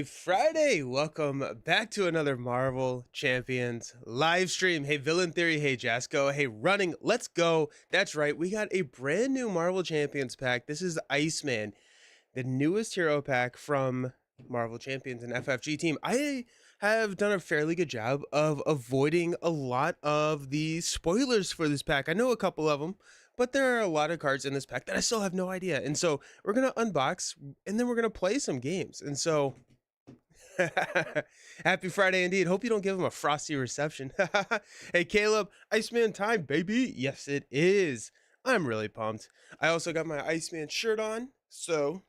Happy Friday! Welcome back to another Marvel Champions live stream. Hey, Villain Theory. Hey, Jasco. Hey, Running. Let's go. That's right. We got a brand new Marvel Champions pack. This is Iceman, the newest hero pack from Marvel Champions and FFG team. I have done a fairly good job of avoiding a lot of the spoilers for this pack. I know a couple of them, but there are a lot of cards in this pack that I still have no idea. And so we're going to unbox and then we're going to play some games. And so happy Friday indeed. Hope you don't give him a frosty reception. Hey, Caleb, Iceman time, baby. Yes, it is. I'm really pumped. I also got my Iceman shirt on. So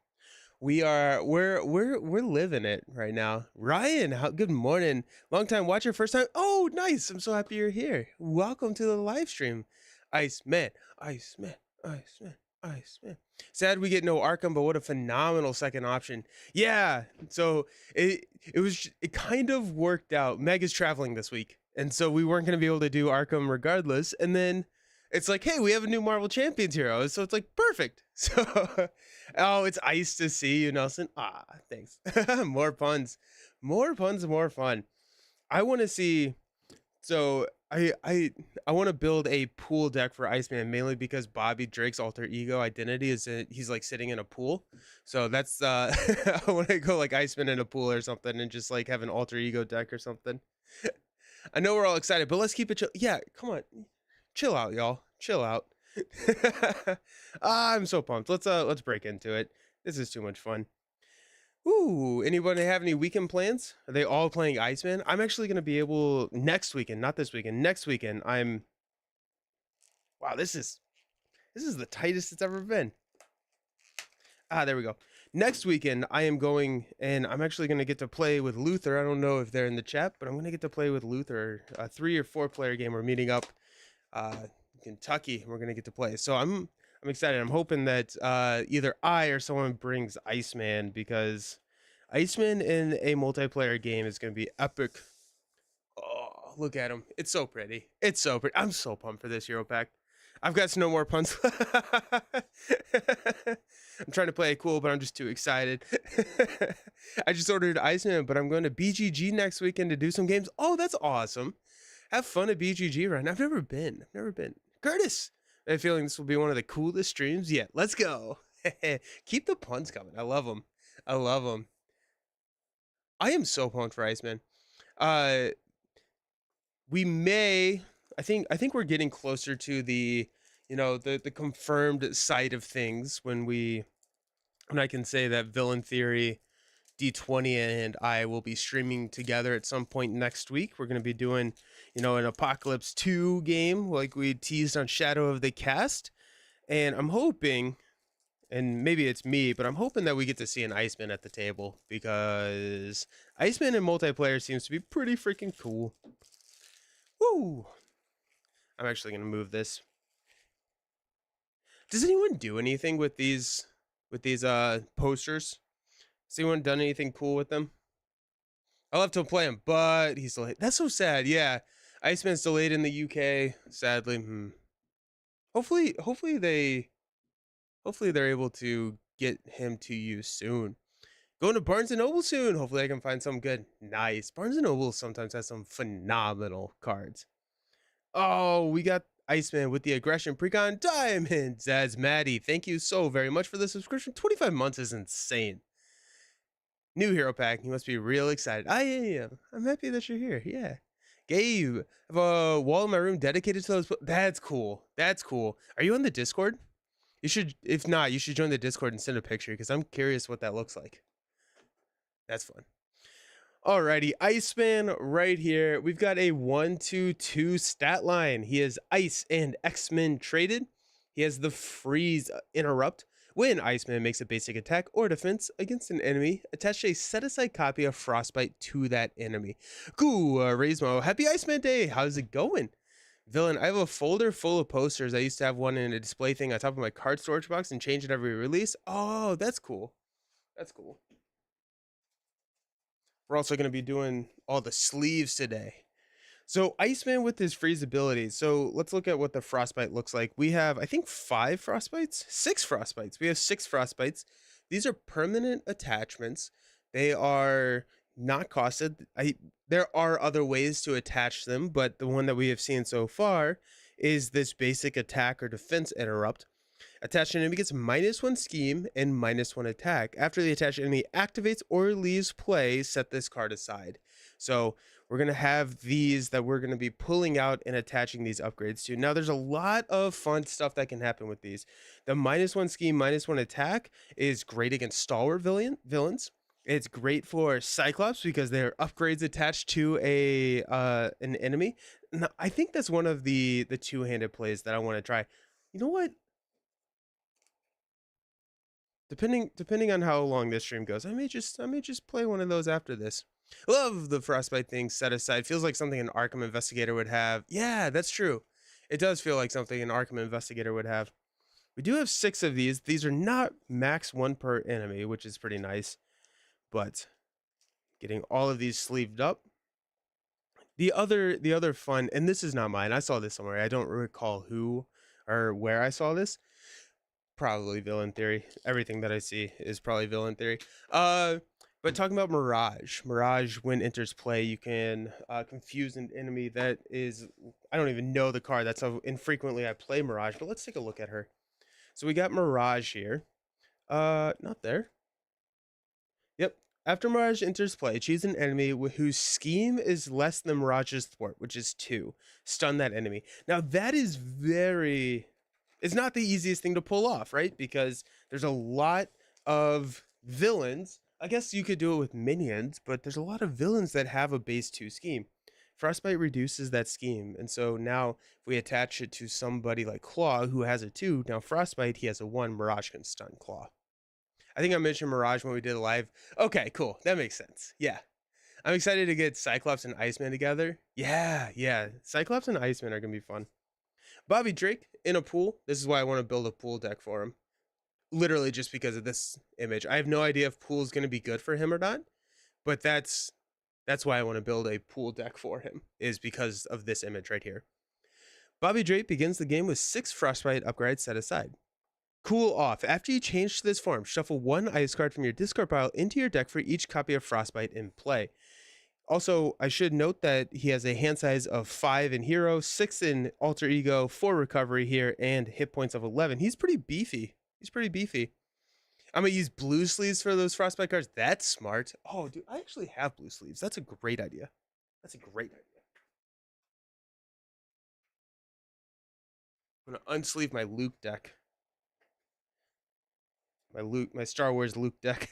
we're living it right now. Ryan, good morning. Long time watcher, first time. Oh, nice. I'm so happy you're here. Welcome to the live stream. Iceman, Iceman, Iceman, Iceman. Sad we get no Arkham, but what a phenomenal second option. Yeah, so it kind of worked out. Meg is traveling this week, and so we weren't going to be able to do Arkham regardless. And then it's like, hey, we have a new Marvel Champions hero. So it's like, perfect. So, oh, it's ice to see you, Nelson. Ah, thanks. More puns. More puns, more fun. I want to see, so I want to build a pool deck for Iceman, mainly because Bobby Drake's alter ego identity is he's like sitting in a pool. So that's I want to go like Iceman in a pool or something and just like have an alter ego deck or something. I know we're all excited, but let's keep it chill. Yeah, come on. Chill out, y'all. Chill out. I'm so pumped. Let's break into it. This is too much fun. Ooh, anybody have any weekend plans? Are they all playing Iceman? I'm actually going to be able next weekend, not this weekend. Next weekend, wow, this is the tightest it's ever been. Ah, there we go. Next weekend, I am going, and I'm actually going to get to play with Luther. I don't know if they're in the chat, but I'm going to get to play with Luther. A 3 or 4 player game. We're meeting up Kentucky. We're going to get to play. So I'm excited. I'm hoping that either I or someone brings Iceman, because Iceman in a multiplayer game is going to be epic. Oh, look at him. It's so pretty. It's so pretty. I'm so pumped for this hero pack. I've got no more puns. I'm trying to play it cool, but I'm just too excited. I just ordered Iceman, but I'm going to BGG next weekend to do some games. Oh, that's awesome. Have fun at BGG, right? I've never been. Curtis, I have a feeling this will be one of the coolest streams yet. Let's go. Keep the puns coming. I love them. I love them. I am so pumped for Iceman. We may, I think we're getting closer to the, the confirmed side of things when I can say that Villain Theory, D20 and I will be streaming together at some point next week. We're going to be doing, an Apocalypse 2 game like we teased on Shadow of the Cast. And I'm hoping, and maybe it's me, but I'm hoping that we get to see an Iceman at the table, because Iceman in multiplayer seems to be pretty freaking cool. Woo! I'm actually going to move this. Does anyone do anything with these posters? Has anyone done anything cool with them? I love to play him, but he's delayed. That's so sad. Yeah, Iceman's delayed in the UK, sadly. Hopefully they're able to get him to you soon. Going to Barnes & Noble soon. Hopefully I can find some good. Nice. Barnes & Noble sometimes has some phenomenal cards. Oh, we got Iceman with the aggression precon diamond. Zaz Maddie, thank you so very much for the subscription. 25 months is insane. New hero pack. You must be real excited. I am. I'm happy that you're here. Yeah. Gabe, I have a wall in my room dedicated to those. That's cool. That's cool. Are you on the Discord? You should, if not, you should join the Discord and send a picture, because I'm curious what that looks like. That's fun. Alrighty, Iceman right here. We've got a 1-2-2 stat line. He is Ice and X-Men traded. He has the freeze interrupt. When Iceman makes a basic attack or defense against an enemy, attach a set-aside copy of Frostbite to that enemy. Cool, Raismo. Happy Iceman Day. How's it going? Villain, I have a folder full of posters. I used to have one in a display thing on top of my card storage box and change it every release. Oh, that's cool. That's cool. We're also going to be doing all the sleeves today. So Iceman with his freeze abilities. So let's look at what the Frostbite looks like. We have, I think, 5 Frostbites? 6 Frostbites. We have 6 Frostbites. These are permanent attachments They are not costed. There are other ways to attach them, but the one that we have seen so far is this basic attack or defense interrupt. Attached enemy gets -1 scheme and -1 attack. After the attached enemy activates or leaves play, set this card aside. So we're going to have these that we're going to be pulling out and attaching these upgrades to. Now, there's a lot of fun stuff that can happen with these. The -1 scheme, -1 attack is great against stalwart villains. It's great for Cyclops because there are upgrades attached to an enemy. And I think that's one of the two-handed plays that I want to try. You know what? Depending on how long this stream goes, I may just play one of those after this. Love the frostbite thing set aside. Feels like something an Arkham investigator would have. Yeah, that's true. It does feel like something an Arkham investigator would have. We do have 6 of these. These are not max 1 per enemy, which is pretty nice. But getting all of these sleeved up. The other fun, and this is not mine. I saw this somewhere. I don't recall who or where I saw this. Probably villain theory. Everything that I see is probably villain theory. But talking about Mirage, when enters play, you can confuse an enemy that is, I don't even know the card. That's how infrequently I play Mirage. But let's take a look at her. So we got Mirage here. Not there. Yep. After Mirage enters play, choose an enemy whose scheme is less than Mirage's thwart, which is 2. Stun that enemy. Now that is very, it's not the easiest thing to pull off, right? Because there's a lot of villains. I guess you could do it with minions, but there's a lot of villains that have a base 2 scheme. Frostbite reduces that scheme, and so now if we attach it to somebody like Claw, who has a 2, now Frostbite, he has a 1, Mirage can stun Claw. I think I mentioned Mirage when we did a live. Okay, cool. That makes sense. Yeah. I'm excited to get Cyclops and Iceman together. Yeah. Cyclops and Iceman are going to be fun. Bobby Drake in a pool. This is why I want to build a pool deck for him. Literally just because of this image. I have no idea if pool is going to be good for him or not, but that's why I want to build a pool deck for him, is because of this image right here. Bobby Drake begins the game with 6 Frostbite upgrades set aside. Cool off. After you change to this form, shuffle 1 ice card from your discard pile into your deck for each copy of Frostbite in play. Also, I should note that he has a hand size of 5 in Hero, 6 in Alter Ego, 4 Recovery here, and hit points of 11. He's pretty beefy. I'm going to use blue sleeves for those Frostbite cards. That's smart. Oh, dude, I actually have blue sleeves. That's a great idea. I'm going to unsleeve my Luke deck. My Star Wars Luke deck.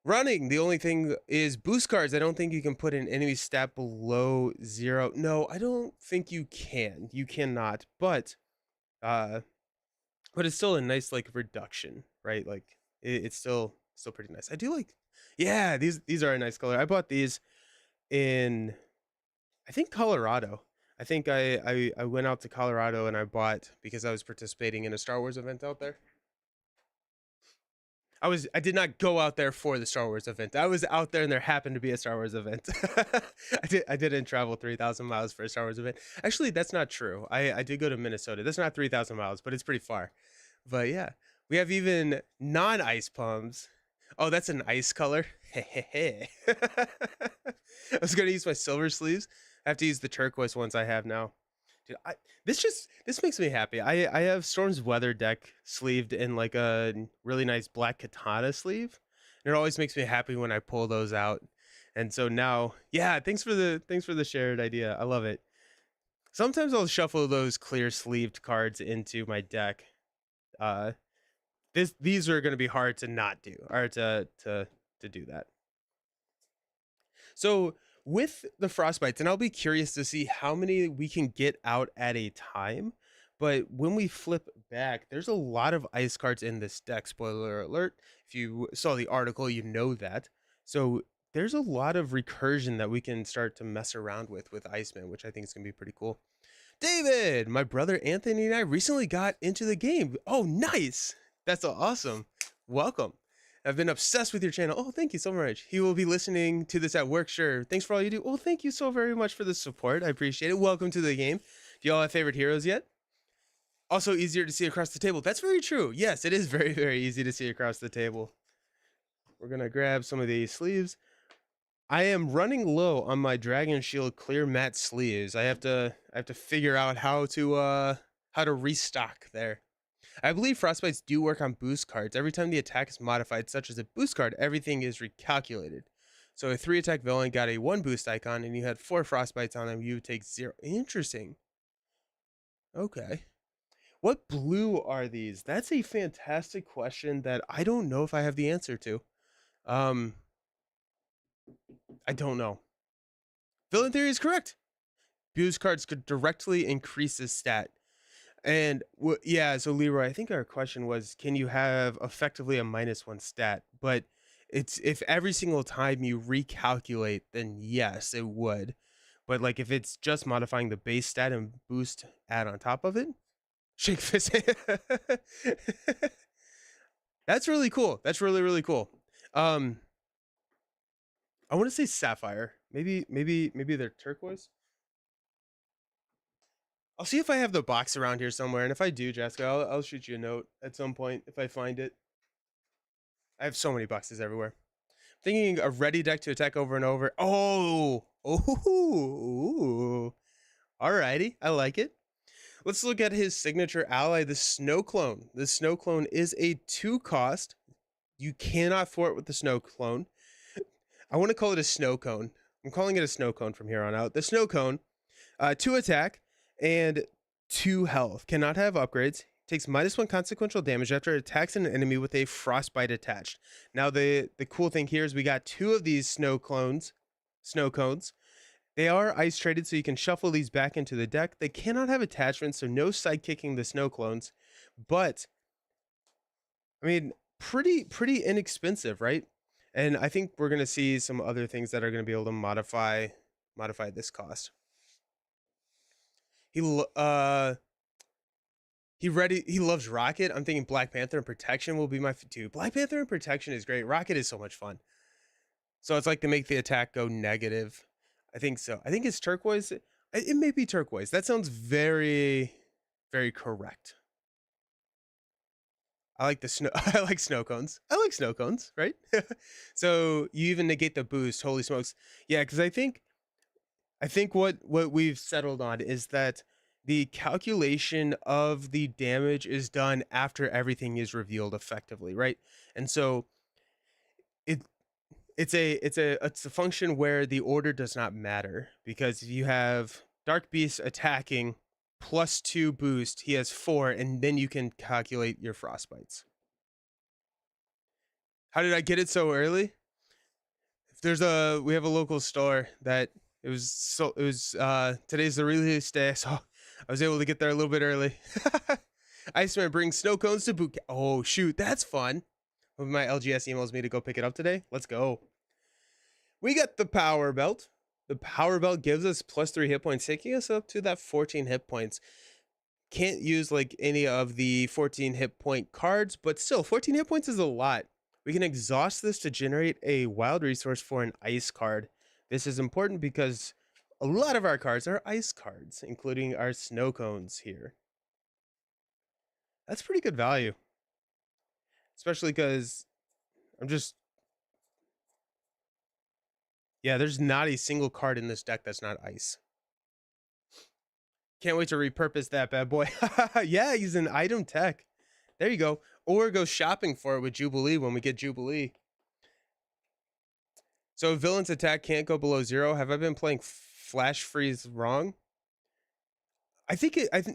Running, the only thing is boost cards. I don't think you can put an enemy stat below 0. No, I don't think you can. You cannot, but it's still a nice like reduction, right? Like it's still pretty nice. I do like, yeah, these are a nice color. I bought these in, I think, Colorado. I think I went out to Colorado and I bought, because I was participating in a Star Wars event out there. I did not go out there for the Star Wars event. I was out there and there happened to be a Star Wars event. I didn't travel 3,000 miles for a Star Wars event. Actually, that's not true. I did go to Minnesota. That's not 3,000 miles, but it's pretty far. But yeah, we have even non-ice palms. Oh, that's an ice color. I was gonna use my silver sleeves. I have to use the turquoise ones I have now. Dude, this makes me happy. I have Storm's Weather deck sleeved in like a really nice black katana sleeve, and it always makes me happy when I pull those out. And so now, yeah, thanks for the shared idea. I love it. Sometimes I'll shuffle those clear sleeved cards into my deck. These are going to be hard to not do, or to do that. So with the frostbites, and I'll be curious to see how many we can get out at a time. But when we flip back, there's a lot of ice cards in this deck. Spoiler alert. If you saw the article, you know that. So there's a lot of recursion that we can start to mess around with Iceman, which I think is going to be pretty cool. David, my brother Anthony and I recently got into the game. Oh, nice. That's awesome. Welcome. I've been obsessed with your channel. Oh, thank you so much. He will be listening to this at work. Sure. Thanks for all you do. Oh, thank you so very much for the support. I appreciate it. Welcome to the game. Do y'all have favorite heroes yet? Also easier to see across the table. That's very true. Yes, it is very, very easy to see across the table. We're gonna grab some of these sleeves. I am running low on my Dragon Shield clear matte sleeves. I have to figure out how to restock there. I believe frostbites do work on boost cards. Every time the attack is modified, such as a boost card, everything is recalculated. So a 3 attack villain got a 1 boost icon and you had 4 frostbites on him, you would take 0. Interesting. Okay. What blue are these? That's a fantastic question that I don't know if I have the answer to. Um, I don't know. Villain theory is correct. Boost cards could directly increase his stat. And yeah, so Leroy, I think our question was, can you have effectively a -1 stat? But it's if every single time you recalculate, then yes, it would. But like if it's just modifying the base stat and boost add on top of it, shake fist. That's really cool. That's really really cool. Um, I want to say sapphire. Maybe they're turquoise. I'll see if I have the box around here somewhere, and if I do, Jessica, I'll shoot you a note at some point if I find it. I have so many boxes everywhere. Thinking a ready deck to attack over and over. Oh, oh, alrighty, I like it. Let's look at his signature ally, the Snow Clone. The Snow Clone is a 2 cost. You cannot thwart with the Snow Clone. I want to call it a Snow Cone. I'm calling it a Snow Cone from here on out. The Snow Cone, 2 attack and 2 health. Cannot have upgrades. Takes -1 consequential damage after it attacks an enemy with a frostbite attached. Now the cool thing here is we got 2 of these snow cones. They are ice traded, so you can shuffle these back into the deck. They cannot have attachments, so no sidekicking the snow clones. But I mean, pretty inexpensive, right? And I think we're gonna see some other things that are gonna be able to modify this cost. He he loves Rocket. I'm thinking Black Panther and Protection will be my dude. Black Panther and Protection is great. Rocket is so much fun. So it's like to make the attack go negative. I think so. I think it's turquoise. It may be turquoise. That sounds very, very correct. I like the snow. I like snow cones. I like snow cones, right? So you even negate the boost. Holy smokes! Yeah, because I think what we've settled on is that the calculation of the damage is done after everything is revealed effectively, right? And so it it's a function where the order does not matter because if you have Dark Beast attacking +2 boost, he has 4, and then you can calculate your frostbites. How did I get it so early? If we have a local store that today's the release day, so I was able to get there a little bit early. Iceman brings snow cones to boot. Oh shoot, that's fun. One of my LGS emails me to go pick it up today. Let's go. We got the power belt. The power belt gives us +3 hit points, taking us up to that 14 hit points. Can't use like any of the 14 hit point cards, but still 14 hit points is a lot. We can exhaust this to generate a wild resource for an ice card. This is important because a lot of our cards are ice cards, including our snow cones here. That's pretty good value. Especially because yeah, there's not a single card in this deck that's not ice. Can't wait to repurpose that bad boy. Yeah, he's an item tech. There you go. Or go shopping for it with Jubilee when we get Jubilee. So villain's attack can't go below 0. Have I been playing Flash Freeze wrong?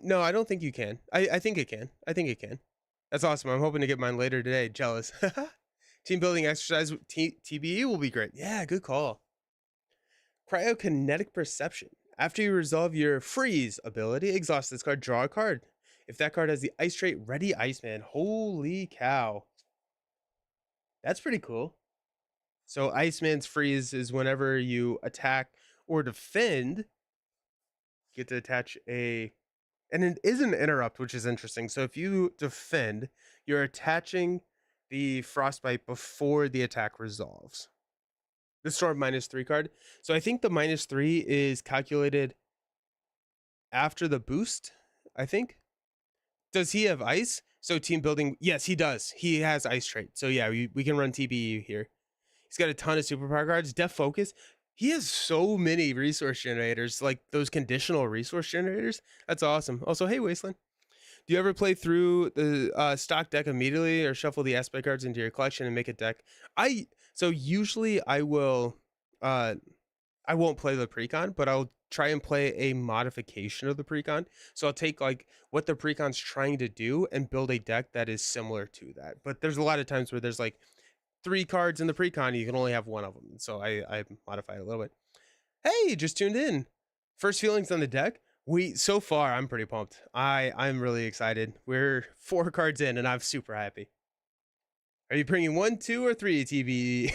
No, I don't think you can. I think it can. I think it can. That's awesome. I'm hoping to get mine later today. Jealous. Team building exercise TBE will be great. Yeah, good call. Cryokinetic Perception. After you resolve your freeze ability, exhaust this card, draw a card. If that card has the ice trait, ready Iceman. Holy cow. That's pretty cool. So Iceman's freeze is whenever you attack or defend, you get to attach and it is an interrupt, which is interesting. So if you defend, you're attaching the frostbite before the attack resolves. The storm -3 card. So I think the -3 is calculated after the boost, I think. Does he have ice? So team building, yes, he does. He has ice trait. So yeah, we can run TBE here. He's got a ton of superpower cards. Def Focus. He has so many resource generators, like those conditional resource generators. That's awesome. Also, hey, Wasteland. Do you ever play through the stock deck immediately or shuffle the aspect cards into your collection and make a deck? So usually uh I won't play the precon, but I'll try and play a modification of the precon. So I'll take like what the precon's trying to do and build a deck that is similar to that. But there's a lot of times where there's like 3 cards in the precon, you can only have one of them. So I modify it a little bit. Hey, just tuned in. First feelings on the deck. So far I'm pretty pumped. I'm really excited. We're 4 cards in and I'm super happy. Are you bringing 1, 2, or 3 TB?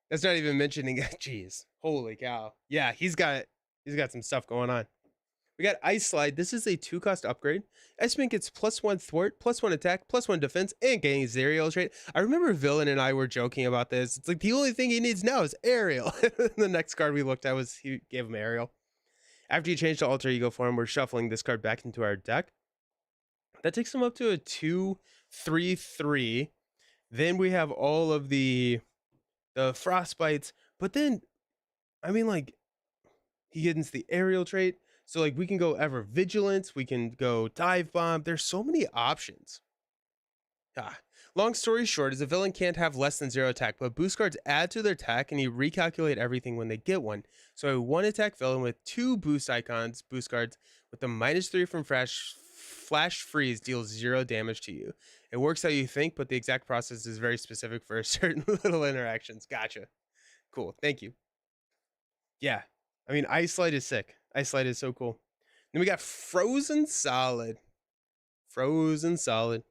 That's not even mentioning. Jeez, holy cow! Yeah, he's got some stuff going on. We got Ice Slide. This is a 2-cost upgrade. Iceman gets +1 thwart, +1 attack, +1 defense, and gains the aerial trait. I remember Villain and I were joking about this. It's like the only thing he needs now is aerial. The next card we looked at was he gave him aerial. After you change to alter ego form, we're shuffling this card back into our deck. That takes him up to a 2/3/3. Then we have all of the frostbites, but then I mean, like, he gets the aerial trait, so like we can go ever vigilance, we can go dive bomb. There's so many options. Ah. Long story short is a villain can't have less than 0 attack, but boost cards add to their attack and you recalculate everything when they get one. So a 1 attack villain with 2 boost icons, boost cards with a -3 from flash freeze deals 0 damage to you. It works how you think, but the exact process is very specific for certain little interactions. Gotcha. Cool. Thank you. Yeah. I mean, Ice Light is sick. Ice Light is so cool. Then we got Frozen Solid. Frozen Solid.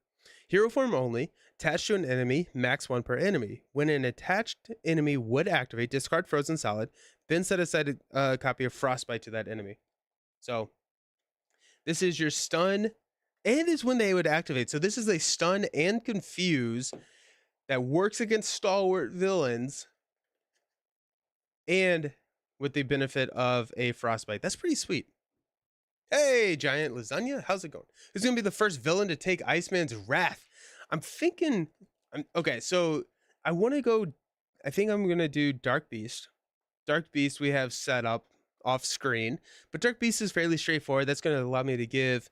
Hero form only. Attached to an enemy, max 1 per enemy. When an attached enemy would activate, discard Frozen Solid, then set aside a copy of Frostbite to that enemy. So this is your stun, and is when they would activate. So this is a stun and confuse that works against stalwart villains, and with the benefit of a Frostbite. That's pretty sweet. Hey, Giant Lasagna, how's it going? Who's gonna be the first villain to take Iceman's wrath? I'm thinking. Okay, so I want to go. I think I'm gonna do Dark Beast. Dark Beast we have set up off screen, but Dark Beast is fairly straightforward. That's gonna allow me to get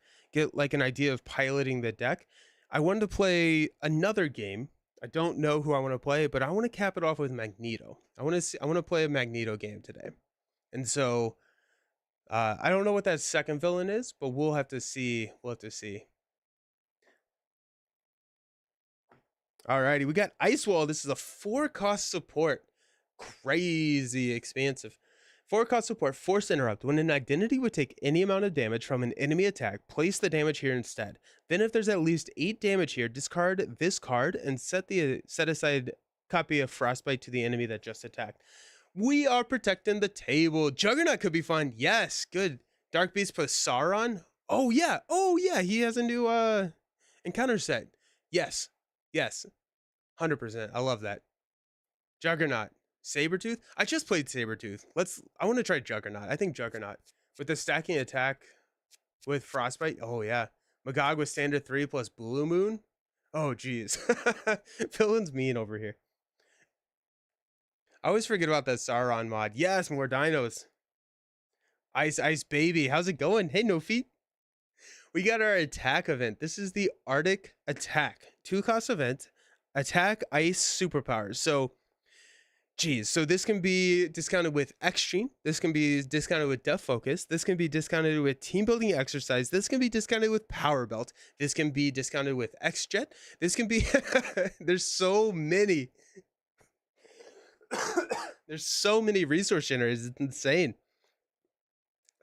like an idea of piloting the deck. I wanted to play another game. I don't know who I want to play, but I want to cap it off with Magneto. I want to play a Magneto game today, and so I don't know what that second villain is, but we'll have to see. We'll have to see. Alrighty, we got Ice Wall. This is a 4-cost support. Crazy expansive. 4-cost support, Force Interrupt. When an identity would take any amount of damage from an enemy attack, place the damage here instead. Then if there's at least 8 damage here, discard this card and set aside copy of Frostbite to the enemy that just attacked. We are protecting the table. Juggernaut could be fun. Yes, good. Dark Beast plus Sauron. Oh yeah. Oh yeah. He has a new encounter set. Yes. Yes. 100%. I love that. Juggernaut. Sabretooth. I just played Sabretooth. I want to try Juggernaut. I think Juggernaut. With the stacking attack with Frostbite. Oh yeah. Magog with standard 3 plus Blue Moon. Oh geez. Villain's mean over here. I always forget about that Sauron mod. Yes, more dinos. Ice Baby. How's it going? Hey, No Feet. We got our attack event. This is the Arctic Attack. 2-cost event. Attack Ice Superpowers. So, geez. So this can be discounted with Extreme. This can be discounted with Def Focus. This can be discounted with Team Building Exercise. This can be discounted with Power Belt. This can be discounted with X-Jet. This can be... There's so many... There's so many resource generators. It's insane.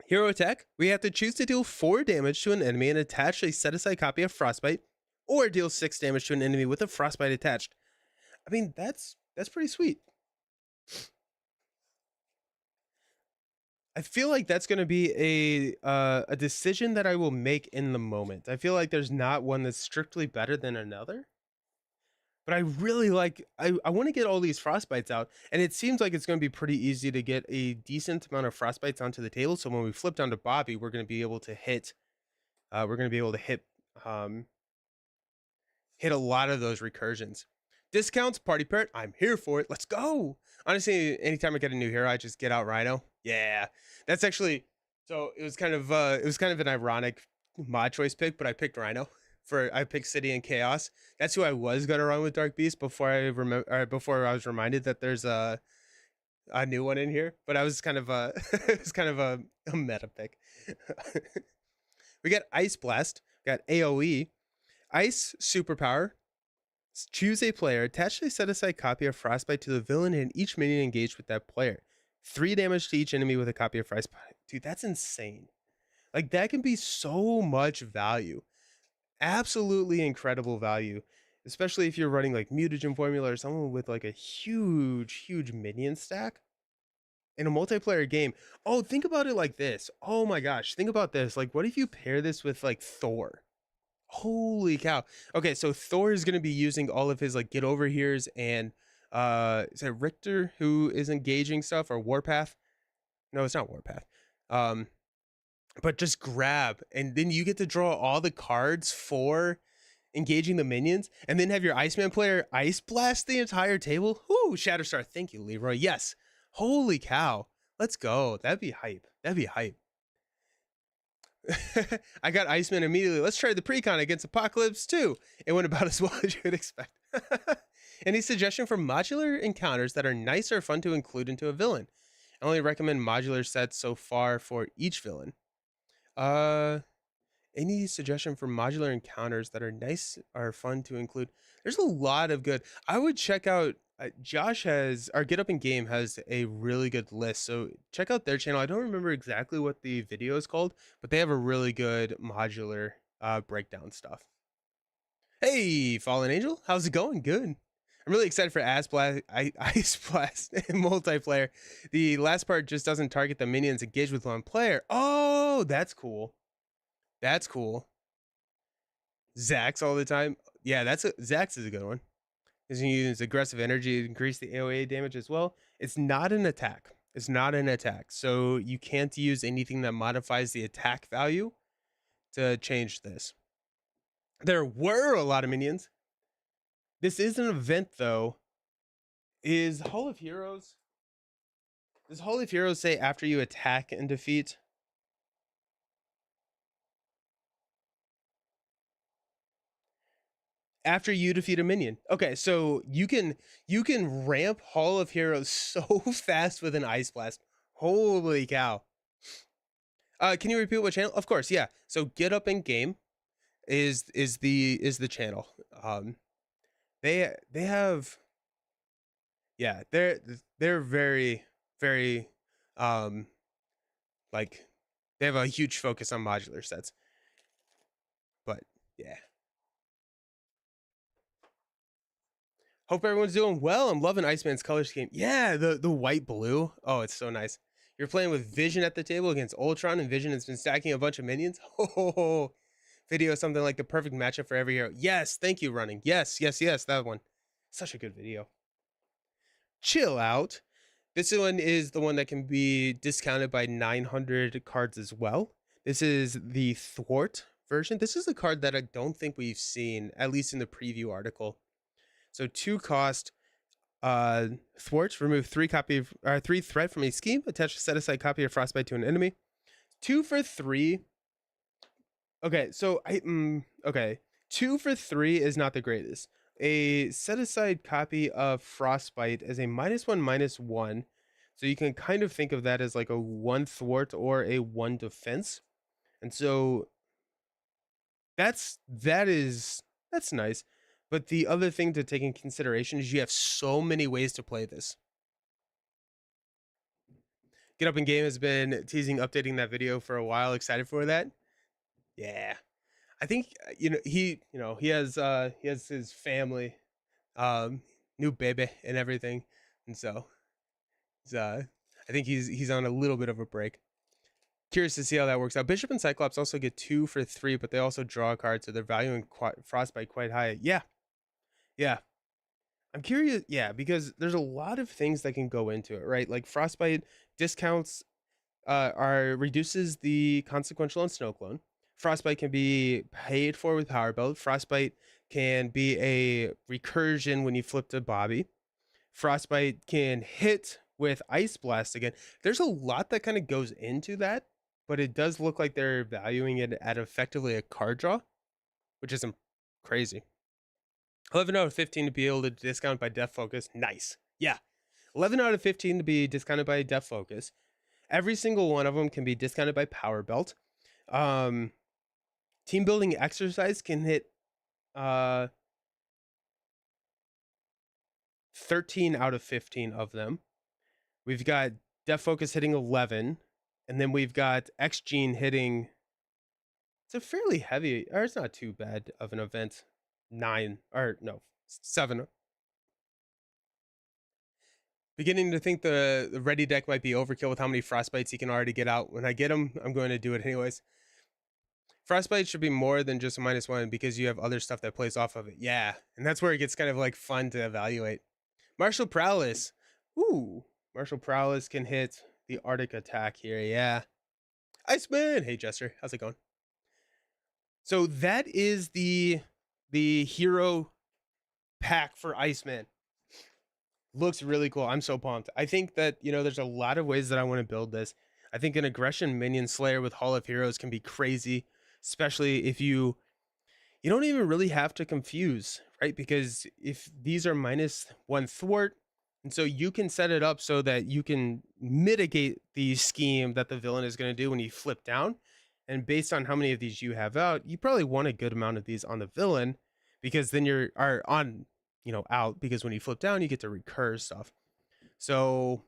Hero attack. We have to choose to deal 4 damage to an enemy and attach a set aside copy of Frostbite, or deal 6 damage to an enemy with a Frostbite attached. I mean, that's pretty sweet. I feel like that's going to be a decision that I will make in the moment. I feel like there's not one that's strictly better than another. But I really I want to get all these frostbites out, and it seems like it's going to be pretty easy to get a decent amount of frostbites onto the table. So when we flip down to Bobby, we're going to be able to hit hit a lot of those recursions. Discounts, party parrot. I'm here for it. Let's go. Honestly, anytime I get a new hero, I just get out Rhino. Yeah, that's actually. So it was kind of an ironic mod choice pick, but I picked Rhino I picked City and Chaos. That's who I was gonna run with Dark Beast before I remember before I was reminded that there's a new one in here. But I was kind of it was kind of a meta pick. We got Ice Blast, got AOE, Ice Superpower. Choose a player, attach a set aside copy of Frostbite to the villain and each minion engaged with that player. 3 damage to each enemy with a copy of Frostbite. Dude, that's insane. Like, that can be so much value. Absolutely incredible value. Especially if you're running like mutagen formula or someone with like a huge minion stack in a multiplayer game. Oh, think about it like this. Oh my gosh, think about this. Like, what if you pair this with like Thor? Holy cow. Okay, so Thor is going to be using all of his like get over here's and is it Richter who is engaging stuff or Warpath? No, it's not Warpath. But just grab and then you get to draw all the cards for engaging the minions and then have your Iceman player ice blast the entire table. Whoo, Shatterstar. Thank you, Leroy. Yes. Holy cow. Let's go. That'd be hype. That'd be hype. I got Iceman immediately. Let's try the precon against Apocalypse too. It went about as well as you would expect. Any suggestion for modular encounters that are nice or fun to include into a villain? I only recommend modular sets so far for each villain. Any suggestion for modular encounters that are nice or fun to include? There's a lot of good. I would check out Josh has our Get Up in Game has a really good list. So check out their channel. I don't remember exactly what the video is called, but they have a really good modular breakdown stuff. Hey, Fallen Angel, how's it going? Good. I'm really excited for Ice Blast multiplayer. The last part just doesn't target the minions engaged with one player. Oh, that's cool. That's cool. Zax all the time. Yeah, Zax is a good one. Is you use aggressive energy to increase the AoE damage as well. It's not an attack. It's not an attack. So you can't use anything that modifies the attack value to change this. There were a lot of minions. This is an event though. Is Hall of Heroes? Does Hall of Heroes say after you attack and defeat? After you defeat a minion. Okay, so you can ramp Hall of Heroes so fast with an Ice Blast. Holy cow. Can you repeat what channel? Of course, yeah. So Get Up in Game is the channel. They have, yeah, they're very like they have a huge focus on modular sets. But yeah. Hope everyone's doing well. I'm loving Iceman's color scheme. Yeah, the white blue. Oh, it's so nice. You're playing with Vision at the table against Ultron, and Vision has been stacking a bunch of minions. Oh, video something like the perfect matchup for every hero. Yes, thank you, Running. Yes, that one. Such a good video. Chill out. This one is the one that can be discounted by 900 cards as well. This is the Thwart version. This is a card that I don't think we've seen, at least in the preview article. So 2 cost, Thwart, remove 3 threat from a scheme, attach a set aside copy of Frostbite to an enemy. 2 for 3. Okay, so okay. 2 for 3 is not the greatest. A set aside copy of Frostbite is a -1/-1. So you can kind of think of that as like a 1 thwart or a 1 defense. And so that's nice. But the other thing to take in consideration is you have so many ways to play this. Get Up in Game has been teasing updating that video for a while. Excited for that? Yeah. I think he has his family, new baby and everything. And so I think he's on a little bit of a break. Curious to see how that works out. Bishop and Cyclops also get 2 for 3, but they also draw a card, so they're valuing Frostbite quite high. Yeah. I'm curious, yeah, because there's a lot of things that can go into it, right? Like Frostbite discounts reduces the consequential on Snow Clone. Frostbite can be paid for with Power Belt. Frostbite can be a recursion when you flip to Bobby. Frostbite can hit with Ice Blast again. There's a lot that kind of goes into that, but it does look like they're valuing it at effectively a card draw, which isn't crazy. 11 out of 15 to be able to discount by Def Focus. Nice. Yeah. 11 out of 15 to be discounted by Def Focus. Every single one of them can be discounted by Power Belt. Team building exercise can hit 13 out of 15 of them. We've got Def Focus hitting 11, and then we've got X Gene hitting. It's a fairly heavy, or it's not too bad of an event. 9 or no 7. Beginning to think the ready deck might be overkill with how many Frostbites he can already get out. When I get him, I'm going to do it anyways. Frostbite should be more than just a -1 because you have other stuff that plays off of it. Yeah, and that's where it gets kind of like fun to evaluate. Martial Prowess. Ooh, Martial Prowess can hit the Arctic attack here. Yeah. Iceman. Hey, Jester. How's it going? So that is the hero pack for Iceman. Looks really cool. I'm so pumped. I think that, there's a lot of ways that I want to build this. I think an aggression minion slayer with Hall of Heroes can be crazy, especially if you don't even really have to confuse, right? Because if these are -1 thwart, and so you can set it up so that you can mitigate the scheme that the villain is going to do when you flip down. And based on how many of these you have out, you probably want a good amount of these on the villain, because then are on, out, because when you flip down, you get to recur stuff. So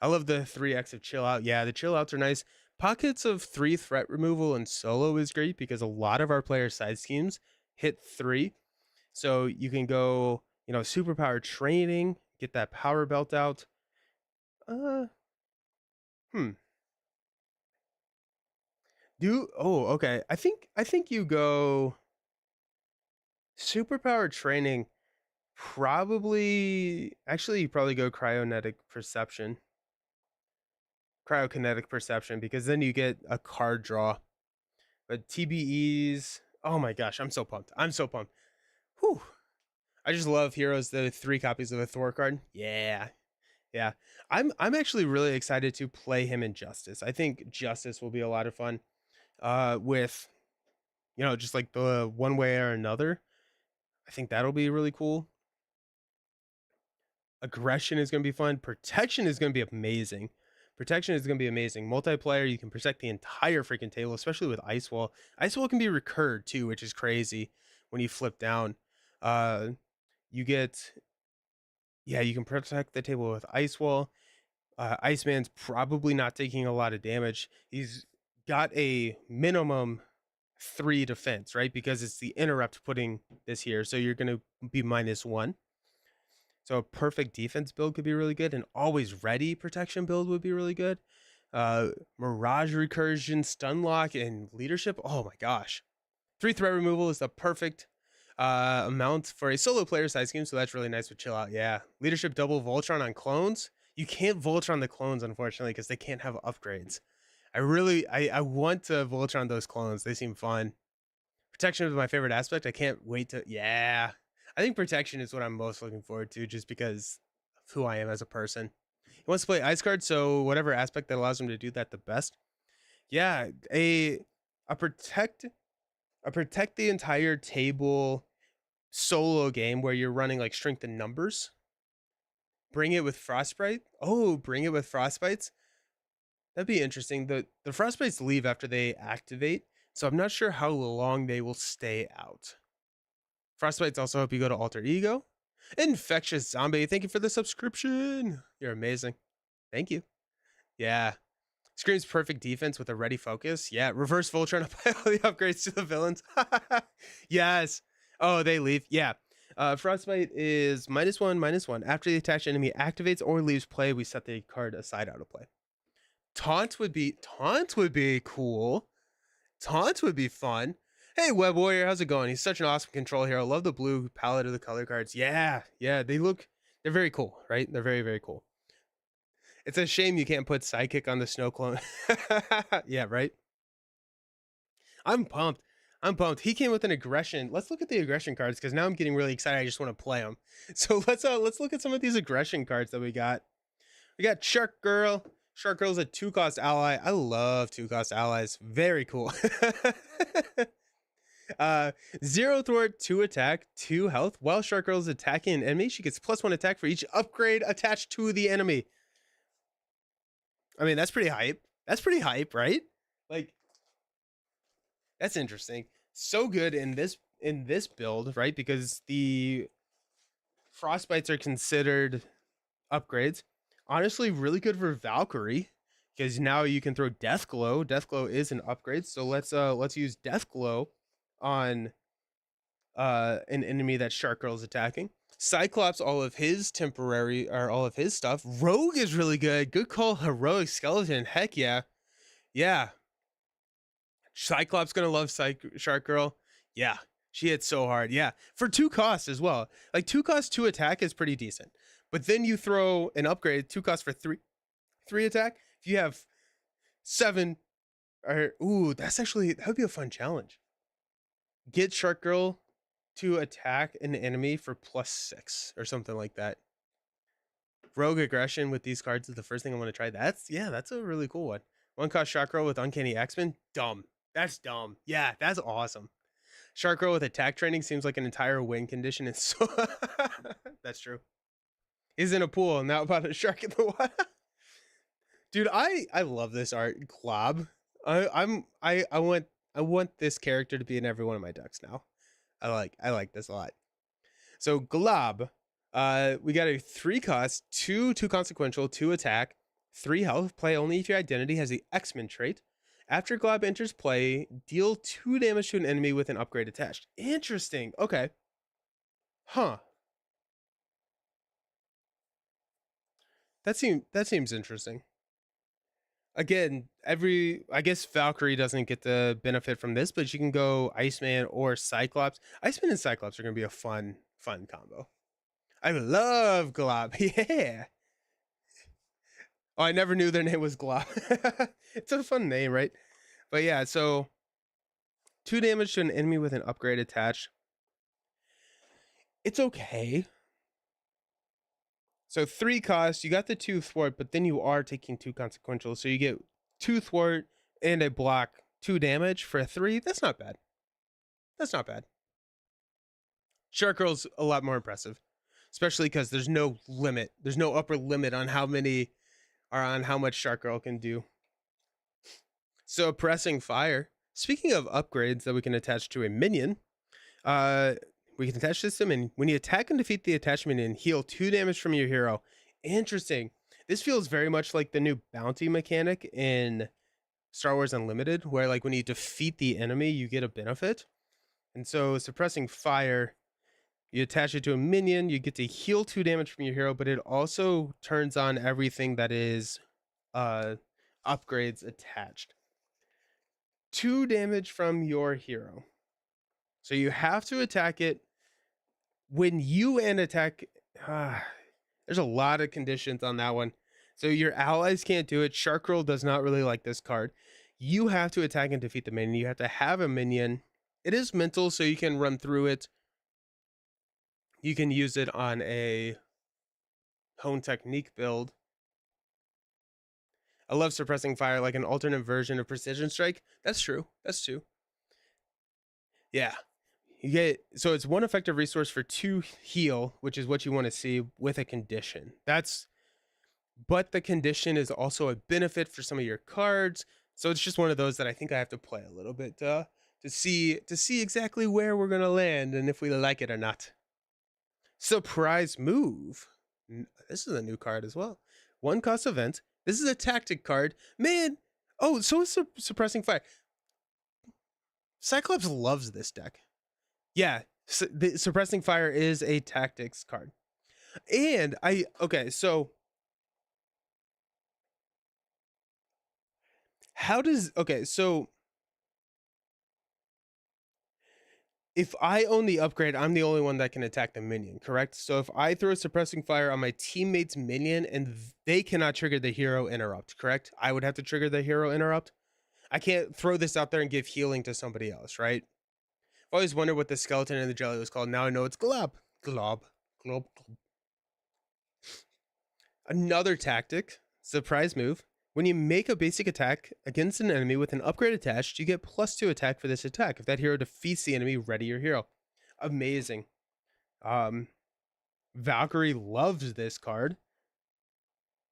I love the 3x of chill out. Yeah, the chill outs are nice. Pockets of 3 threat removal and solo is great because a lot of our player side schemes hit 3. So you can go, superpower training, get that power belt out. Okay. I think you go superpower training. Actually, you probably go cryokinetic perception, because then you get a card draw. But TBEs, oh my gosh, I'm so pumped. Whew. I just love heroes, the 3 copies of a Thor card. Yeah. Yeah. I'm actually really excited to play him in Justice. I think Justice will be a lot of fun. With just like the one way or another. I think that'll be really cool. Aggression is going to be fun. Protection is going to be amazing. Multiplayer, you can protect the entire freaking table, especially with Ice Wall. Ice Wall can be recurred too, which is crazy when you flip down. You can protect the table with Ice Wall. Iceman's probably not taking a lot of damage. He's got a minimum 3 defense, right? Because it's the interrupt putting this here. So you're going to be -1. So a perfect defense build could be really good. And always ready protection build would be really good. Mirage recursion, stun lock, and leadership. Oh my gosh. 3 threat removal is the perfect amount for a solo player side scheme. So that's really nice with chill out. Yeah. Leadership double Voltron on clones. You can't Voltron the clones, unfortunately, because they can't have upgrades. I want to Voltron those clones. They seem fun. Protection is my favorite aspect. I can't wait to, yeah. I think protection is what I'm most looking forward to, just because of who I am as a person. He wants to play ice card, so whatever aspect that allows him to do that the best. Yeah, a protect the entire table solo game where you're running like strength and numbers. Bring it with Frostbite. Oh, bring it with Frostbites. That'd be interesting. The Frostbites leave after they activate, so I'm not sure how long they will stay out. Frostbites also help you go to Alter Ego. Infectious Zombie, thank you for the subscription. You're amazing. Thank you. Yeah. Screams perfect defense with a ready focus. Yeah. Reverse Voltron, apply all the upgrades to the villains. Yes. Oh, they leave. Yeah. Frostbite is -1/-1. After the attached enemy activates or leaves play, we set the card aside out of play. Taunt would be cool. Taunt would be fun. Hey, Web Warrior, how's it going? He's such an awesome control hero. Love the blue palette of the color cards. Yeah, they're very cool, right? They're very, very cool. It's a shame you can't put Psychic on the snow clone. Yeah, right? I'm pumped. I'm pumped. He came with an aggression. Let's look at the aggression cards because now I'm getting really excited. I just want to play them. So let's look at some of these aggression cards that we got. We got Shark Girl. Shark Girl's a 2-cost ally. I love 2-cost allies. Very cool. 0 thwart, 2 attack, 2 health. While Shark Girl is attacking an enemy, she gets +1 attack for each upgrade attached to the enemy. I mean, that's pretty hype. That's pretty hype, right? Like, that's interesting. So good in this build, right? Because the frostbites are considered upgrades. Honestly, really good for Valkyrie because now you can throw Death Glow. Death Glow is an upgrade, so let's use Death Glow on an enemy that Shark Girl is attacking. Cyclops, all of his temporary or all of his stuff. Rogue is really good. Good call, Heroic Skeleton. Heck yeah, yeah. Cyclops gonna love Shark Girl. Yeah, she hits so hard. Yeah, for 2 costs as well. Like 2 costs, 2 attack is pretty decent. But then you throw an upgrade, 2 costs for 3 attack. If you have 7, or ooh, that would be a fun challenge. Get Shark Girl to attack an enemy for +6 or something like that. Rogue aggression with these cards is the first thing I want to try. That's a really cool one. 1 cost Shark Girl with Uncanny X-Men. Dumb. That's dumb. Yeah, that's awesome. Shark Girl with attack training seems like an entire win condition. It's so that's true. He's in a pool now about a shark in the water. Dude, I love this art. Glob. I want this character to be in every one of my decks now. I like this a lot. So Glob, we got a 3 cost, 2 consequential, 2 attack, 3 health. Play only if your identity has the X-Men trait. After Glob enters play, deal 2 damage to an enemy with an upgrade attached. Interesting. Okay. Huh. That seems interesting. Again, I guess Valkyrie doesn't get the benefit from this, but you can go Iceman or Cyclops. Iceman and Cyclops are gonna be a fun combo. I love Glob. Yeah. Oh, I never knew their name was Glob. It's a fun name, right? But yeah, so 2 damage to an enemy with an upgrade attached. It's okay. So 3 costs, you got the 2 thwart, but then you are taking 2 consequential. So you get 2 thwart and a block, 2 damage for a 3. That's not bad. That's not bad. Shark Girl's a lot more impressive, especially because there's no limit. There's no upper limit on how many or on how much Shark Girl can do. So Pressing Fire. Speaking of upgrades that we can attach to a minion, we can attach this to them, and when you attack and defeat the attached minion, heal 2 damage from your hero. Interesting. This feels very much like the new bounty mechanic in Star Wars Unlimited, where like when you defeat the enemy, you get a benefit. And so Suppressing Fire, you attach it to a minion, you get to heal 2 damage from your hero, but it also turns on everything that is upgrades attached. 2 damage from your hero. So you have to attack it when you end attack. There's a lot of conditions on that one. So your allies can't do it. Shark Girl does not really like this card. You have to attack and defeat the minion. You have to have a minion. It is mental, so you can run through it. You can use it on a Hone Technique build. I love Suppressing Fire, like an alternate version of Precision Strike. That's true. That's true. Yeah. You get, so it's 1 effective resource for 2 heal, which is what you want to see with a condition. But the condition is also a benefit for some of your cards. So it's just one of those that I think I have to play a little bit to see exactly where we're gonna land and if we like it or not. Surprise Move. This is a new card as well. 1 cost event. This is a tactic card. Man, oh, so is Suppressing Fire. Cyclops loves this deck. Yeah, the Suppressing Fire is a tactics card. And okay, so so if I own the upgrade, I'm the only one that can attack the minion, correct? So if I throw a Suppressing Fire on my teammate's minion and they cannot trigger the hero interrupt, correct? I would have to trigger the hero interrupt. I can't throw this out there and give healing to somebody else, right? I've always wondered what the skeleton in the jelly was called. Now I know it's glob. Glob. Glob. Glob. Another tactic, surprise move. When you make a basic attack against an enemy with an upgrade attached, you get +2 attack for this attack. If that hero defeats the enemy, ready your hero. Amazing. Um, Valkyrie loves this card.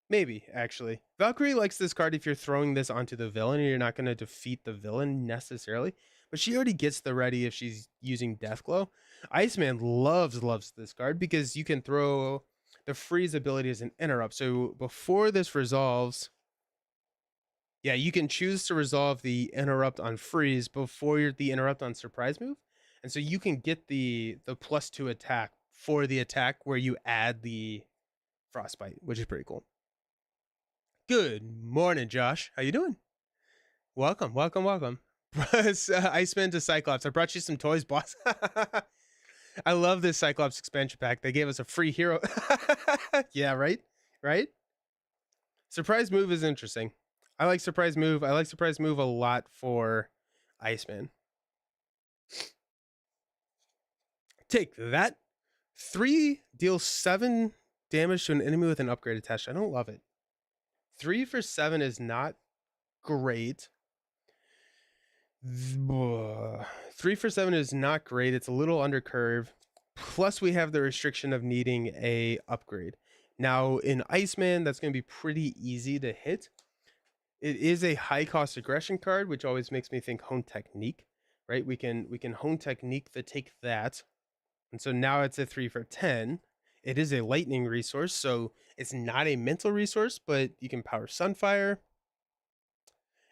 Maybe, actually. Valkyrie likes this card if you're throwing this onto the villain and you're not going to defeat the villain necessarily. But she already gets the ready if she's using Deathglow. Iceman loves this card because you can throw the freeze ability as an interrupt. So before this resolves, yeah, you can choose to resolve the interrupt on freeze before the interrupt on surprise move. And so you can get the +2 attack for the attack where you add the frostbite, which is pretty cool. Good morning, Josh. How you doing? Welcome, welcome, welcome. Iceman to Cyclops. I brought you some toys, boss. I love this Cyclops expansion pack. They gave us a free hero. Yeah, right? Right? Surprise move is interesting. I like surprise move. I like surprise move a lot for Iceman. Take that. 3 deals 7 damage to an enemy with an upgrade attached. I don't love it. 3 for 7 is not great. 3 for 7 is not great. It's a little under curve. Plus, we have the restriction of needing a upgrade. Now, in Iceman, that's going to be pretty easy to hit. It is a high cost aggression card, which always makes me think Hone Technique, right? We can Hone Technique to take that. And so now it's a 3 for 10. It is a lightning resource, so it's not a mental resource, but you can power Sunfire.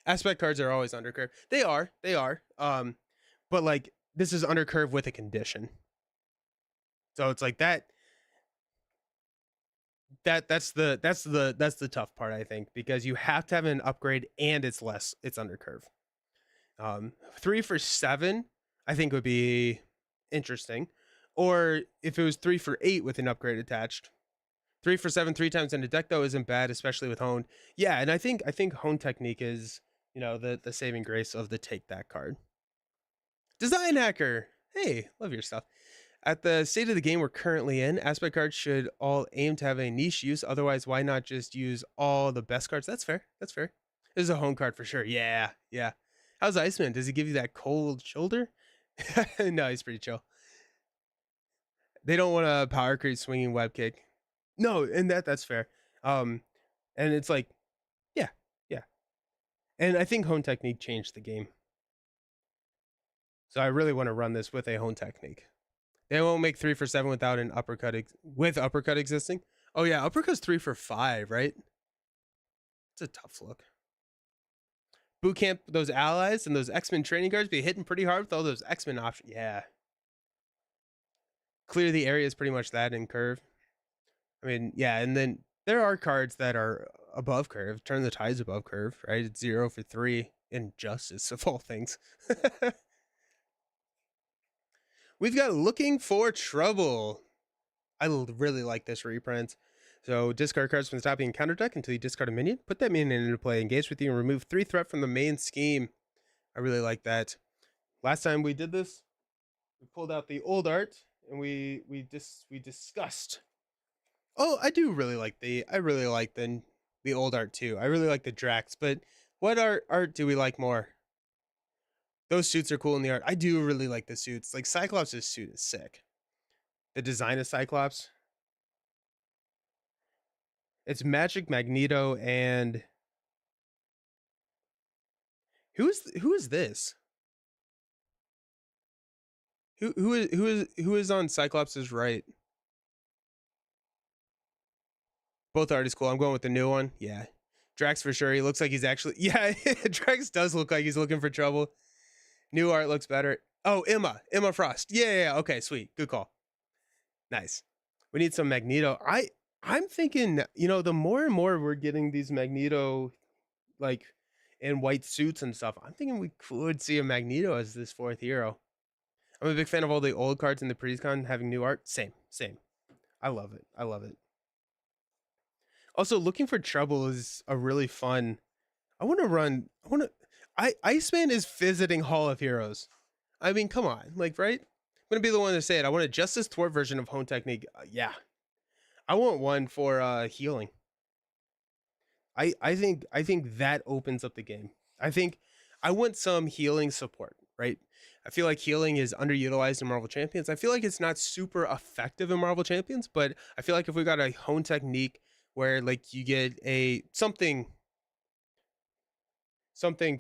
Aspect cards are always under curve. They are. But like this is under curve with a condition. So it's like that's the tough part, I think, because you have to have an upgrade and it's under curve. 3 for 7, I think would be interesting. Or if it was 3 for 8 with an upgrade attached. 3 for 7 3 times in a deck though isn't bad, especially with Honed. Yeah, and I think Hone Technique is, you know, the saving grace of the take that card. Design Hacker. Hey, love your stuff. At the state of the game we're currently in, aspect cards should all aim to have a niche use. Otherwise, why not just use all the best cards? That's fair. That's fair. This is a home card for sure. Yeah, yeah. How's Iceman? Does he give you that cold shoulder? No, he's pretty chill. They don't want a power creep swinging web kick. No, and that's fair. And it's like, yeah, yeah. And I think Hone Technique changed the game. So I really want to run this with a Hone Technique. They won't make 3 for 7 without an uppercut with uppercut existing. Oh yeah, uppercut's 3 for 5, right? It's a tough look. Boot camp those allies and those X-Men training cards be hitting pretty hard with all those X-Men options. Yeah. Clear the area is pretty much that in curve. I mean, yeah, and then there are cards that are above curve. Turn the Tides above curve, right? It's 0 for 3 in Justice of all things. We've got Looking for Trouble. I really like this reprint. So discard cards from the top of the encounter deck until you discard a minion. Put that minion into play, engage with you, and remove 3 threat from the main scheme. I really like that. Last time we did this, we pulled out the old art and we discussed. Oh, I really like the old art too. I really like the Drax, but what art do we like more? Those suits are cool in the art. I do really like the suits. Like Cyclops' suit is sick. The design of Cyclops. It's Magic, Magneto, and who is this? Who is on Cyclops' right? Both art is cool. I'm going with the new one. Yeah. Drax for sure. He looks like he's actually Drax does look like he's looking for trouble. New art looks better. Oh, Emma Frost. Yeah. Okay, sweet. Good call. Nice. We need some Magneto. I'm thinking, you know, the more and more we're getting these Magneto like in white suits and stuff, I'm thinking we could see a Magneto as this 4th hero. I'm a big fan of all the old cards in the pre-con having new art. Same. I love it. Also, Looking for Trouble is a really fun. Iceman is visiting Hall of Heroes. I mean, come on, like, right? I'm gonna be the one to say it. I want a Justice Thwart version of Hone Technique. Yeah, I want one for healing. I think that opens up the game. I think I want some healing support, right? I feel like healing is underutilized in Marvel Champions. I feel like it's not super effective in Marvel Champions, but I feel like if we got a Hone Technique where like you get a something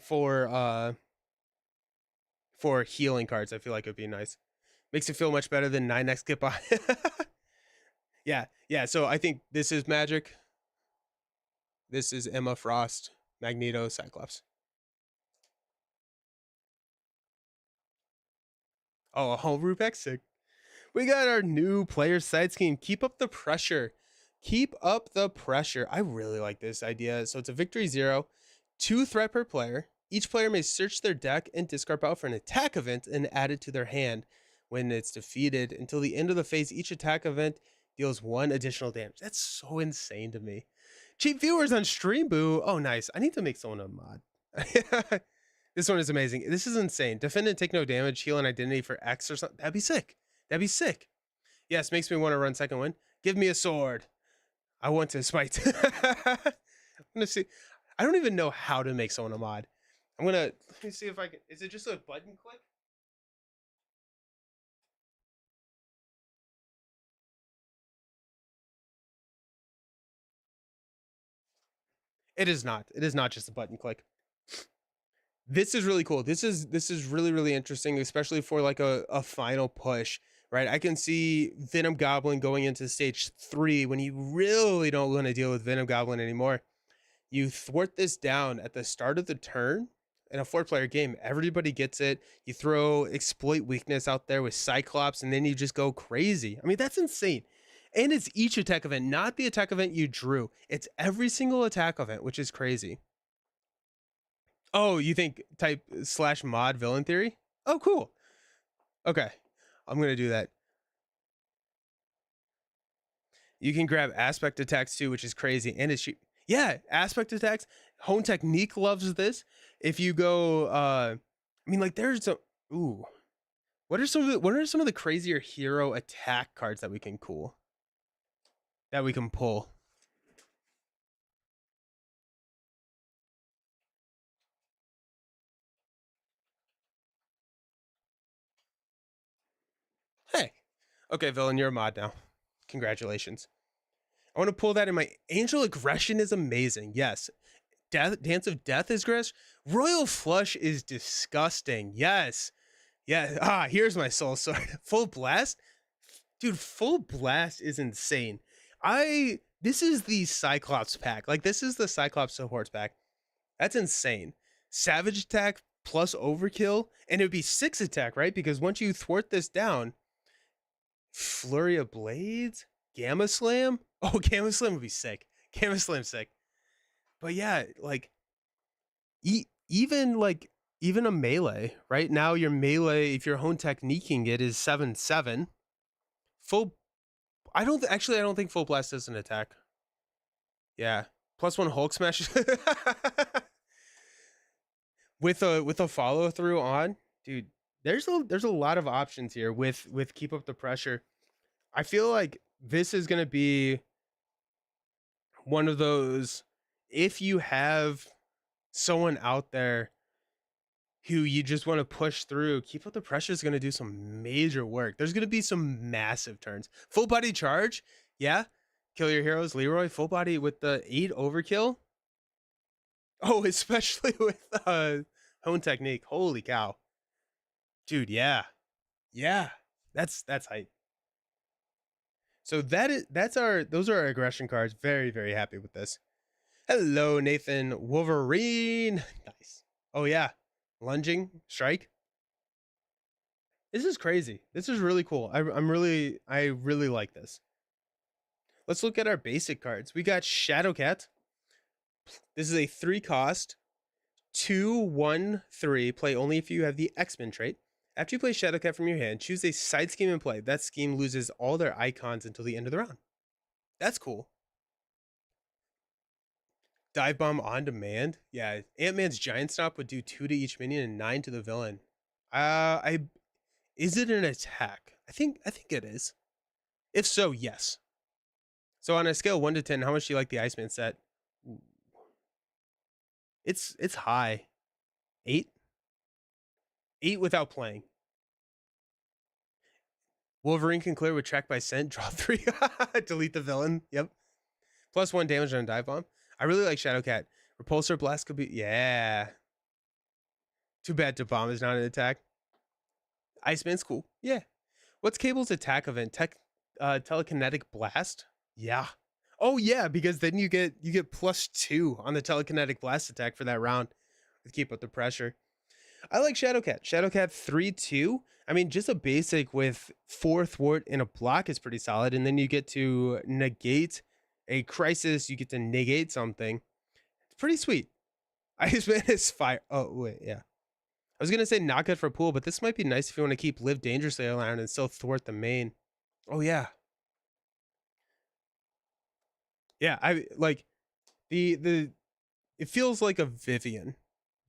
for healing cards, I feel like it'd be nice. Makes it feel much better than 9x skip on. Yeah, yeah. So I think this is Magic. This is Emma Frost, Magneto, Cyclops. Oh, a home Rupex sick. We got our new player side scheme. Keep up the pressure. Keep up the pressure. I really like this idea. So it's a victory 0, 2 threat per player. Each player may search their deck and discard power for an attack event and add it to their hand. When it's defeated, until the end of the phase, each attack event deals 1 additional damage. That's so insane to me. Cheap viewers on Stream Boo. Oh, nice. I need to make someone a mod. This one is amazing. This is insane. Defend and take no damage, heal an identity for X or something. That'd be sick. That'd be sick. Yes, makes me want to run second win. Give me a sword. I want to smite. I'm gonna see. I don't even know how to make someone a mod. Let me see if I can. Is it just a button click? It is not. It is not just a button click. This is really cool. This is really interesting, especially for like a final push, right? I can see Venom Goblin going into stage 3 when you really don't want to deal with Venom Goblin anymore. You thwart this down at the start of the turn in a 4-player game. Everybody gets it. You throw exploit weakness out there with Cyclops, and then you just go crazy. I mean, that's insane. And it's each attack event, not the attack event you drew. It's every single attack event, which is crazy. Oh, you think type /mod villain theory? Oh, cool. Okay. I'm going to do that. You can grab aspect attacks too, which is crazy. And it's yeah, aspect attacks. Hone Technique loves this. If you go I mean like there's a ooh. What are some of the crazier hero attack cards that we can pull? Hey. Okay, villain, you're a mod now. Congratulations. I want to pull that in my Angel Aggression is amazing. Yes. Dance of Death is gross. Royal Flush is disgusting. Yes. Yeah. Here's my soul sword. Full Blast? Dude, Full Blast is insane. This is the Cyclops pack. Like this is the Cyclops supports pack. That's insane. Savage attack plus overkill, and it would be 6 attack, right? Because once you thwart this down, Flurry of Blades, Gamma Slam. Oh, Gamma Slam would be sick. Gamma Slam sick. But yeah, like even a melee, right? Now your melee, if you're Hone Techniquing it, is 7/7. Full I don't think Full Blast is an attack. Yeah. +1 Hulk smash. With a follow through on, dude. There's a lot of options here with keep up the pressure. I feel like this is gonna be one of those, if you have someone out there who you just want to push through, keep up the pressure is going to do some major work. There's going to be some massive turns. Full body charge, yeah. Kill your heroes, Leroy. Full body with the 8 overkill. Oh, especially with Hone Technique. Holy cow, dude. Yeah, yeah. That's hype. So those are our aggression cards. Very happy with this. Hello, Nathan Wolverine. Nice. Oh yeah, lunging strike. This is crazy. This is really cool. I really like this. Let's look at our basic cards. We got Shadowcat. This is a 3 cost, 2/1/3. Play only if you have the X-Men trait. After you play Shadowcat from your hand, choose a side scheme and play. That scheme loses all their icons until the end of the round. That's cool. Dive bomb on demand. Yeah, Ant-Man's giant stop would do 2 to each minion and 9 to the villain. I is it an attack? I think it is. If so, yes. So on a scale of 1 to 10, how much do you like the Iceman set? Ooh, it's high. 8? 8 without playing. Wolverine can clear with track by scent, draw 3, delete the villain. Yep. +1 damage on a dive bomb. I really like Shadowcat. Repulsor blast could be, yeah. Too bad to bomb is not an attack. Iceman's cool. Yeah. What's Cable's attack event? Telekinetic blast? Yeah. Oh yeah, because then you get +2 on the telekinetic blast attack for that round. Keep up the pressure. I like Shadowcat. Shadowcat 3/2. I mean, just a basic with 4 thwart in a block is pretty solid, and then you get to negate a crisis. You get to negate something. It's pretty sweet. Iceman is fire. Oh wait, yeah. I was gonna say not good for pool, but this might be nice if you want to keep live dangerously around and still thwart the main. Oh yeah, yeah. I like the. It feels like a Vivian,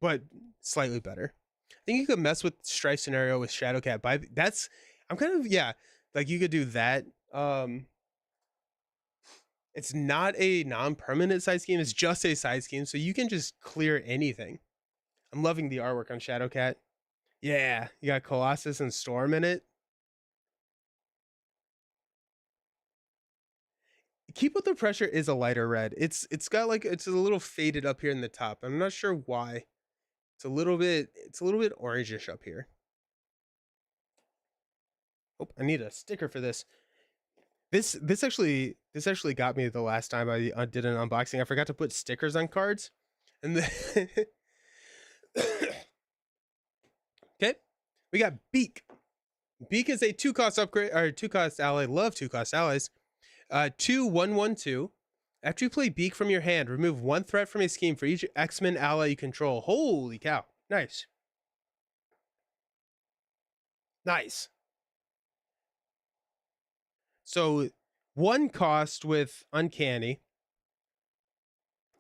but slightly better. I think you could mess with Strife scenario with Shadowcat. But that's I'm kind of yeah. Like you could do that. It's not a non-permanent side scheme. It's just a side scheme, so you can just clear anything. I'm loving the artwork on Shadowcat. Yeah, you got Colossus and Storm in it. Keep Up the Pressure is a lighter red. It's got like it's a little faded up here in the top. I'm not sure why. It's a little bit orangish up here. Oh, I need a sticker for this. This actually got me the last time I did an unboxing. I forgot to put stickers on cards, and then okay, we got Beak. Beak is a 2-cost upgrade or 2-cost ally. Love 2-cost allies. 2/1/1/2. After you play Beak from your hand, remove 1 threat from a scheme for each X-Men ally you control. Holy cow! Nice, nice. So 1 cost with Uncanny.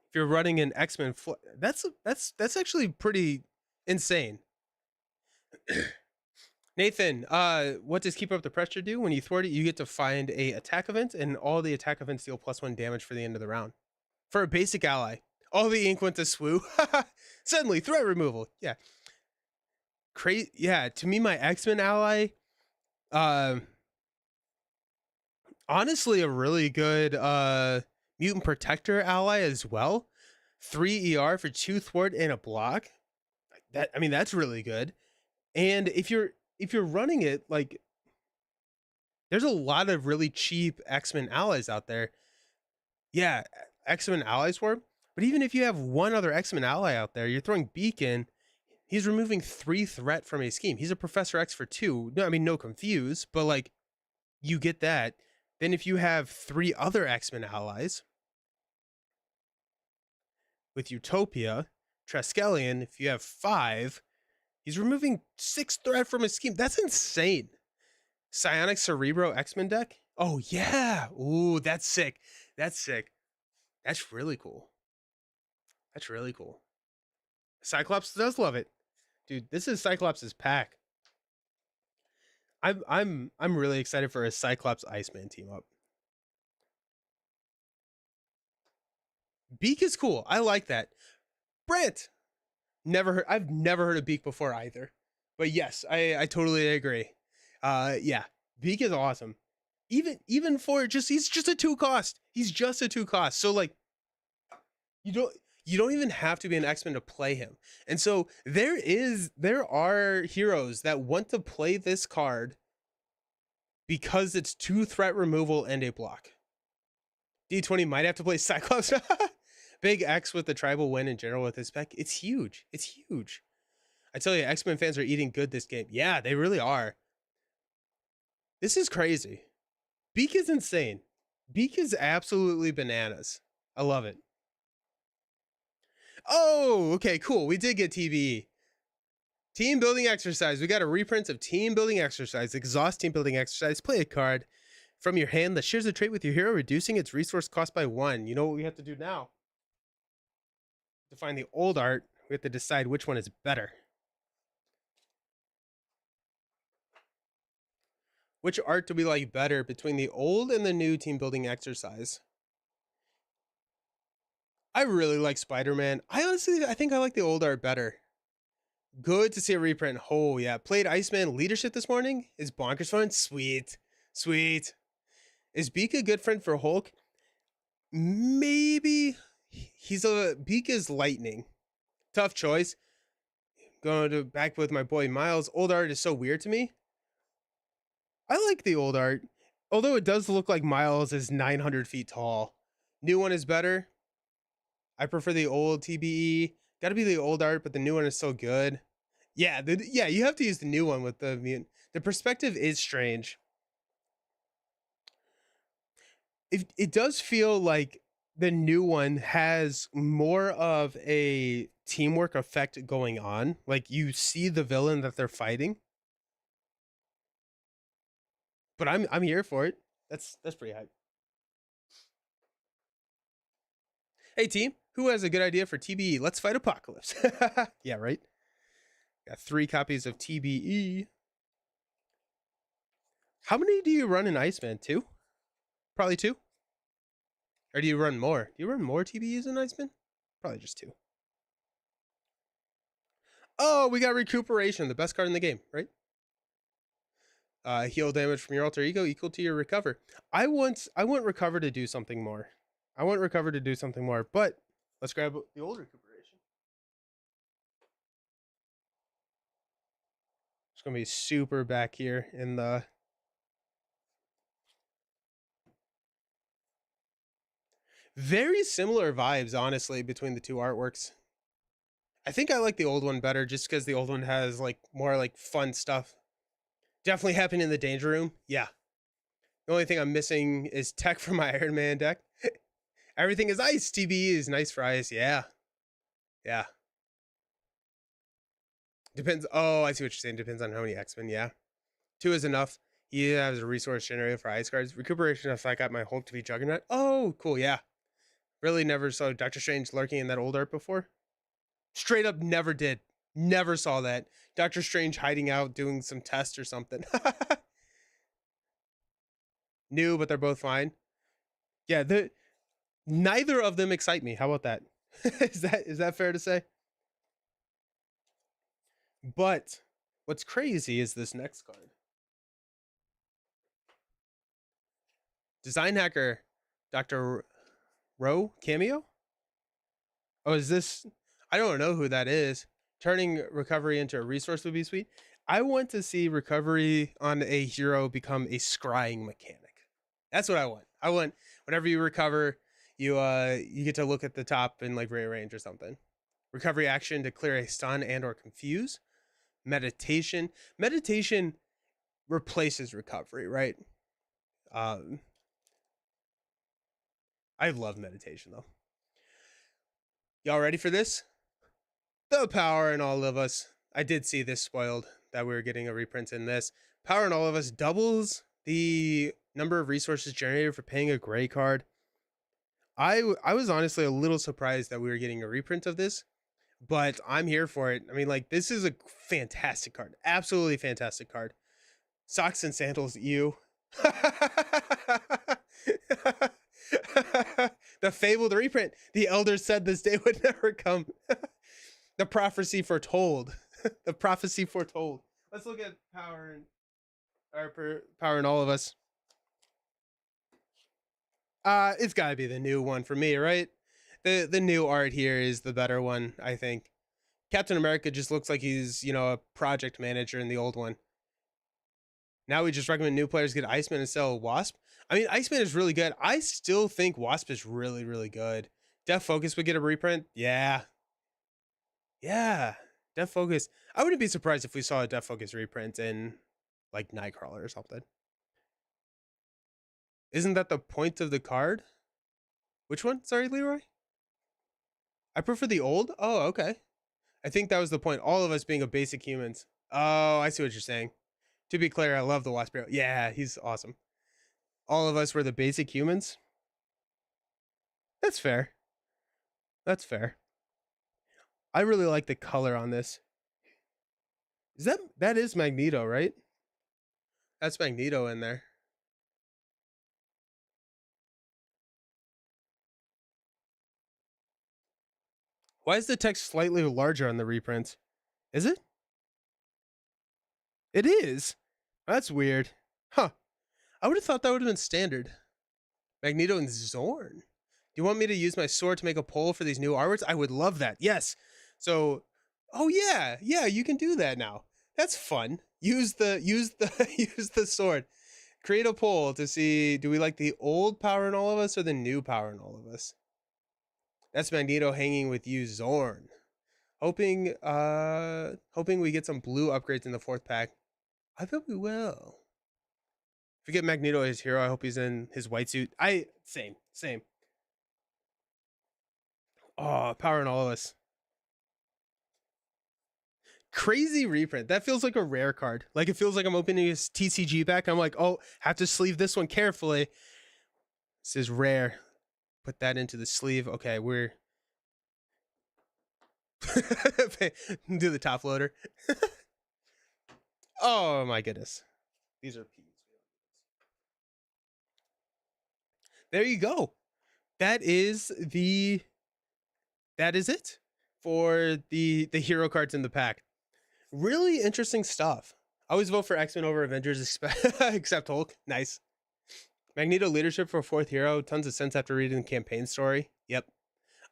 If you're running an X-Men, that's actually pretty insane. Nathan, what does Keep Up the Pressure do? When you thwart it, you get to find a attack event, and all the attack events deal +1 damage for the end of the round. For a basic ally, all the ink went to Swoo. Suddenly, threat removal. Yeah, crazy. Yeah, to me, my X-Men ally, uh, honestly, a really good mutant protector ally as well. 3 ER for 2 thwart and a block. That's really good. And if you're running it, like, there's a lot of really cheap X-Men allies out there. Yeah, X-Men allies were. But even if you have one other X-Men ally out there, you're throwing Beacon. He's removing 3 threat from a scheme. He's a Professor X for 2. No, no confuse, but like you get that. Then if you have 3 other X-Men allies with Utopia, Triskelion, if you have 5, he's removing 6 threat from his scheme. That's insane. Psionic Cerebro X-Men deck? Oh yeah. Ooh, that's sick. That's sick. That's really cool. That's really cool. Cyclops does love it. Dude, this is Cyclops' pack. I'm really excited for a Cyclops Iceman team up. Beak is cool. I like that. Brent. I've never heard of Beak before either. But yes, I totally agree. Yeah. Beak is awesome. Even for he's just a 2 cost. He's just a 2 cost. So like you don't even have to be an X-Men to play him. And so there are heroes that want to play this card because it's 2 threat removal and a block. D20 might have to play Cyclops. Big X with the tribal win in general with his spec. It's huge. It's huge. I tell you, X-Men fans are eating good this game. Yeah, they really are. This is crazy. Beak is insane. Beak is absolutely bananas. I love it. Oh, okay, cool. We did get TBE. Team building exercise. We got a reprint of team building exercise. Exhaust team building exercise. Play a card from your hand that shares a trait with your hero, reducing its resource cost by 1. You know what we have to do now? To find the old art, we have to decide which one is better. Which art do we like better between the old and the new team building exercise? I really like Spider-Man. I think I like the old art better. Good to see a reprint. Oh yeah, played Iceman leadership this morning. Is bonkers fun? Sweet, sweet. Is Beak a good friend for Hulk? Maybe. Beak is lightning. Tough choice. Going to back with my boy Miles. Old art is so weird to me. I like the old art, although it does look like Miles is 900 feet tall. New one is better. I prefer the old TBE. Got to be the old art, but the new one is so good. Yeah, yeah, you have to use the new one with the mutant. The perspective is strange. It does feel like the new one has more of a teamwork effect going on. Like you see the villain that they're fighting. But I'm here for it. That's pretty hype. Hey team, who has a good idea for TBE? Let's fight Apocalypse. Yeah, right. Got 3 copies of TBE. How many do you run in Iceman? 2? Probably 2. Or do you run more? Do you run more TBEs in Iceman? Probably just 2. Oh, we got recuperation, the best card in the game, right? Heal damage from your alter ego equal to your recover. I want recover to do something more. But let's grab the old recuperation. It's gonna be super back here in the very similar vibes, honestly, between the two artworks. I think I like the old one better just because the old one has like more like fun stuff. Definitely happened in the danger room. Yeah. The only thing I'm missing is tech for my Iron Man deck. Everything is ice. TBE is nice for ice. Yeah. Yeah. Depends. Oh, I see what you're saying. Depends on how many X-Men. Yeah. 2 is enough. He has a resource generator for ice cards. Recuperation if I got my Hulk to be Juggernaut. Oh, cool. Yeah. Really never saw Doctor Strange lurking in that old art before. Straight up never did. Never saw that. Doctor Strange hiding out doing some test or something. New, but they're both fine. Yeah, neither of them excite me. How about that? Is that fair to say? But what's crazy is this next card. Design Hacker Dr. Rowe cameo? Oh, is this? I don't know who that is. Turning recovery into a resource would be sweet. I want to see recovery on a hero become a scrying mechanic. That's what I want. I want whenever you recover, you get to look at the top and like rearrange or something. Recovery action to clear a stun and or confuse. Meditation. Meditation replaces recovery, right? Um, I love meditation though. Y'all ready for this? The power in all of us. I did see this spoiled that we were getting a reprint in this. Power in all of us doubles the number of resources generated for paying a gray card. I was honestly a little surprised that we were getting a reprint of this, but I'm here for it. I mean, like, this is a fantastic card. Absolutely fantastic card. Socks and sandals, you. The fabled reprint. The elders said this day would never come. The prophecy foretold. The prophecy foretold. Let's look at power power in all of us. It's got to be the new one for me, right? The new art here is the better one, I think. Captain America just looks like he's, a project manager in the old one. Now we just recommend new players get Iceman instead of Wasp. I mean, Iceman is really good. I still think Wasp is really, really good. Def Focus would get a reprint. Yeah. Yeah. Def Focus. I wouldn't be surprised if we saw a Def Focus reprint in like Nightcrawler or something. Isn't that the point of the card? Which one? Sorry, Leroy? I prefer the old? Oh, okay. I think that was the point. All of us being a basic humans. Oh, I see what you're saying. To be clear, I love the Wasp Hero. Yeah, he's awesome. All of us were the basic humans. That's fair. That's fair. I really like the color on this. That is Magneto, right? That's Magneto in there. Why is the text slightly larger on the reprints? Is it? It is. That's weird. Huh. I would have thought that would have been standard. Magneto and Zorn. Do you want me to use my sword to make a poll for these new artworks? I would love that. Yes. So, oh yeah, you can do that now. That's fun. Use the sword. Create a poll to see, do we like the old power in all of us or the new power in all of us? That's Magneto hanging with you, Zorn. Hoping we get some blue upgrades in the 4th pack. I bet we will. If we get Magneto as hero, I hope he's in his white suit. Same. Oh, power in all of us. Crazy reprint. That feels like a rare card. Like it feels like I'm opening his TCG back. I'm like, oh, have to sleeve this one carefully. This is rare. Put that into the sleeve. Okay, we're do the top loader. Oh my goodness. These are P's. There you go. That is it for the hero cards in the pack. Really interesting stuff. I always vote for X-Men over Avengers except Hulk. Nice. Magneto leadership for 4th hero. Tons of sense after reading the campaign story. Yep.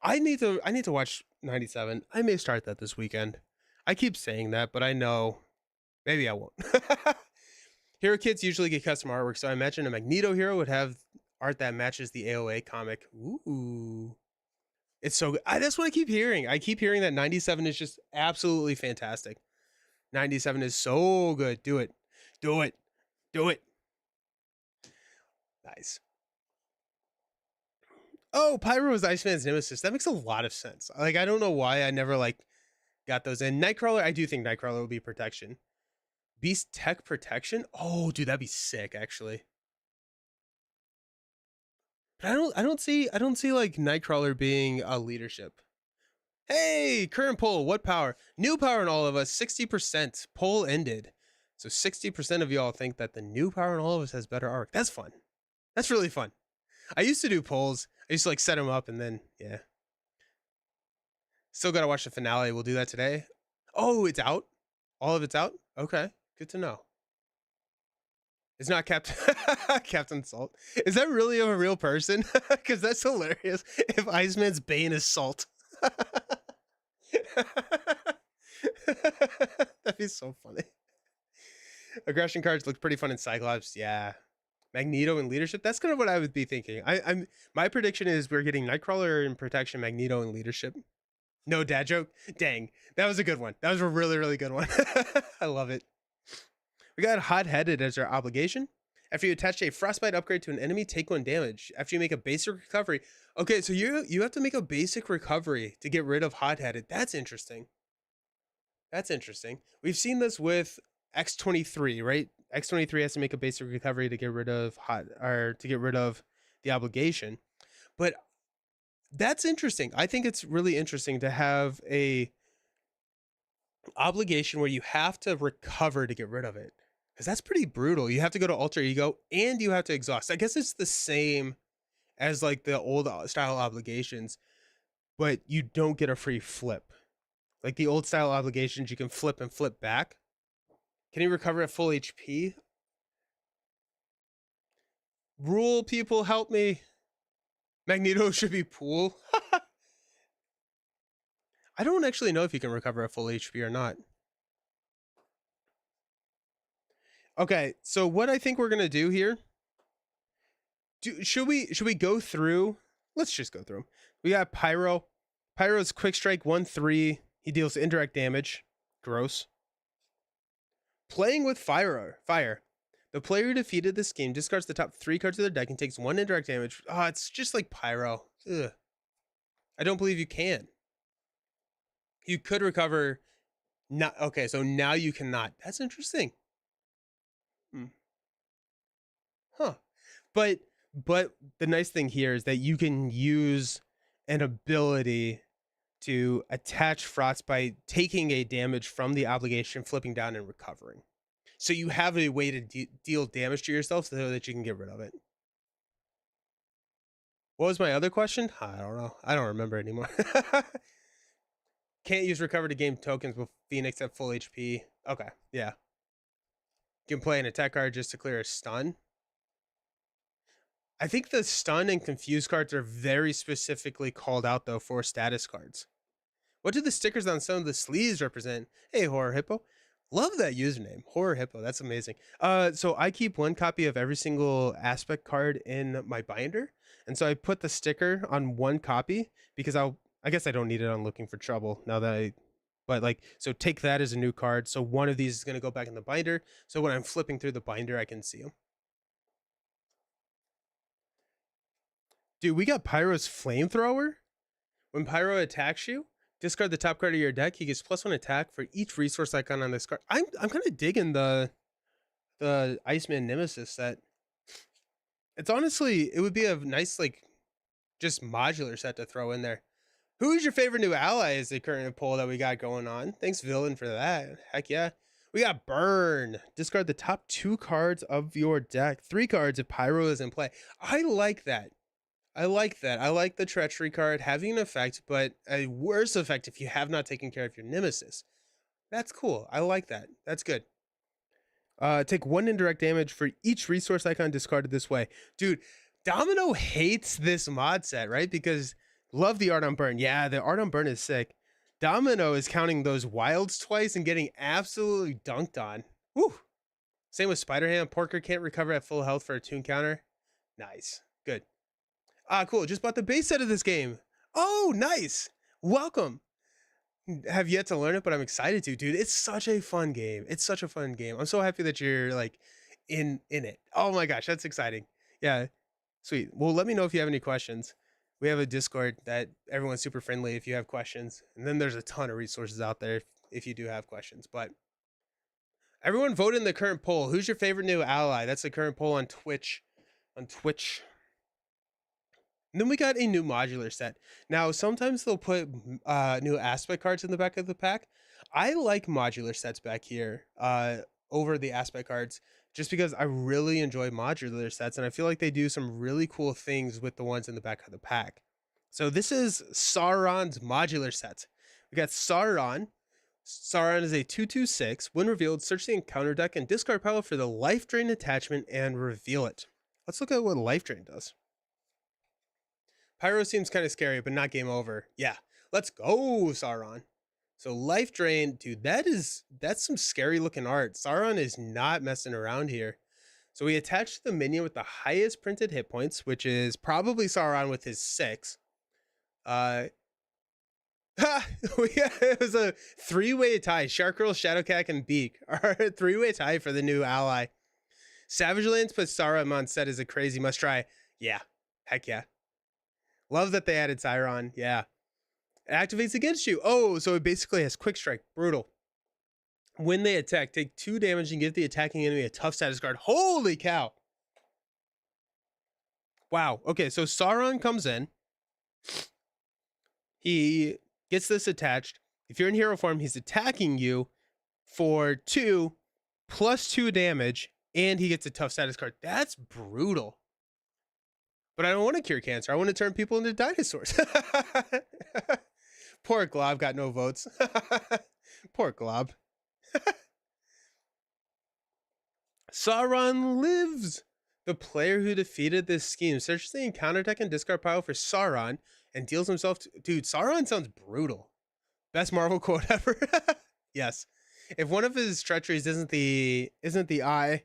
I need to watch 97. I may start that this weekend. I keep saying that, but I know maybe I won't. Hero kits usually get custom artwork, so I imagine a Magneto hero would have art that matches the AOA comic. Ooh. It's so good. That's what I keep hearing. I keep hearing that 97 is just absolutely fantastic. 97 is so good. Do it. Do it. Do it. Nice. Oh, Pyro is Iceman's nemesis. That makes a lot of sense. Like, I don't know why I never got those in. Nightcrawler, I do think Nightcrawler will be protection. Beast Tech protection? Oh, dude, that'd be sick, actually. But I don't see like Nightcrawler being a leadership. Hey, current poll, what power? New power in all of us, 60%. Poll ended. So 60% of y'all think that the new power in all of us has better arc. That's fun. That's really fun. I used to do polls. I used to set them up and then, yeah. Still got to watch the finale. We'll do that today. Oh, it's out? All of it's out? Okay, good to know. It's not Captain Captain Salt. Is that really a real person? Because that's hilarious. If Iceman's Bane is Salt. That'd be so funny. Aggression cards look pretty fun in Cyclops. Yeah. Magneto and leadership. That's kind of what I would be thinking. I'm my prediction is we're getting Nightcrawler in protection, Magneto and leadership. No dad joke. Dang, that was a good one. That was a really, really good one. I love it. We got hot-headed as our obligation. After you attach a frostbite upgrade to an enemy, take 1 damage. After you make a basic recovery. Okay, so you have to make a basic recovery to get rid of hot-headed. That's interesting. That's interesting. We've seen this with X-23, right? X-23 has to make a basic recovery to get rid of the obligation. But that's interesting. I think it's really interesting to have a obligation where you have to recover to get rid of it. Because that's pretty brutal. You have to go to alter ego and you have to exhaust. I guess it's the same as like the old style obligations, but you don't get a free flip. Like the old style obligations, you can flip and flip back. Can you recover at full HP? Rule people, help me. Magneto should be pool. I don't actually know if you can recover at full HP or not. Okay, so what I think we're gonna do here. Should we go through? Let's just go through them. We got Pyro. Pyro's quick strike 1/3. He deals indirect damage. Gross. Playing with fire. The player who defeated this game discards the top 3 cards of their deck and takes 1 indirect damage. Oh, it's just like Pyro. Ugh. I don't believe you can. You could recover. Not okay. So now you cannot. That's interesting. Huh. But the nice thing here is that you can use an ability to attach Frost by taking a damage from the obligation, flipping down, and recovering. So you have a way to deal damage to yourself so that you can get rid of it. What was my other question? I don't know. I don't remember anymore. Can't use recover to gain tokens with Phoenix at full HP. Okay, yeah. You can play an attack card just to clear a stun. I think the stun and confuse cards are very specifically called out though for status cards. What do the stickers on some of the sleeves represent? Hey, Horror Hippo. Love that username, Horror Hippo. That's amazing. So I keep one copy of every single aspect card in my binder, and so I put the sticker on one copy because I guess I don't need it on Looking for Trouble now that but like, so take that as a new card. So one of these is going to go back in the binder. So when I'm flipping through the binder, I can see them. Dude, we got Pyro's Flamethrower. When Pyro attacks you, discard the top card of your deck. He gets +1 attack for each resource icon on this card. I'm kind of digging the Iceman Nemesis set. It's honestly, it would be a nice like just modular set to throw in there. Who's your favorite new ally is the current poll that we got going on. Thanks, Villain, for that. Heck yeah. We got Burn. Discard the top 2 cards of your deck. 3 cards if Pyro is in play. I like that. I like that. I like the Treachery card having an effect, but a worse effect if you have not taken care of your Nemesis. That's cool. I like that. That's good. Take 1 indirect damage for each resource icon discarded this way. Dude, Domino hates this mod set, right? Because love the art on burn. Yeah, the art on burn is sick. Domino is counting those wilds twice and getting absolutely dunked on. Woo. Same with Spider-Ham. Porker can't recover at full health for a toon counter. Nice. Good. Cool. Just bought the base set of this game. Oh, nice. Welcome. Have yet to learn it, but I'm excited to, dude. It's such a fun game. It's such a fun game. I'm so happy that you're like in it. Oh my gosh, that's exciting. Yeah. Sweet. Well, let me know if you have any questions. We have a Discord that everyone's super friendly if you have questions. And then there's a ton of resources out there if you do have questions. But everyone vote in the current poll. Who's your favorite new ally? That's the current poll on Twitch. On Twitch. And then we got a new modular set. Now, sometimes they'll put new aspect cards in the back of the pack. I like modular sets back here over the aspect cards just because I really enjoy modular sets and I feel like they do some really cool things with the ones in the back of the pack. So this is Sauron's modular set. We got Sauron. Sauron is a 2/2/6. When revealed, search the encounter deck and discard pile for the life drain attachment and reveal it. Let's look at what life drain does. Pyro seems kind of scary, but not game over. Yeah, let's go, Sauron. So life drain, dude, that's some scary looking art. Sauron is not messing around here. So we attach the minion with the highest printed hit points, which is probably Sauron with his 6. It was a 3-way tie. Shark Girl, Shadowcat, and Beak are a 3-way tie for the new ally. Savage Lands puts Sauron on set as a crazy must try. Yeah, heck yeah. Love that they added Sauron. Yeah. It activates against you. Oh, so it basically has quick strike. Brutal. When they attack, take 2 damage and give the attacking enemy a tough status card. Holy cow. Wow. Okay, so Sauron comes in. He gets this attached. If you're in hero form, he's attacking you for 2 plus 2 damage, and he gets a tough status card. That's brutal. But I don't want to cure cancer. I want to turn people into dinosaurs. Poor Glob got no votes. Poor Glob. Sauron lives. The player who defeated this scheme searches the encounter deck and discard pile for Sauron and deals himself to... Dude, Sauron sounds brutal. Best Marvel quote ever. Yes. If one of his treacheries isn't the eye,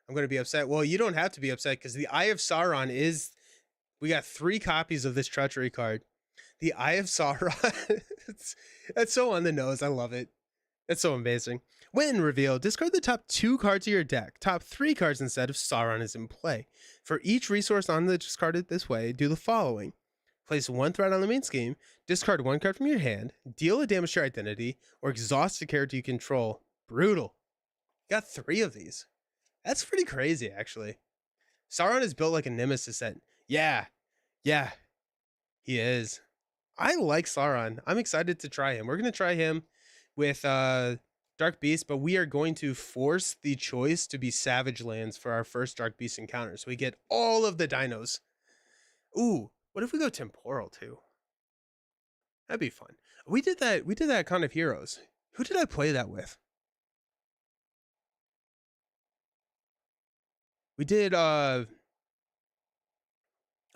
I'm going to be upset. Well, you don't have to be upset because the Eye of Sauron is... We got 3 copies of this treachery card. The Eye of Sauron. That's so on the nose. I love it. It's so amazing. When revealed, discard the top 2 cards of your deck. Top 3 cards instead if Sauron is in play. For each resource on the discarded this way, do the following. Place 1 threat on the main scheme, discard 1 card from your hand, deal a damage to your identity, or exhaust a character you control. Brutal. Got 3 of these. That's pretty crazy, actually. Sauron is built like a Nemesis set. Yeah. Yeah. He is. I like Sauron. I'm excited to try him. We're gonna try him with Dark Beast, but we are going to force the choice to be Savage Lands for our first Dark Beast encounter. So we get all of the dinos. Ooh, what if we go temporal too? That'd be fun. We did that kind of Heroes. Who did I play that with? We did I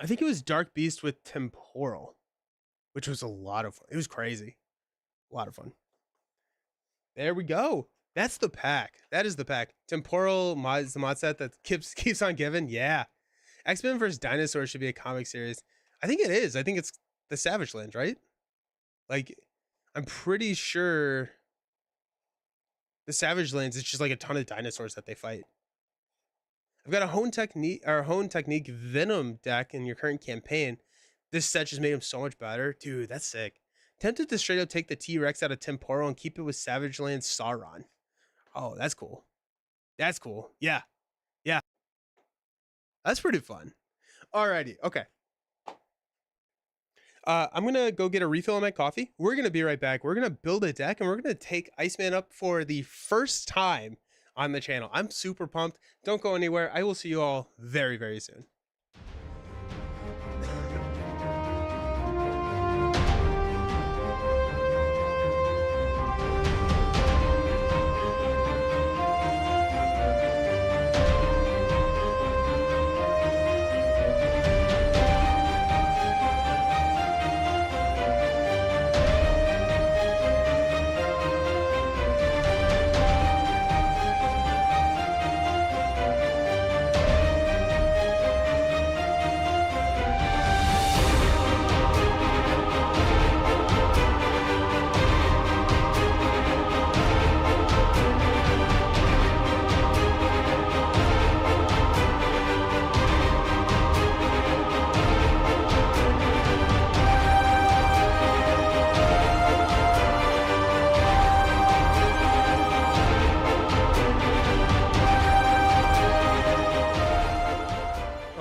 think it was Dark Beast with Temporal, which was a lot of fun. It was crazy. A lot of fun. There we go. That's the pack. That is the pack. Temporal mods, the mod set that keeps on giving. Yeah. X-Men vs. Dinosaurs should be a comic series. I think it is. I think it's the Savage Land, right? Like, I'm pretty sure the Savage Lands, it's just like a ton of dinosaurs that they fight. I've got a Hone Technique Venom deck in your current campaign. This set just made him so much better. Dude, that's sick. Tempted to straight up take the T-Rex out of Temporal and keep it with Savage Land Sauron. Oh, that's cool. That's cool. Yeah. Yeah. That's pretty fun. Alrighty. Okay. I'm gonna go get a refill on my coffee. We're gonna be right back. We're gonna build a deck and we're gonna take Iceman up for the first time on the channel. I'm super pumped. Don't go anywhere. I will see you all very, very soon.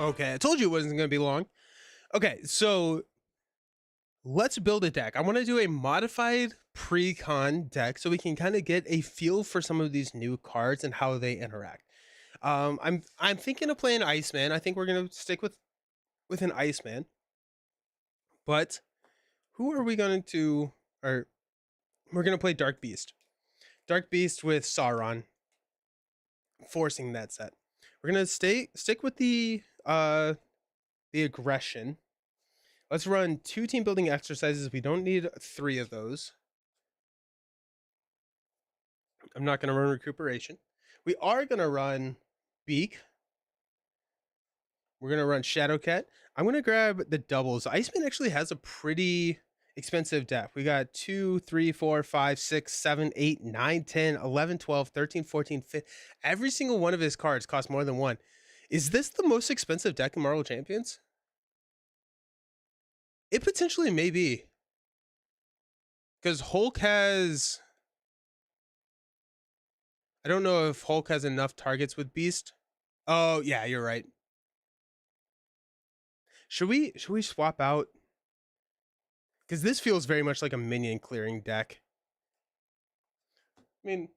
Okay, I told you it wasn't going to be long. Okay, so let's build a deck. I want to do a modified pre-con deck so we can kind of get a feel for some of these new cards and how they interact. I'm thinking of playing Iceman. I think we're gonna stick with an Iceman. But who are we going to? Or we're gonna play Dark Beast. Dark Beast with Sauron, forcing that set. We're gonna stick with the aggression. Let's run 2 team building exercises. We don't need 3 of those. I'm not going to run recuperation. We are going to run Beak. We're going to run Shadowcat. I'm going to grab the doubles. Iceman actually has a pretty expensive deck. We got 2, 3, 4, 5, 6, 7, 8, 9, 10, 11, 12, 13, 14, 15. Every single one of his cards costs more than 1. Is this the most expensive deck in Marvel Champions? It potentially may be. Because Hulk has... I don't know if Hulk has enough targets with Beast. Oh, yeah, you're right. Should we swap out? Because this feels very much like a minion clearing deck. I mean,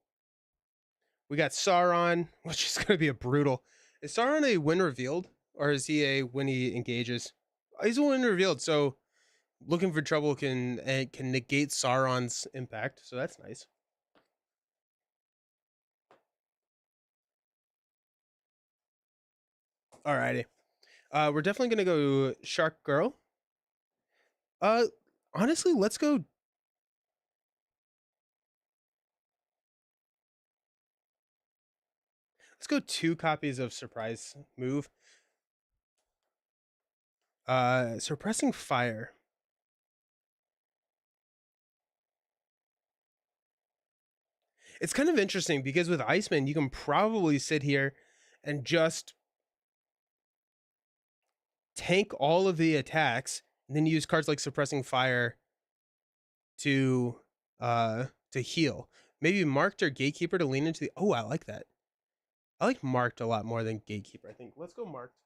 we got Sauron, which is going to be a brutal. Is Sauron a win revealed? Or is he a when he engages? He's a win revealed, so looking for trouble can negate Sauron's impact, so that's nice. Alrighty. We're definitely gonna go Shark Girl. Honestly, let's go. Let's go 2 copies of Surprise Move. Suppressing Fire. It's kind of interesting because with Iceman, you can probably sit here and just tank all of the attacks and then use cards like Suppressing Fire to heal. Maybe Marked or Gatekeeper to lean into the... Oh, I like that. I like Marked a lot more than Gatekeeper, I think. Let's go Marked.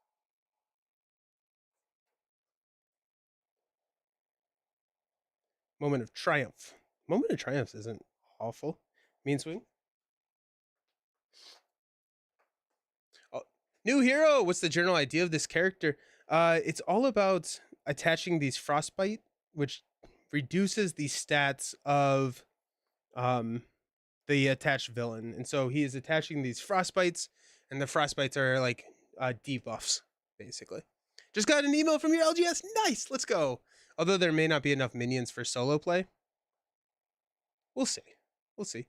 Moment of Triumph. Moment of Triumph isn't awful. Mean Swing. Oh, new hero. What's the general idea of this character? It's all about attaching these frostbite, which reduces the stats of um the attached villain, and so he is attaching these frostbites, and the frostbites are like debuffs, basically. Just got an email from your LGS. Nice, let's go. Although there may not be enough minions for solo play, we'll see. We'll see.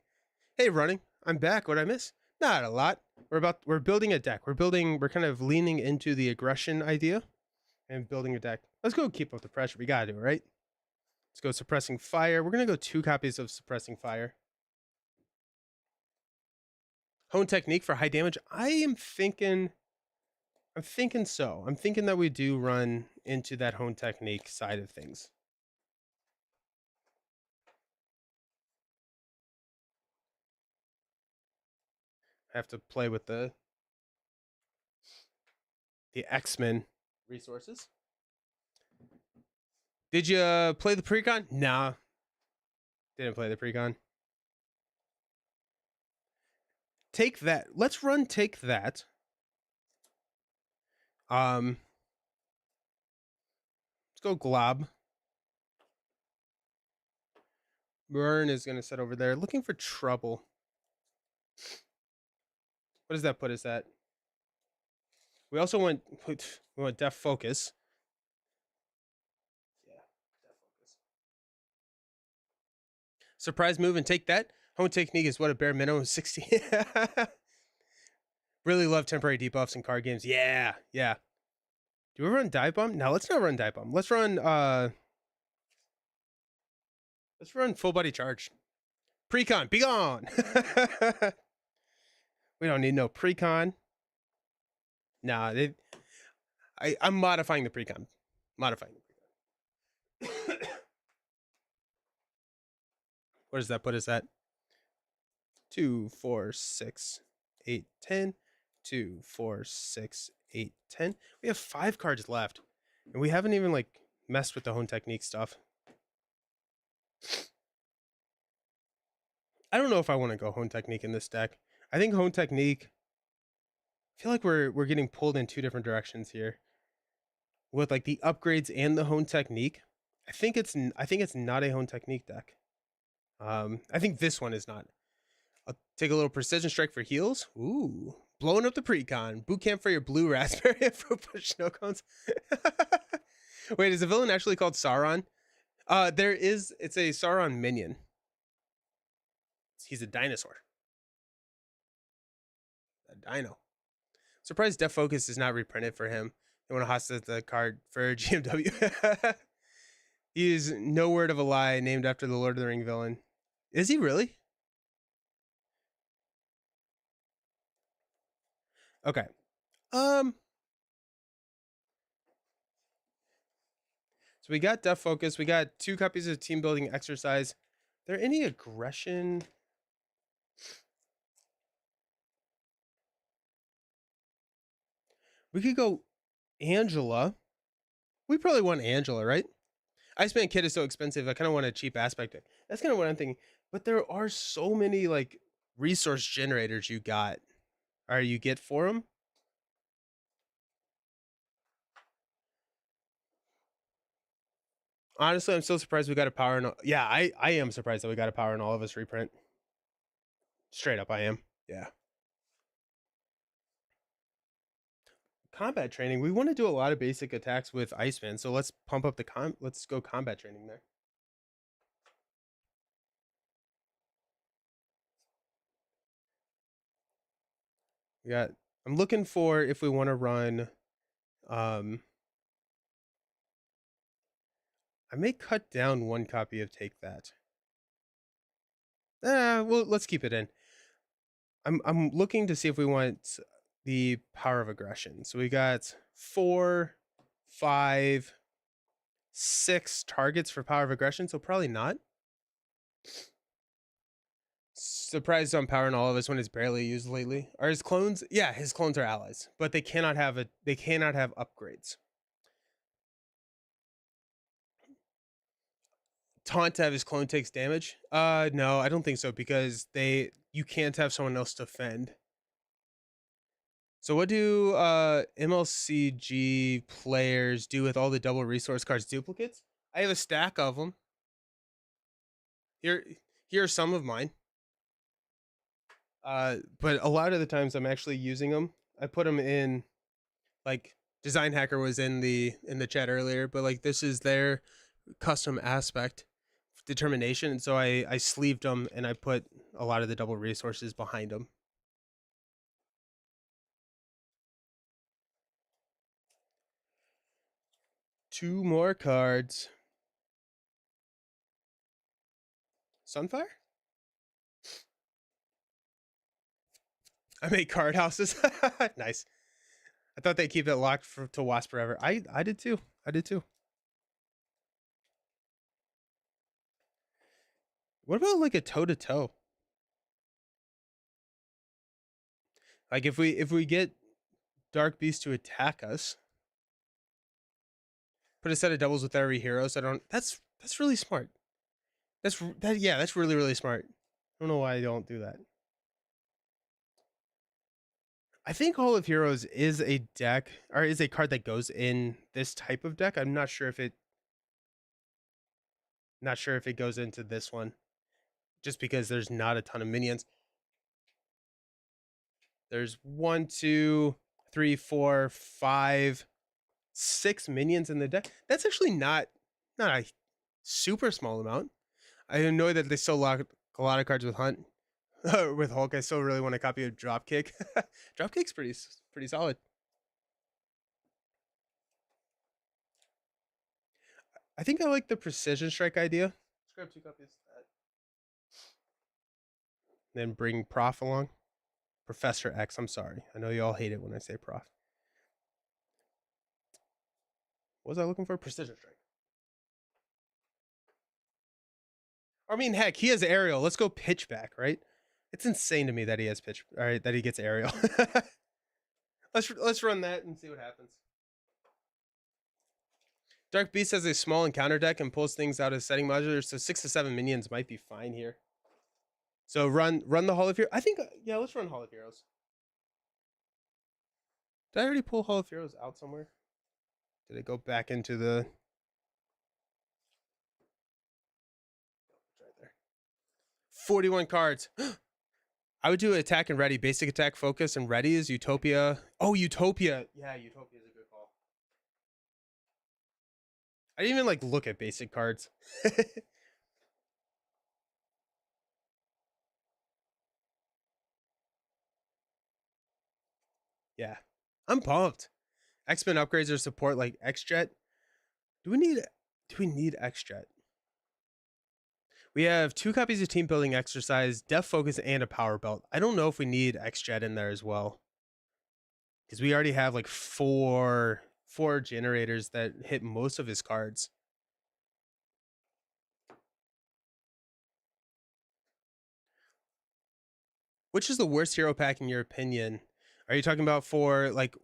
Hey, running. I'm back. What'd I miss? Not a lot. We're building a deck. We're kind of leaning into the aggression idea and building a deck. Let's go keep up the pressure. We gotta do it, right? Let's go suppressing fire. We're gonna go 2 copies of suppressing fire. Hone technique for high damage. I'm thinking so. I'm thinking that we do run into that hone technique side of things. I have to play with the X-Men resources. Did you play the precon? Nah. Didn't play the precon. Take that. Let's run take that. Let's go glob. Burn is gonna sit over there looking for trouble. What does that put us at? We also went def focus. Yeah, def focus. Surprise move and take that. Hone technique is what a bare minimum of 60. Really love temporary debuffs in card games. Yeah, yeah. Do we run dive bomb? No, let's not run dive bomb. Let's run full body charge. Precon, be gone. We don't need no precon. Nah, I'm modifying the precon. Modifying the precon. What does that put us at? 2, 4, 6, 8, 10. 2, 4, 6, 8, 10. We have 5 cards left, and we haven't even like messed with the hone technique stuff. I don't know if I want to go hone technique in this deck. I think hone technique. I feel like we're getting pulled in 2 different directions here with like the upgrades and the hone technique. I think it's not a hone technique deck. I think this one is not. I'll take a little precision strike for heals. Ooh, blowing up the precon. Boot camp for your blue raspberry for push snow cones. Wait, is the villain actually called Sauron? It's a Sauron minion. He's a dinosaur. A dino. Surprised Def Focus is not reprinted for him. They want to hostage the card for GMW. He is no word of a lie, named after the Lord of the Ring villain. Is he really? Okay. So we got Def Focus. We got 2 copies of team building exercise. There any aggression? We could go Angela. We probably want Angela, right? Iceman kit is so expensive. I kind of want a cheap aspect. That's kind of what I'm thinking. But there are so many like resource generators you get for them. Honestly, I'm still surprised we got a power. Yeah, I am surprised that we got a power in all of us reprint. Straight up, I am. Yeah. Combat training. We want to do a lot of basic attacks with Iceman, so let's pump up let's go combat training there. We got. I'm looking for if we want to run. I may cut down 1 copy of Take That. Well, let's keep it in. I'm looking to see if we want the power of aggression. So we got 4, 5, 6 targets for power of aggression, so probably not. Surprised on power in all of us when it's barely used lately. Are his clones? Yeah, his clones are allies, but they cannot have upgrades. Taunt to have his clone takes damage? No, I don't think so because you can't have someone else defend. So what do MLCG players do with all the double resource cards duplicates? I have a stack of them. Here are some of mine. But a lot of the times I'm actually using them. I put them in, like Design Hacker was in the chat earlier, but like this is their custom aspect determination, and so I sleeved them and I put a lot of the double resources behind them. Two more cards. Sunfire? I made card houses. Nice. I thought they'd keep it locked to Wasp forever. I did too. I did too. What about like a toe-to-toe? Like if we get Dark Beast to attack us, put a set of doubles with every hero. So I don't. That's really smart. That's really really smart. I don't know why I don't do that. I think Hall of Heroes is a deck or is a card that goes in this type of deck. I'm not sure if it goes into this one, just because there's not a ton of minions. There's 1, 2, 3, 4, 5, 6 minions in the deck. That's actually not a super small amount. I know that they still lock a lot of cards with Hunt. With Hulk, I still really want a copy of Dropkick. Dropkick's pretty solid. I think I like the Precision Strike idea. Let's grab 2 copies of that. Then bring Prof along. Professor X, I'm sorry. I know you all hate it when I say Prof. What was I looking for? Precision Strike. I mean, heck, he has aerial. Let's go pitchback, right? It's insane to me that he has pitch. All right, that he gets aerial. let's run that and see what happens. Dark Beast has a small encounter deck and pulls things out of setting modular, so 6 to 7 minions might be fine here. So run the Hall of Heroes. I think yeah, let's run Hall of Heroes. Did I already pull Hall of Heroes out somewhere? Did it go back into the? Right there. 41 cards. I would do attack and ready, basic attack, focus, and ready is Utopia. Oh, Utopia. Yeah, Utopia is a good call. I didn't even like look at basic cards. Yeah, I'm pumped. X-Men upgrades or support like X-Jet. Do we need X-Jet? We have 2 copies of Team Building Exercise, Def Focus, and a Power Belt. I don't know if we need X-Jet in there as well, because we already have like four generators that hit most of his cards. Which is the worst hero pack in your opinion? Are you talking about for like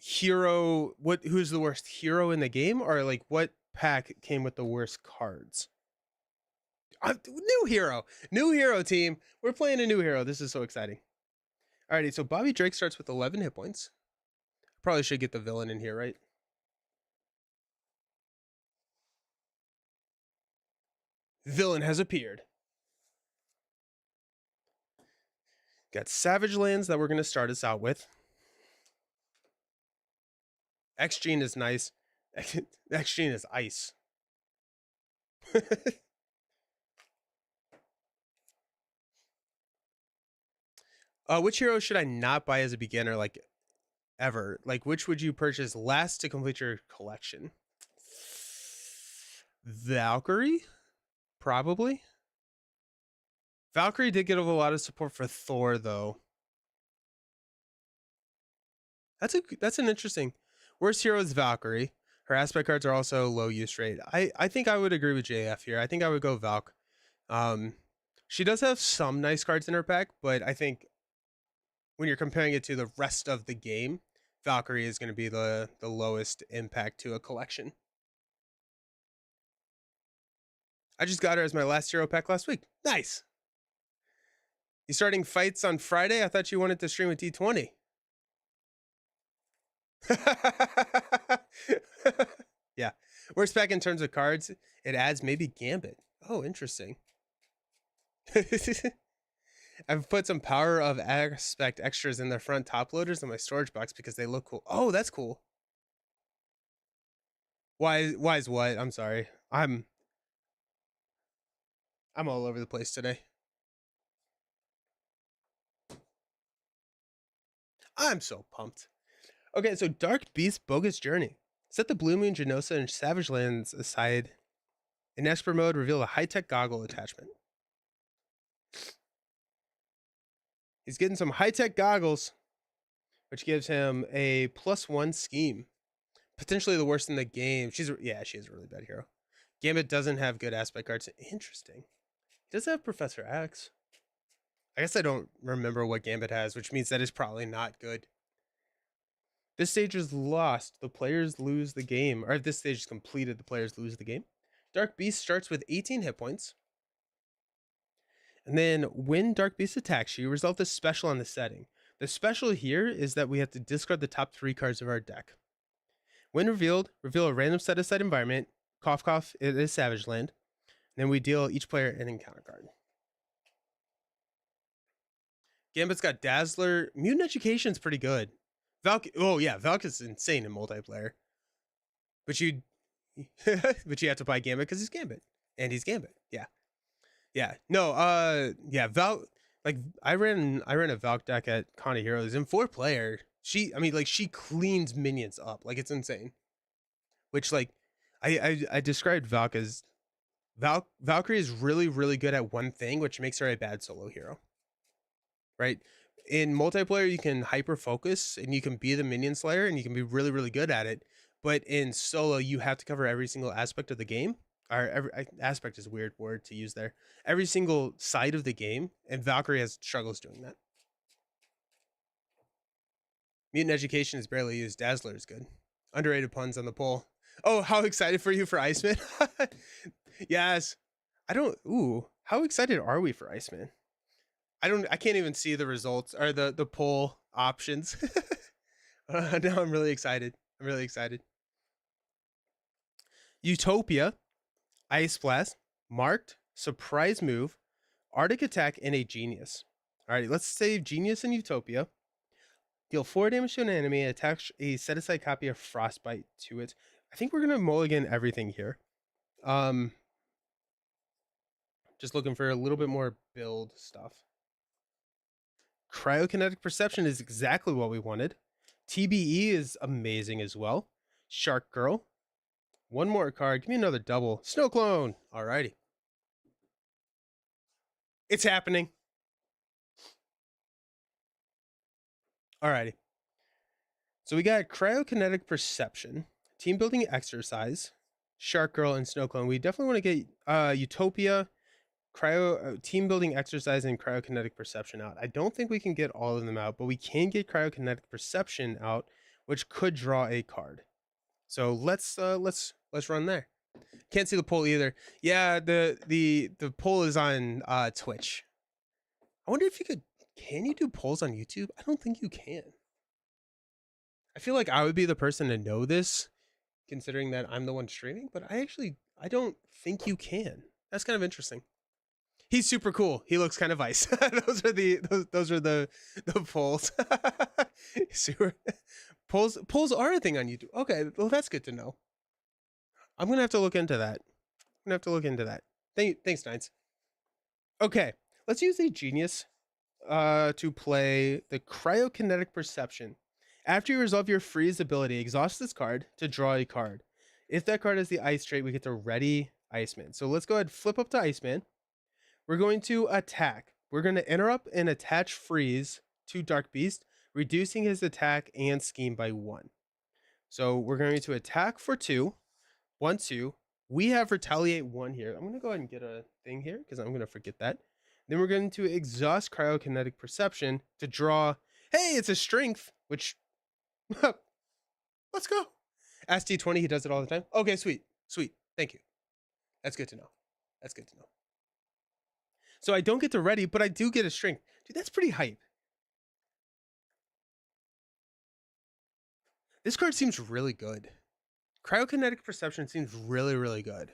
hero? Who's the worst hero in the game, or like what pack came with the worst cards? New hero team. We're playing a new hero. This is so exciting. Alrighty, so Bobby Drake starts with 11 hit points. Probably should get the villain in here, right? Villain has appeared. Got Savage Lands that we're going to start us out with. X-Gene is nice. X-Gene is ice. Which hero should I not buy as a beginner, like, ever? Like, which would you purchase last to complete your collection? Valkyrie? Probably. Valkyrie did get a lot of support for Thor, though. That's an interesting. Worst hero is Valkyrie. Her aspect cards are also low use rate. I think I would agree with JF here. I think I would go Valk. She does have some nice cards in her pack, but I think when you're comparing it to the rest of the game, Valkyrie is going to be the lowest impact to a collection. I just got her as my last hero pack last week. Nice. You starting fights on Friday? I thought you wanted to stream with D20. Yeah. Worst pack in terms of cards, it adds maybe Gambit. Oh, interesting. I've put some power of aspect extras in the front top loaders in my storage box because they look cool. Oh, that's cool. Why is what? I'm sorry. I'm all over the place today. I'm so pumped. Okay, so Dark Beast Bogus Journey. Set the Blue Moon, Genosa, and Savage Lands aside. In expert mode, reveal a high-tech goggle attachment. He's getting some high-tech goggles, which gives him a +1 scheme. Potentially the worst in the game. She is a really bad hero. Gambit doesn't have good aspect cards. Interesting. He does have Professor X. I guess I don't remember what Gambit has, which means that is probably not good. This stage is lost. The players lose the game. Or if this stage is completed, the players lose the game. Dark Beast starts with 18 hit points. And then when Dark Beast attacks you, resolve the special on the setting. The special here is that we have to discard the top 3 cards of our deck. When revealed, reveal a random set-aside environment. Cough, cough, it is Savage Land. And then we deal each player an encounter card. Gambit's got Dazzler. Mutant Education's pretty good. Valk is insane in multiplayer. But you but you have to buy Gambit because he's Gambit. And he's Gambit. Yeah. Yeah. No, Valk, like I ran a Valk deck at Con of Heroes in 4-player. She cleans minions up. Like it's insane. Which like I described Valk as Valkyrie is really, really good at one thing, which makes her a bad solo hero. Right? In multiplayer, you can hyper focus and you can be the minion slayer and you can be really, really good at it. But in solo, you have to cover every single aspect of the game. Or every aspect is a weird word to use there. Every single side of the game, and Valkyrie has struggles doing that. Mutant Education is barely used. Dazzler is good. Underrated puns on the poll. Oh, how excited for you for Iceman? Yes. How excited are we for Iceman? I can't even see the results or the poll options. Now I'm really excited. Utopia, Ice Blast, Marked, Surprise Move, Arctic Attack, and a Genius. Alright, let's save Genius and Utopia. Deal 4 damage to an enemy and attach a set-aside copy of Frostbite to it. I think we're gonna mulligan everything here. Just looking for a little bit more build stuff. Cryokinetic Perception is exactly what we wanted. TBE is amazing as well. Shark Girl. One more card. Give me another double. Snow Clone. Alrighty. It's happening. Alrighty. So we got Cryokinetic Perception, Team Building Exercise, Shark Girl, and Snow Clone. We definitely want to get Utopia, Team Building Exercise, and Cryokinetic Perception out. I don't think we can get all of them out, but we can get Cryokinetic Perception out, which could draw a card. So let's run there. Can't see the poll either. Yeah, the poll is on Twitch. I wonder if you could. Can you do polls on YouTube? I don't think you can. I feel like I would be the person to know this, considering that I'm the one streaming. But I don't think you can. That's kind of interesting. He's super cool. He looks kind of ice. those are the polls. Super. Polls are a thing on YouTube. Okay, well that's good to know. I'm gonna have to look into that. Thanks, Nines. Okay, let's use a Genius to play the Cryokinetic Perception. After you resolve your freeze ability, exhaust this card to draw a card. If that card is the ice trait, we get to ready Iceman. So let's go ahead and flip up to Iceman. We're going to attack. We're going to interrupt and attach freeze to Dark Beast, reducing his attack and scheme by 1. So we're going to attack for 2. 1, 2. We have retaliate 1 here. I'm going to go ahead and get a thing here because I'm going to forget that. Then we're going to exhaust Cryokinetic Perception to draw. Hey, it's a strength, which let's go. Ask T20, he does it all the time. Okay, sweet. Thank you. That's good to know. That's good to know. So I don't get to ready, but I do get a strength. Dude, that's pretty hype. This card seems really good. Cryokinetic Perception seems really, really good.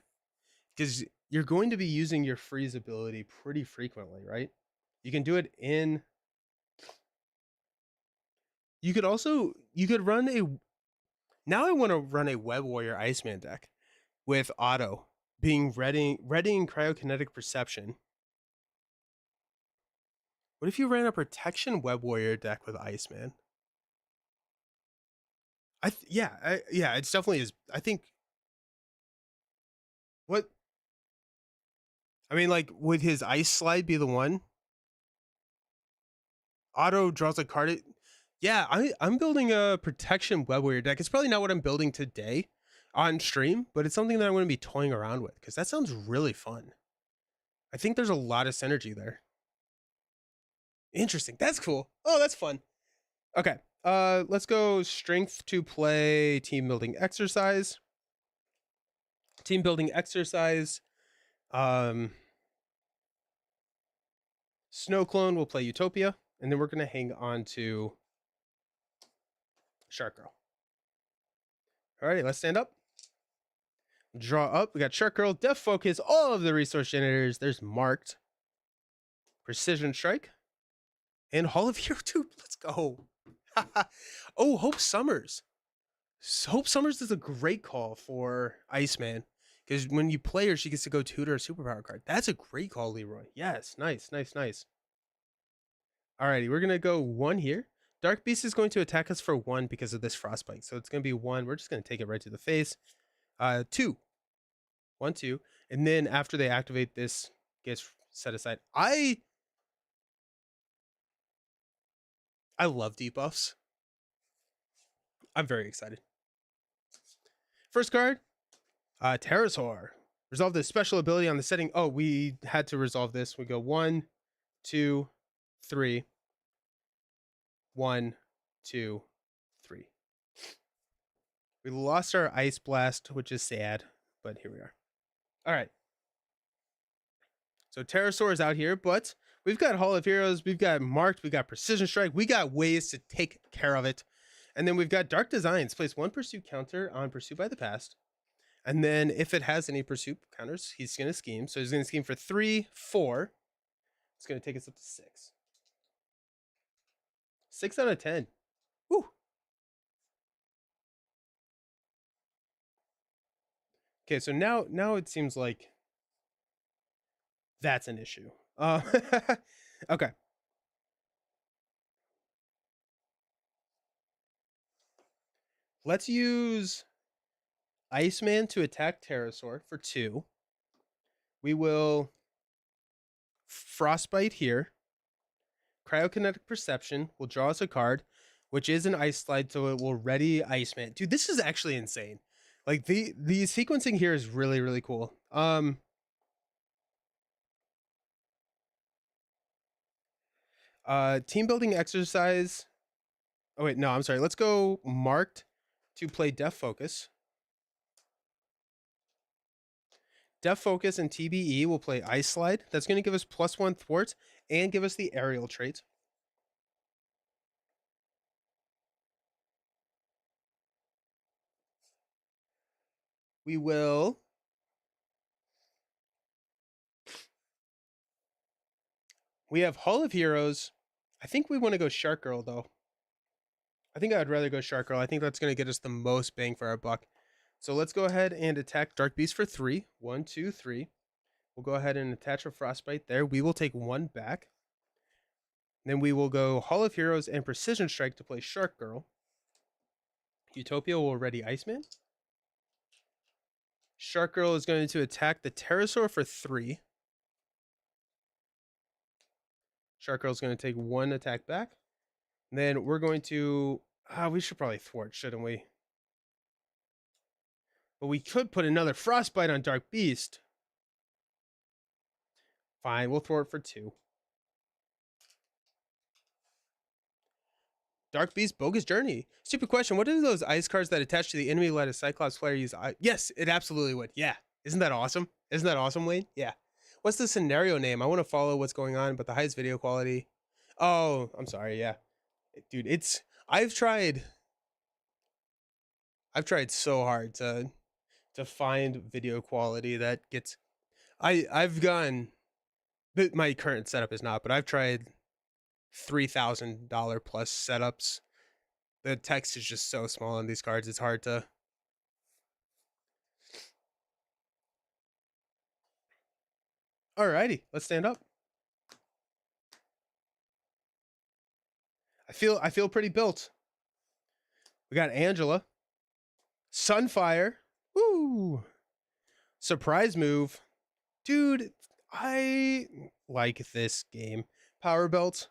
Because you're going to be using your freeze ability pretty frequently, right? You can do it in. You could run a. Now I want to run a Web Warrior Iceman deck with auto being ready and cryokinetic perception. What if you ran a protection Web Warrior deck with Iceman? Yeah, it's definitely is. I think what I mean, like, would his Ice Slide be the one? Auto draws a card. Yeah, I'm building a protection Web Warrior deck. It's probably not what I'm building today on stream, but it's something that I'm going to be toying around with because that sounds really fun. I think there's a lot of synergy there. Interesting. That's cool. Oh, that's fun. Okay. Let's go strength to play team building exercise. Team building exercise. Snow Clone will play Utopia, and then we're gonna hang on to Shark Girl. Alrighty, let's stand up. Draw up. We got Shark Girl, Def Focus, all of the resource generators. There's marked. Precision Strike. And Hall of Hero 2. Let's go. Oh, Hope Summers. Hope Summers is a great call for Iceman. Because when you play her, she gets to go tutor a superpower card. That's a great call, Leroy. Yes, nice. Alrighty, we're going to go 1 here. Dark Beast is going to attack us for 1 because of this Frostbite. So it's going to be 1. We're just going to take it right to the face. 2. 1, 2. And then after they activate, this gets set aside. I love debuffs. I'm very excited. First card, Pterosaur. Resolve this special ability on the setting. Oh, we had to resolve this. We go 1, 2, 3. 1, 2, 3. We lost our Ice Blast, which is sad, but here we are. All right. So Pterosaur is out here, but we've got Hall of Heroes, we've got Marked, we've got Precision Strike, we got ways to take care of it. And then we've got Dark Designs. Place 1 pursuit counter on Pursuit by the Past. And then if it has any pursuit counters, he's going to scheme. So he's going to scheme for 3, 4. It's going to take us up to 6. 6 out of 10. Woo. Okay, so now it seems like that's an issue. Okay. Let's use Iceman to attack Pterosaur for 2. We will Frostbite here. Cryokinetic Perception will draw us a card, which is an Ice Slide, so it will ready Iceman. Dude, this is actually insane. Like, the sequencing here is really, really cool. Team building exercise. Oh, wait, no, I'm sorry. Let's go Marked to play Def Focus. Def Focus and TBE will play Ice Slide. That's going to give us +1 thwart and give us the aerial trait. We will we have Hall of Heroes. I think we want to go Shark Girl, though. I think I'd rather go Shark Girl. I think that's going to get us the most bang for our buck. So let's go ahead and attack Dark Beast for 3. 1, 2, 3. We'll go ahead and attach a Frostbite there. We will take 1 back. Then we will go Hall of Heroes and Precision Strike to play Shark Girl. Utopia will ready Iceman. Shark Girl is going to attack the Pterosaur for 3. Shark Girl is going to take 1 attack back. And then we're going to... we should probably thwart, shouldn't we? But we could put another Frostbite on Dark Beast. Fine, we'll thwart for 2. Dark Beast, Bogus Journey. Stupid question. What do those ice cards that attach to the enemy let a Cyclops player use? Yes, it absolutely would. Yeah. Isn't that awesome? Isn't that awesome, Wayne? Yeah. What's the scenario name? I want to follow what's going on, but the highest video quality. Oh, I'm sorry. Yeah, dude, it's I've tried. I've tried so hard to find video quality that gets. I've gone. But my current setup is not. But I've tried $3,000 plus setups. The text is just so small on these cards. It's hard to. Alrighty, let's stand up. I feel pretty built. We got Angela, Sunfire. Woo! Surprise move. Dude, I like this game. Power belt.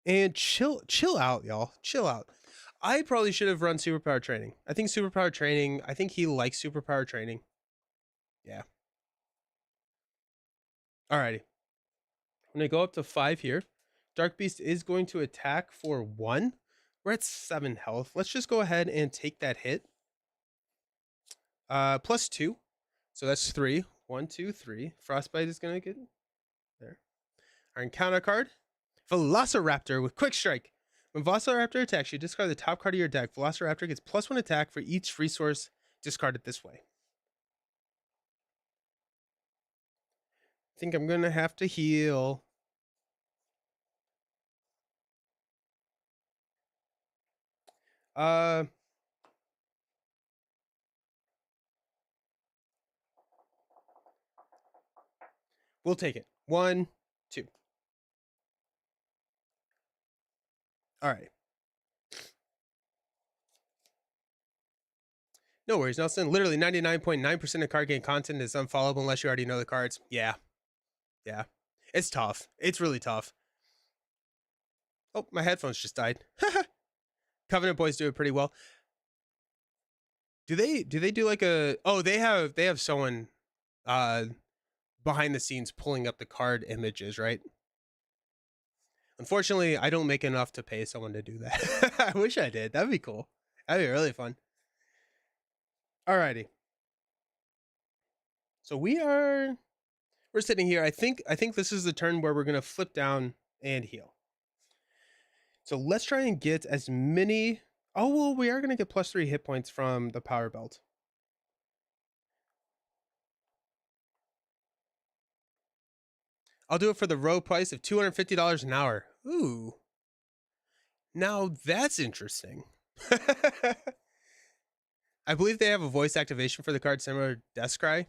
And chill out, y'all. Chill out. I probably should have run superpower training. I think superpower training, I think he likes superpower training. Yeah. Alrighty. I'm gonna go up to 5 here. Dark Beast is going to attack for 1. We're at 7 health. Let's just go ahead and take that hit. Plus 2. So that's 3. 1, 2, 3. Frostbite is gonna get there. Our encounter card. Velociraptor with Quick Strike. When Velociraptor attacks you, discard the top card of your deck. Velociraptor gets +1 attack for each resource discarded this way. I think I'm gonna have to heal. We'll take it. 1, 2. All right. No worries, Nelson. Literally 99.9% of card game content is unfollowable unless you already know the cards. Yeah. Yeah. It's tough. It's really tough. Oh, my headphones just died. Covenant boys do it pretty well. Do they do like a they have someone behind the scenes pulling up the card images, right? Unfortunately, I don't make enough to pay someone to do that. I wish I did. That'd be cool. That'd be really fun. Alrighty. So we're sitting here. I think this is the turn where we're gonna flip down and heal. So let's try and get as many. Oh well, we are gonna get +3 hit points from the power belt. I'll do it for the row price of $250 an hour. Ooh. Now that's interesting. I believe they have a voice activation for the card similar to Deathcry.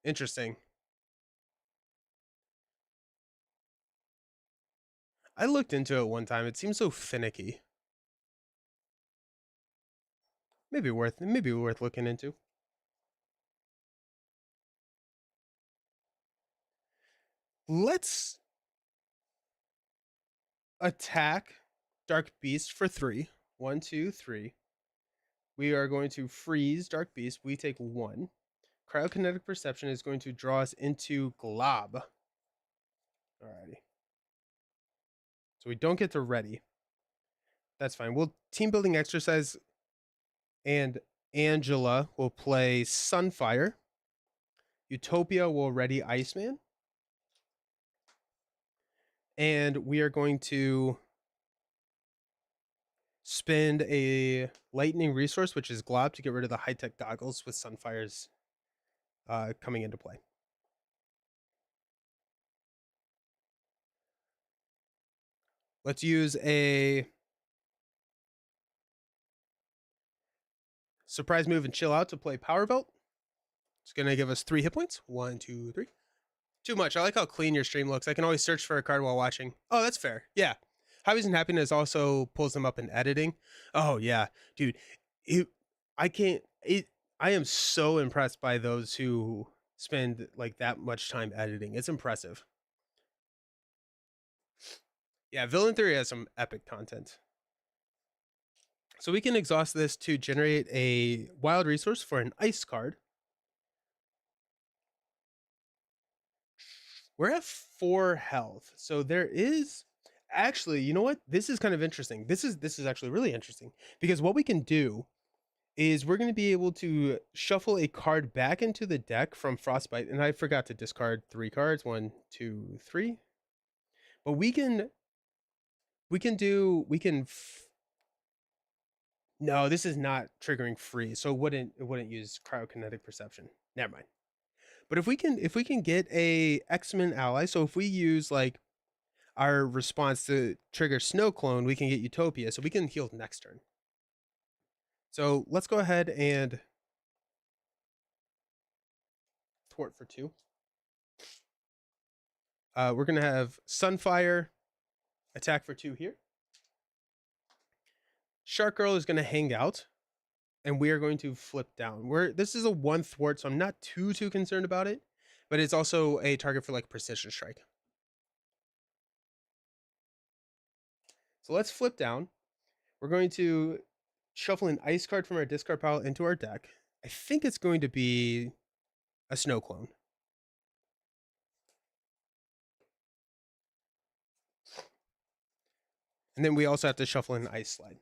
Interesting. I looked into it one time. It seems so finicky. Maybe worth looking into. Let's attack Dark Beast for 3. 1, 2, 3. We are going to freeze Dark Beast. We take 1. Cryokinetic Perception is going to draw us into Glob. Alrighty. So we don't get to ready. That's fine. We'll team building exercise, and Angela will play Sunfire. Utopia will ready Iceman. And we are going to spend a lightning resource, which is Glob, to get rid of the high-tech goggles with Sunfire's coming into play. Let's use a surprise move and chill out to play Power Belt. It's going to give us 3 hit points. 1, 2, 3. Too much. I like how clean your stream looks. I can always search for a card while watching. Oh, that's fair. Yeah. Hobbies and Happiness also pulls them up in editing. Oh, yeah. Dude, I am so impressed by those who spend like that much time editing. It's impressive. Yeah, Villain Theory has some epic content. So we can exhaust this to generate a wild resource for an ice card. We're at 4 health. So there is actually, you know what? This is kind of interesting. This is actually really interesting because what we can do is we're going to be able to shuffle a card back into the deck from Frostbite. And I forgot to discard 3 cards. 1, 2, 3. But no, this is not triggering free. So it wouldn't use cryokinetic perception. Never mind. But if we can get a X-Men ally, so if we use like our response to trigger Snow Clone, we can get Utopia, so we can heal next turn. So let's go ahead and thwart for 2. We're gonna have Sunfire attack for 2 here. Shark Girl is gonna hang out, and we are going to flip down. This is a 1 thwart, so I'm not too concerned about it, but it's also a target for like precision strike. So let's flip down. We're going to shuffle an ice card from our discard pile into our deck. I think it's going to be a Snow Clone. And then we also have to shuffle an Ice Slide.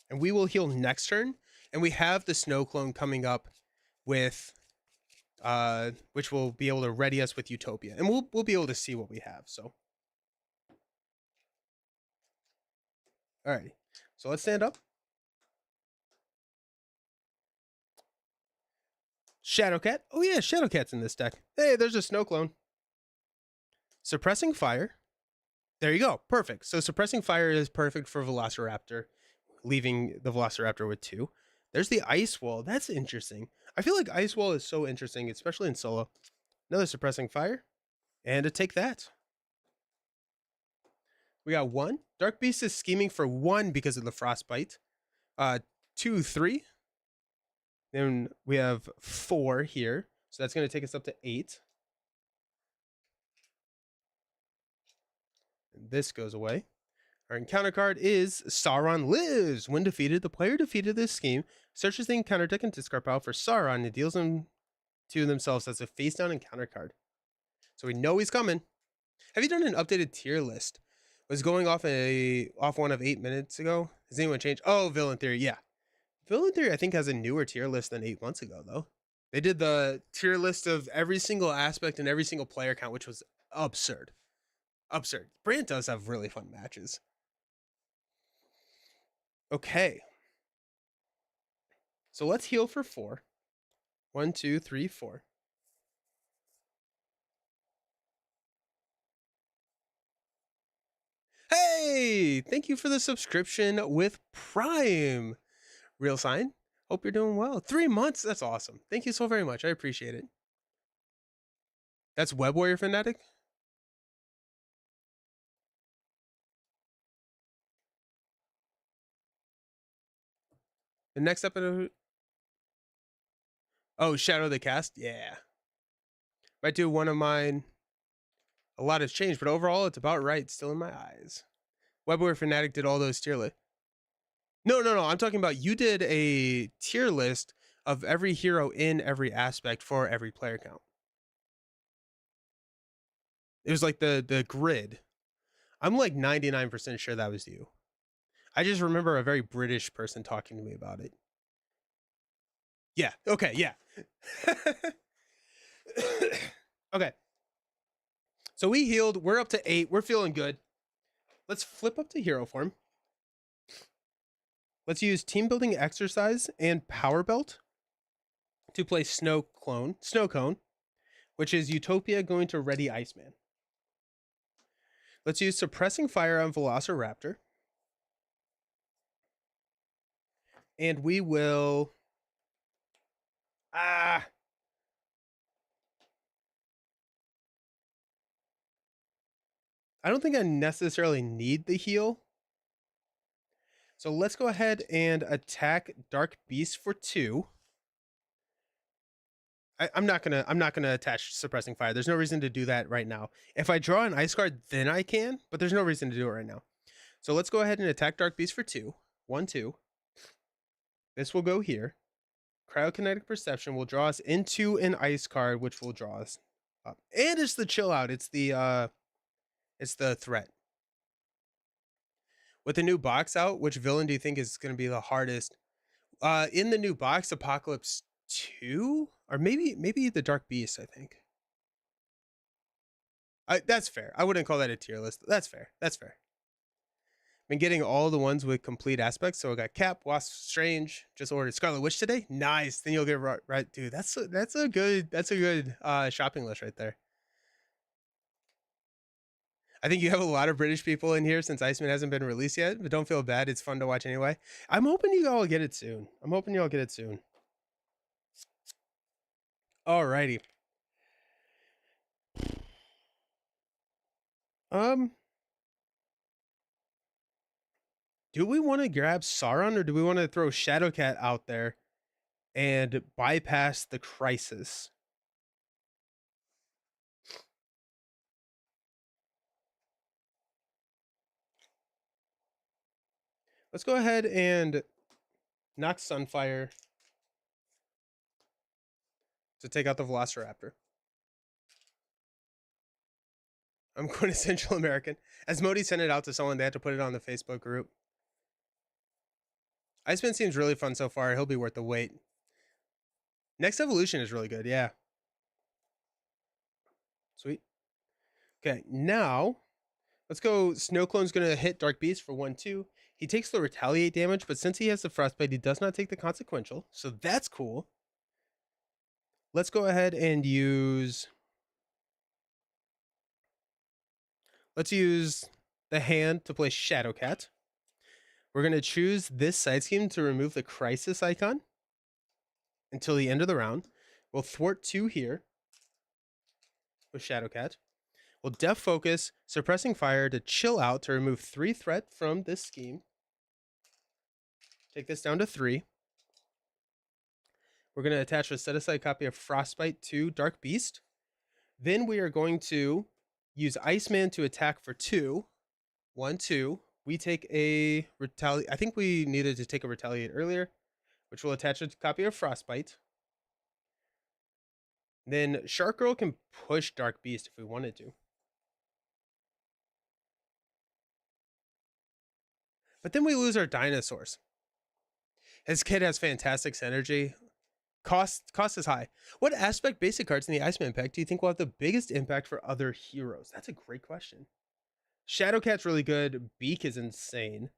And we will heal next turn. And we have the Snow Clone coming up with, which will be able to ready us with Utopia. And we'll be able to see what we have, so. Alrighty, so let's stand up. Shadowcat. Oh yeah, Shadowcat's in this deck. Hey, there's a Snow Clone. Suppressing Fire. There you go. Perfect. So Suppressing Fire is perfect for Velociraptor, leaving the Velociraptor with 2. There's the Ice Wall. That's interesting. I feel like Ice Wall is so interesting, especially in solo. Another Suppressing Fire. And to take that. We got 1. Dark Beast is scheming for 1 because of the Frostbite. 2, 3. Then we have 4 here. So that's going to take us up to 8. And this goes away. Our encounter card is Sauron Lives. When defeated, the player defeated this scheme searches the encounter deck and discard pile for Sauron and deals them to themselves as a face down encounter card. So we know he's coming. Have you done an updated tier list? Was going off one of 8 minutes ago. Has anyone changed? Oh, Villain Theory, yeah. Villain Theory, I think, has a newer tier list than 8 months ago, though. They did the tier list of every single aspect and every single player count, which was absurd. Absurd. Brand does have really fun matches. Okay. So let's heal for 4. 1, 2, 3, 4. Hey, thank you for the subscription with Prime. Real Sign. Hope you're doing well. 3 months. That's awesome. Thank you so very much. I appreciate it. That's Web Warrior Fanatic. The next episode. Oh, Shadow the Cast. Yeah. Might do one of mine. A lot has changed, but overall, it's about right. Still in my eyes. Web Warrior Fanatic did all those tier lists. No. I'm talking about you did a tier list of every hero in every aspect for every player count. It was like the grid. I'm like 99% sure that was you. I just remember a very British person talking to me about it. Yeah. Okay. Yeah. Okay. So we healed. We're up to 8. We're feeling good. Let's flip up to hero form. Let's use team building exercise and power belt to play snow cone, which is Utopia going to ready Iceman. Let's use suppressing fire on Velociraptor. And we will I don't think I necessarily need the heal. So let's go ahead and attack Dark Beast for 2. I'm not gonna attach suppressing fire. There's no reason to do that right now. If I draw an ice card, then I can, but there's no reason to do it right now. So let's go ahead and attack Dark Beast for 2. 1, 2. This will go here. Cryokinetic Perception will draw us into an ice card, which will draw us up. And it's the chill out. It's the threat. With the new box out, which villain do you think is going to be the hardest? In the new box, Apocalypse 2? Or maybe the Dark Beast, I think. That's fair. I wouldn't call that a tier list. That's fair. That's fair. Been getting all the ones with complete aspects. So I got Cap, Wasp, Strange. Just ordered Scarlet Witch today. Nice. Then you'll get right, dude. That's a good shopping list right there. I think you have a lot of British people in here since Iceman hasn't been released yet, but don't feel bad. It's fun to watch anyway. I'm hoping you all get it soon. Alrighty. Do we want to grab Sauron or do we want to throw Shadowcat out there and bypass the crisis? Let's go ahead and knock Sunfire to take out the Velociraptor. I'm quintessential American. As Modi sent it out to someone, they had to put it on the Facebook group. Iceman seems really fun so far. He'll be worth the wait. Next evolution is really good, yeah. Sweet. Okay, now let's go. Snow Clone's gonna hit Dark Beast for 1-2. He takes the retaliate damage, but since he has the Frostbite, he does not take the consequential. So that's cool. Let's go ahead and use. Let's use the hand to play Shadowcat. We're going to choose this side scheme to remove the crisis icon until the end of the round. We'll thwart 2 here with Shadowcat. We'll def focus, suppressing fire to chill out to remove 3 threat from this scheme. Take this down to 3. We're going to attach a set aside copy of Frostbite to Dark Beast. Then we are going to use Iceman to attack for 2. 1-2. We take a retaliate. I think we needed to take a retaliate earlier, which will attach a copy of Frostbite. Then Shark Girl can push Dark Beast if we wanted to. But then we lose our dinosaurs. His kid has fantastic synergy. Cost is high. What aspect basic cards in the Iceman pack do you think will have the biggest impact for other heroes? That's a great question. Shadowcat's really good. Beak is insane.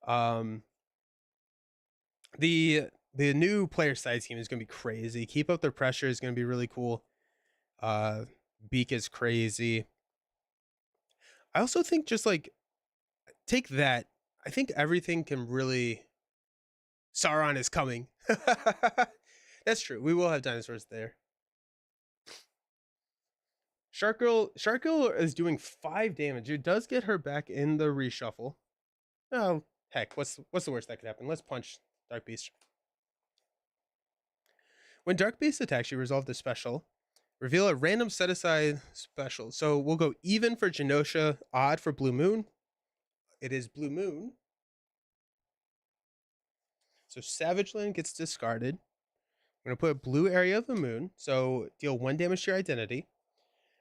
The new player side scheme is going to be crazy. Keep Up the Pressure is going to be really cool. Beak is crazy. I also think just like take that. I think everything can really. Sauron is coming. That's true. We will have dinosaurs there. Shark Girl is doing 5 damage. It does get her back in the reshuffle. Oh, heck. What's the worst that could happen? Let's punch Dark Beast. When Dark Beast attacks, you resolve the special. Reveal a random set aside special. So we'll go even for Genosha, odd for Blue Moon. It is Blue Moon. So Savage Land gets discarded. I'm going to put a blue area of the moon. So deal 1 damage to your identity.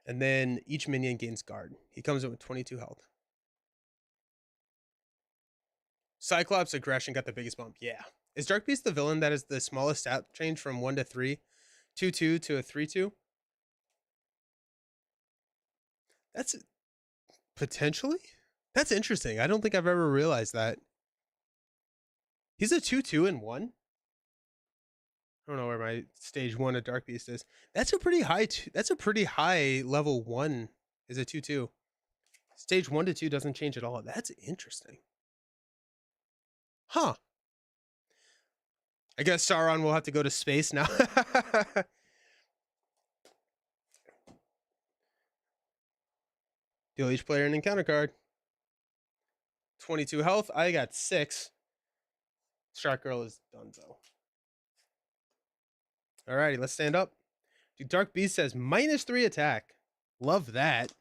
And then each minion gains guard. He comes in with 22 health. Cyclops aggression got the biggest bump. Yeah. Is Dark Beast the villain that is the smallest stat change from 1 to 3? 2-2 to a 3-2? That's potentially? That's interesting. I don't think I've ever realized that. He's a 2-2 and 1? I don't know where my stage 1 of Dark Beast is. That's a pretty high level 1 is a 2-2. Stage 1 to 2 doesn't change at all. That's interesting. Huh. I guess Sauron will have to go to space now. Deal each player an encounter card. 22 health. I got 6. Shark Girl is done though. Alrighty, let's stand up. Dude, Dark Beast says -3 attack. Love that.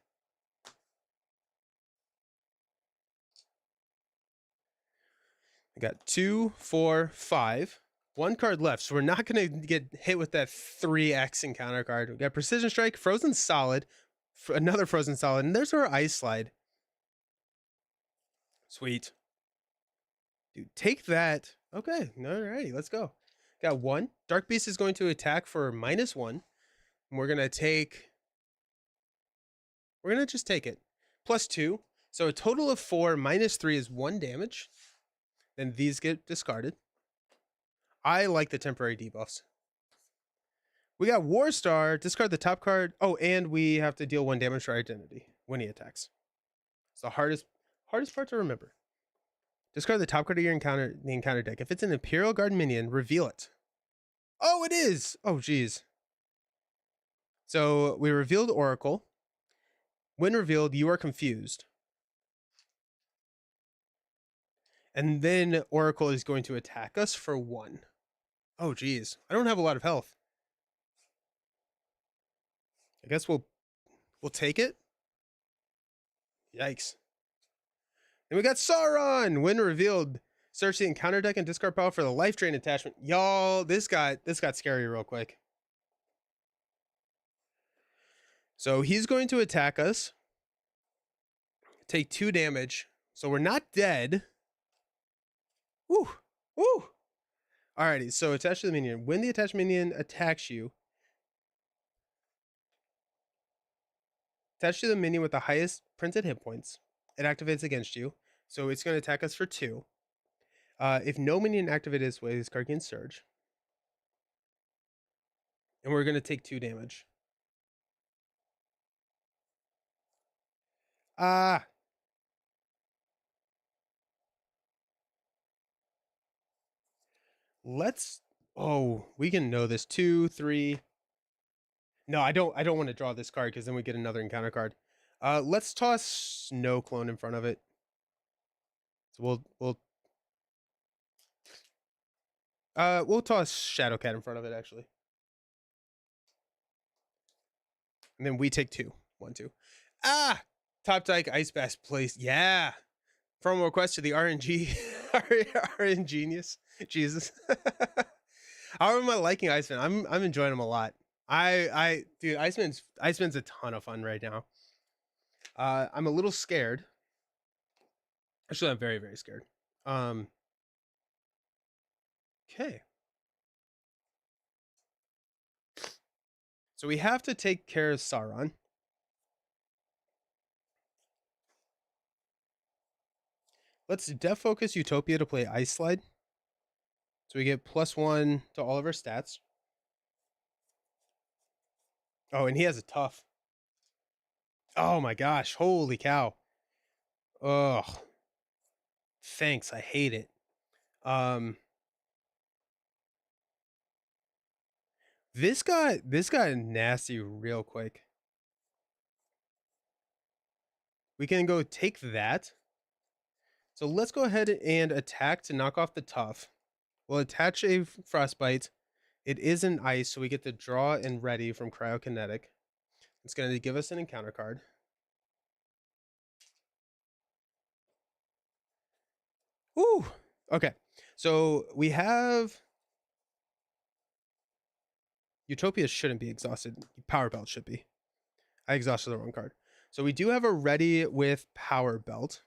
I got 2, 4, 5. 1 card left, so we're not going to get hit with that 3x encounter card. We got Precision Strike, Frozen Solid, another Frozen Solid, and there's our Ice Slide. Sweet. Dude, take that. Okay, alrighty, let's go. Got 1. Dark Beast is going to attack for -1. And we're gonna just take it. +2. So a total of 4, -3 is 1 damage. Then these get discarded. I like the temporary debuffs. We got War Star. Discard the top card. Oh, and we have to deal 1 damage for identity when he attacks. It's the hardest part to remember. Discard the top card of your encounter deck. If it's an Imperial Guard minion, reveal it. Oh, it is. Oh, geez. So we revealed Oracle. When revealed, you are confused. And then Oracle is going to attack us for 1. Oh, geez. I don't have a lot of health. I guess we'll take it. Yikes. And we got Sauron. When revealed, search the encounter deck and discard power for the life drain attachment. Y'all, this got scary real quick. So he's going to attack us. Take 2 damage. So we're not dead. Woo! Woo! Alrighty, so attach to the minion. When the attached minion attacks you, attach to the minion with the highest printed hit points. It activates against you. So it's going to attack us for 2. If no minion activated this way, this card can surge. And we're going to take 2 damage. Ah! Let's... Oh, we can know this. 2, 3... No, I don't want to draw this card because then we get another encounter card. Let's toss Snow Clone in front of it. So we'll toss Shadowcat in front of it, actually. And then we take 2. 1, 2. Ah! Top Dyke Ice Bass place. Yeah. Promo request to the RNG. RNG genius. Jesus. How am I liking Iceman? I'm enjoying him a lot. Dude, Iceman's a ton of fun right now. I'm a little scared. Actually, I'm very, very scared. Okay. So we have to take care of Sauron. Let's def focus Utopia to play Ice Slide. So we get +1 to all of our stats. Oh, and he has a tough. Oh my gosh, holy cow. Ugh. Thanks, I hate it. This got nasty real quick. We can go take that. So let's go ahead and attack to knock off the tough. We'll attach a Frostbite. It is an ice, so we get to draw and ready from Cryokinetic. It's going to give us an encounter card. Ooh, okay. So we have... Utopia shouldn't be exhausted. Power Belt should be. I exhausted the wrong card. So we do have a ready with Power Belt.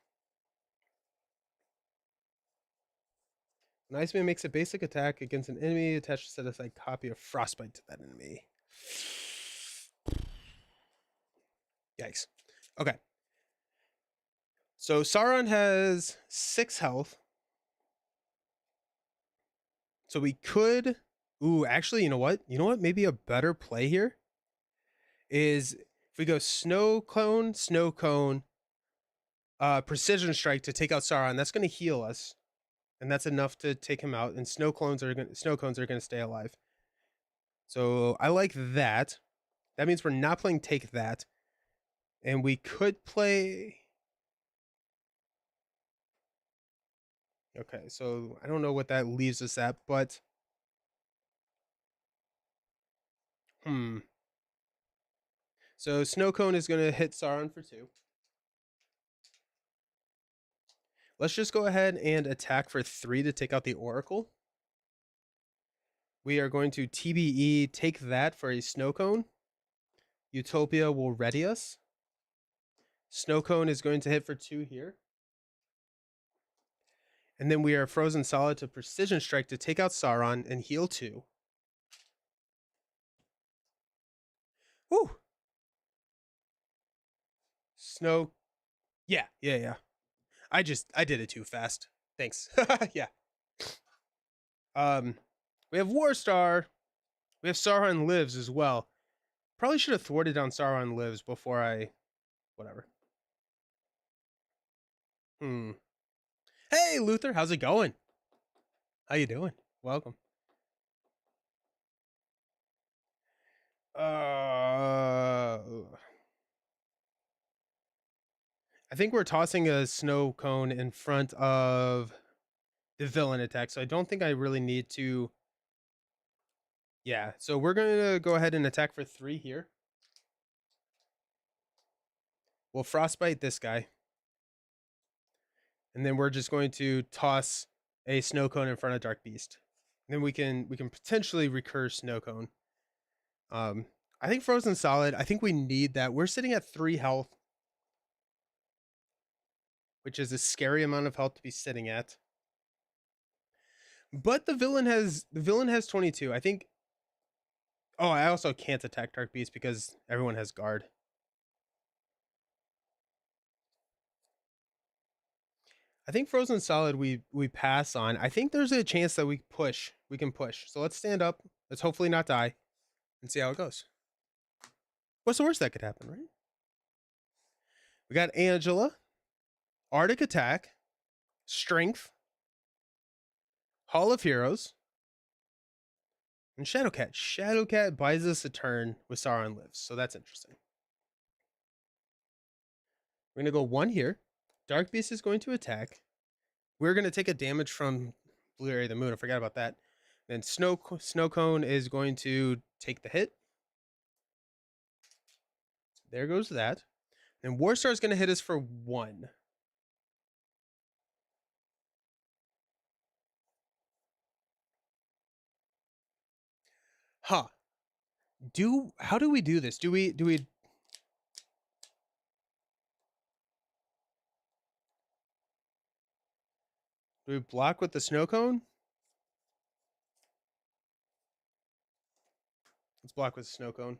An Iceman makes a basic attack against an enemy. Attach a set aside copy of Frostbite to that enemy. Yikes. Okay. So Sauron has 6 health. So we could... Ooh, actually, you know what? You know what? Maybe a better play here is if we go Snow Cone, Precision Strike to take out Sauron. That's going to heal us. And that's enough to take him out. And Snow Cones are going to stay alive. So I like that. That means we're not playing Take That. And we could play... Okay, so I don't know what that leaves us at, but... So Snow Cone is going to hit Sauron for 2. Let's just go ahead and attack for 3 to take out the Oracle. We are going to TBE take that for a Snow Cone. Utopia will ready us. Snow Cone is going to hit for 2 here. And then we are frozen solid to precision strike to take out Sauron and heal 2. Woo! Snow. Yeah. I did it too fast. Thanks. Yeah. Um, we have Warstar. We have Sauron Lives as well. Probably should have thwarted down Sauron Lives before I. Whatever. Hey, Luther, how's it going? How you doing? Welcome. I think we're tossing a snow cone in front of the villain attack, so I don't think I really need to. Yeah, so we're going to go ahead and attack for 3 here. We'll frostbite this guy. And then we're just going to toss a snow cone in front of Dark Beast. Then we can potentially recur snow cone. I think frozen solid. I think we need that. We're sitting at 3 health, which is a scary amount of health to be sitting at. But the villain has 22. I think. Oh, I also can't attack Dark Beast because everyone has guard. I think frozen solid we pass on. I think there's a chance that we push. We can push. So let's stand up. Let's hopefully not die and see how it goes. What's the worst that could happen, right? We got Angela, Arctic Attack, Strength, Hall of Heroes, and Shadowcat. Shadowcat buys us a turn with Sauron Lives, so that's interesting. We're going to go 1 here. Dark Beast is going to attack. We're going to take a damage from Blue Area of the Moon. I forgot about that. Then Snow Cone is going to take the hit. There goes that. And Warstar is going to hit us for 1. Huh. How do we do this? Do we block with the snow cone? Let's block with the snow cone.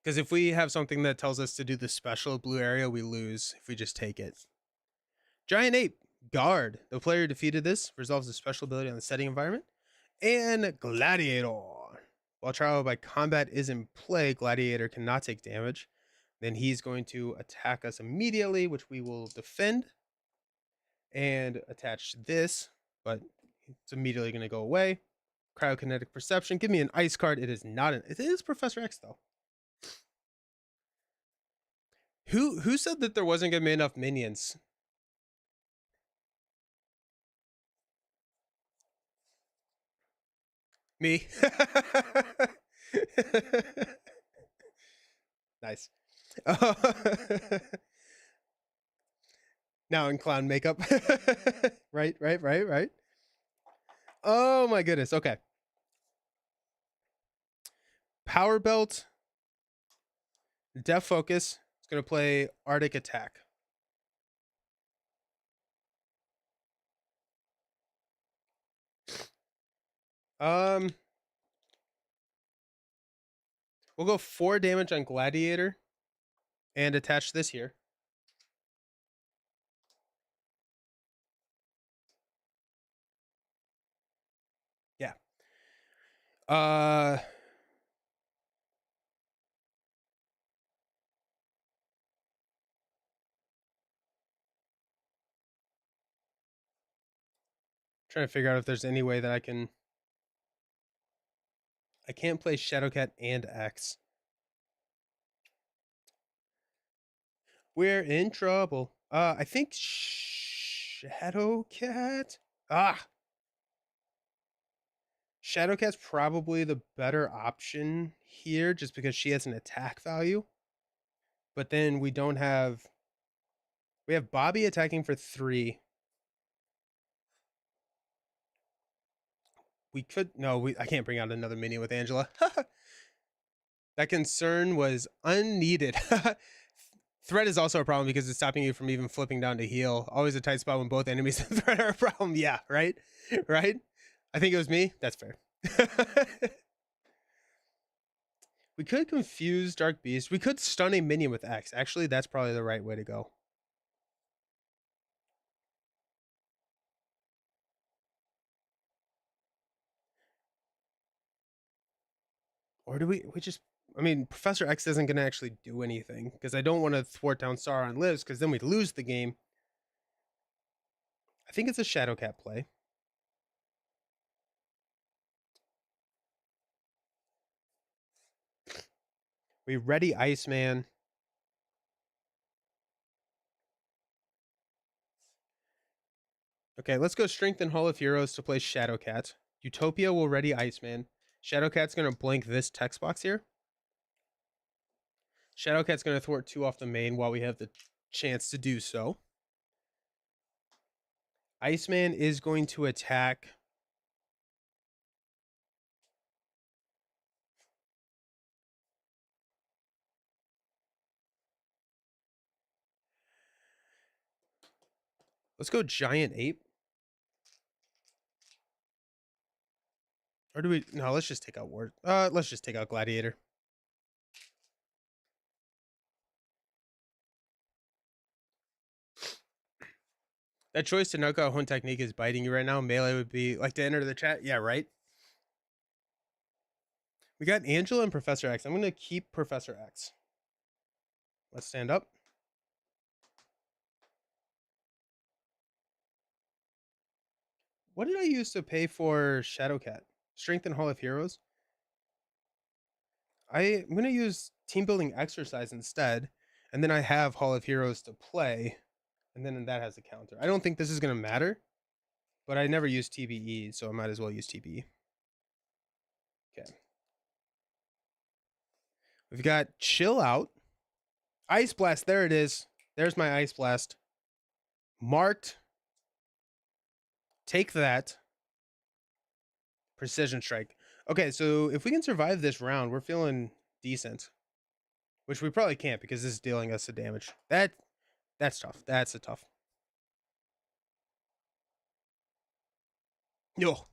Because if we have something that tells us to do the special blue area, we lose if we just take it. Giant Ape, Guard. The player who defeated this resolves a special ability on the setting environment. And Gladiator. While trial by combat is in play, Gladiator cannot take damage. Then he's going to attack us immediately, which we will defend. And attach this, but it's immediately going to go away. Cryokinetic Perception. Give me an ice card. It is not an. It is Professor X, though. Who said that there wasn't going to be enough minions? Me. Nice. Now in clown makeup. Right. Oh my goodness. Okay. Power Belt. Def Focus. It's going to play Arctic Attack. We'll go 4 damage on Gladiator and attach this here. Yeah. Trying to figure out if there's any way that I can't play Shadowcat and X. We're in trouble. I think Shadowcat. Shadowcat's probably the better option here just because she has an attack value. But then we have Bobby attacking for 3. We could I can't bring out another minion with Angela. That concern was unneeded. Threat is also a problem because it's stopping you from even flipping down to heal. Always a tight spot when both enemies and threat are a problem. Yeah, right? Right? I think it was me. That's fair. We could confuse Dark Beast. We could stun a minion with X. Actually, that's probably the right way to go. Or do we just... I mean, Professor X isn't going to actually do anything because I don't want to thwart down Sauron lives because then we'd lose the game. I think it's a Shadowcat play. We ready Iceman. Okay, let's go Strengthen Hall of Heroes to play Shadowcat. Utopia will ready Iceman. Shadowcat's going to blink this text box here. Shadowcat's going to thwart 2 off the main while we have the chance to do so. Iceman is going to attack. Let's go Giant Ape. Or do we... No, let's just take out Ward. Let's just take out Gladiator. That choice to knock out Hun Technique is biting you right now. Melee would be... Like to enter the chat? Yeah, right? We got Angela and Professor X. I'm going to keep Professor X. Let's stand up. What did I use to pay for Shadowcat? Strength and Hall of Heroes? I'm going to use Team Building Exercise instead. And then I have Hall of Heroes to play. And then that has a counter. I don't think this is going to matter. But I never use TBE, so I might as well use TBE. Okay. We've got Chill Out. Ice Blast. There it is. There's my Ice Blast. Marked. Take that. Precision Strike. Okay, so if we can survive this round, we're feeling decent. Which we probably can't because this is dealing us the damage. That's tough. That's a tough. Yo,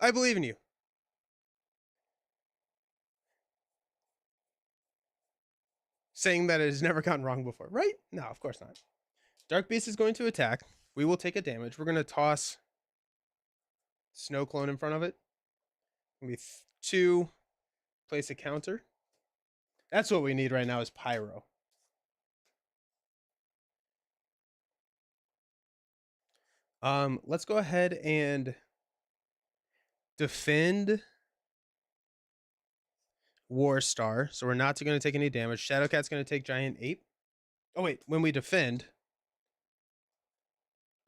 I believe in you. Saying that it has never gotten wrong before, right? No, of course not. Dark Beast is going to attack. We will take a damage. We're going to toss Snow Clone in front of it. Gonna be 2. Place a counter. That's what we need right now is Pyro. Let's go ahead and defend War Star. So we're not going to take any damage. Shadowcat's going to take Giant Ape. Oh, wait. When we defend,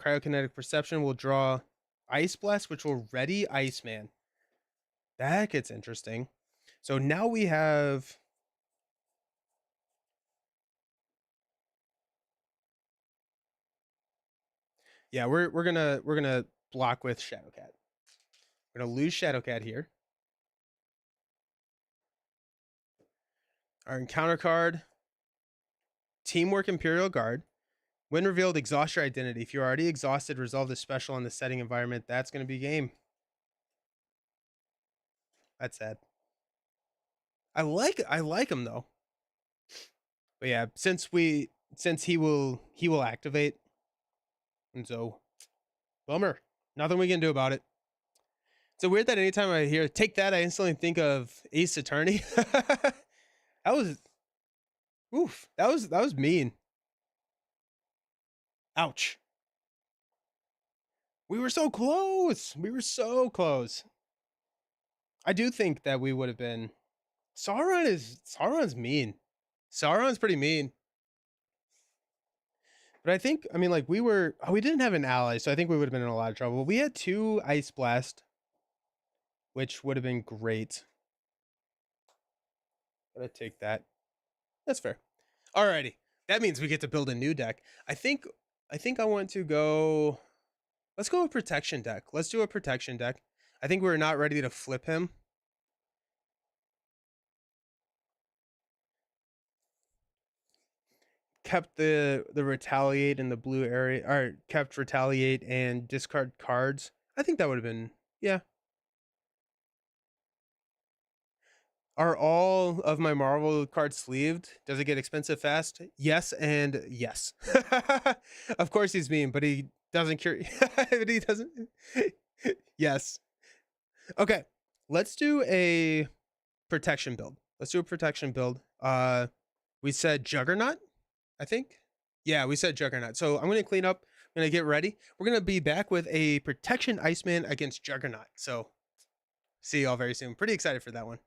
Cryokinetic Perception will draw Ice Blast, which will ready Iceman. That gets interesting. So now we have... Yeah, we're gonna block with Shadowcat. We're gonna lose Shadowcat here. Our encounter card, Teamwork Imperial Guard. When revealed, exhaust your identity. If you're already exhausted, resolve the special on the setting environment. That's gonna be game. That's sad. I like him though. But yeah, since he will activate. And so bummer. Nothing we can do about it. It's so weird that anytime I hear take that, I instantly think of Ace Attorney. That was oof. That was mean. Ouch. We were so close. We were so close. I do think that we would have been. Sauron's mean. Sauron's pretty mean. But I think, I mean, like we didn't have an ally, so I think we would have been in a lot of trouble. We had 2 Ice Blast, which would have been great. Gotta take that. That's fair. Alrighty. That means we get to build a new deck. I think I want to go... Let's go with Protection deck. Let's do a Protection deck. I think we're not ready to flip him. kept the retaliate in the blue area, or kept retaliate and discard cards, I think that would have been, yeah. Are all of my Marvel cards sleeved? Does it get expensive fast? Yes, and yes. Of course he's mean, but he doesn't cure. But he doesn't. Yes. Okay. Let's do a protection build. Let's do a protection build. We said Juggernaut, I think. Yeah, we said Juggernaut. So I'm gonna clean up. I'm gonna get ready. We're gonna be back with a protection Iceman against Juggernaut. So see y'all very soon. Pretty excited for that one.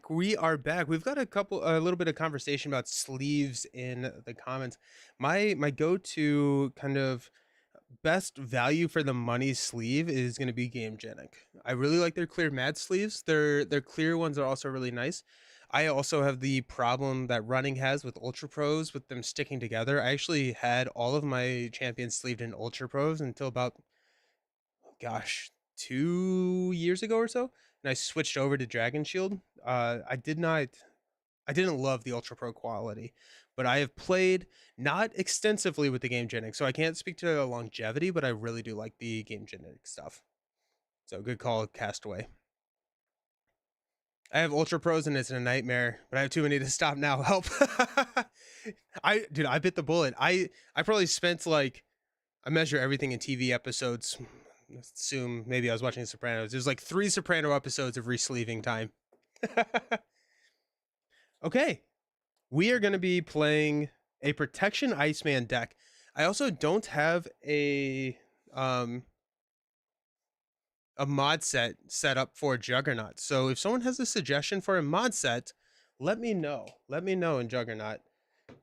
We are back. We've got a little bit of conversation about sleeves in the comments. My go-to kind of best value for the money sleeve is going to be Gamegenic. I really like their clear matte sleeves. Their clear ones are also really nice. I also have the problem that running has with Ultra Pros with them sticking together. I actually had all of my champions sleeved in Ultra Pros until about, gosh, 2 years ago or so, and I switched over to Dragon Shield. I didn't love the Ultra Pro quality, but I have played not extensively with the Game Genic, so I can't speak to the longevity, but I really do like the Game Genic stuff. So good call, Castaway. I have Ultra Pros and it's a nightmare, but I have too many to stop now. Help. I bit the bullet. I probably spent like, I measure everything in TV episodes. Assume maybe I was watching Sopranos. There's like 3 Soprano episodes of resleeving time. Okay, we are going to be playing a protection Iceman deck. I also don't have um a mod set up for Juggernaut. So if someone has a suggestion for a mod set, let me know. Let me know in Juggernaut. And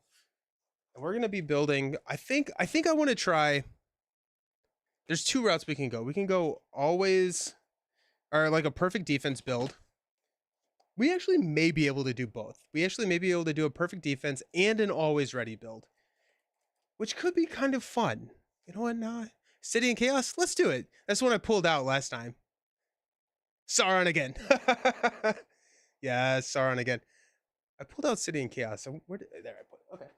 we're going to be building, I think I want to try, there's 2 routes we can go. We can go always, or like a perfect defense build. We actually may be able to do both. We actually may be able to do a perfect defense and an always ready build, which could be kind of fun. You know what? Now, City and Chaos, let's do it. That's one I pulled out last time. Sauron again. Yeah, Sauron again. I pulled out City and Chaos. So there I put it. Okay.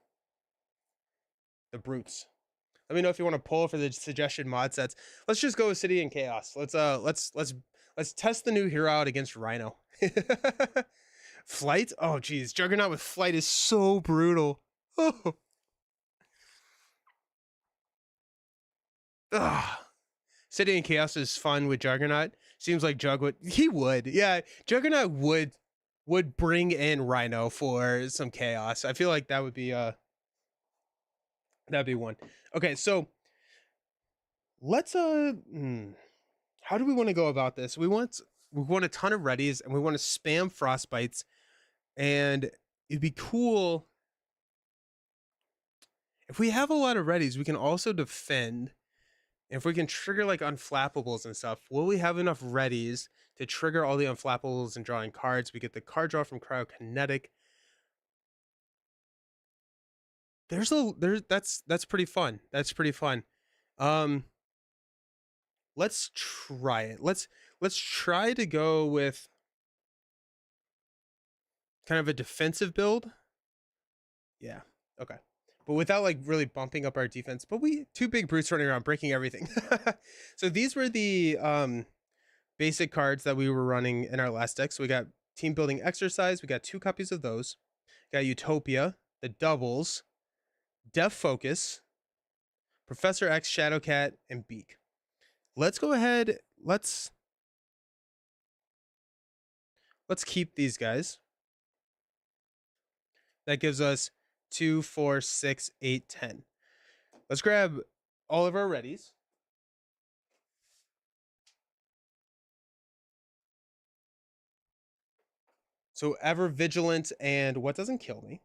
The brutes. Let me know if you want to pull for the suggested mod sets. Let's just go with City and Chaos. Let's test the new hero out against Rhino. Flight? Oh geez, Juggernaut with flight is so brutal. Oh. Ugh. City and Chaos is fun with Juggernaut. Seems like Jug would. He would. Yeah, Juggernaut would bring in Rhino for some chaos. I feel like that would be that'd be one. Okay, so let's how do we want to go about this? We want a ton of readies and we want to spam frostbites, and it'd be cool if we have a lot of readies. We can also defend. If we can trigger like unflappables and stuff, will we have enough readies to trigger all the unflappables and drawing cards? We get the card draw from cryokinetic. That's pretty fun. That's pretty fun. Let's try it. Let's try to go with kind of a defensive build. Yeah. Okay. But without like really bumping up our defense. But 2 big brutes running around breaking everything. So these were the basic cards that we were running in our last deck. So we got Team Building Exercise. We got 2 copies of those. Got Utopia, the doubles, Def Focus, Professor X, Shadowcat, and Beak. Let's go ahead. Let's keep these guys. That gives us 2, 4, 6, 8, 10. Let's grab all of our readies. So Ever Vigilant and what doesn't kill me.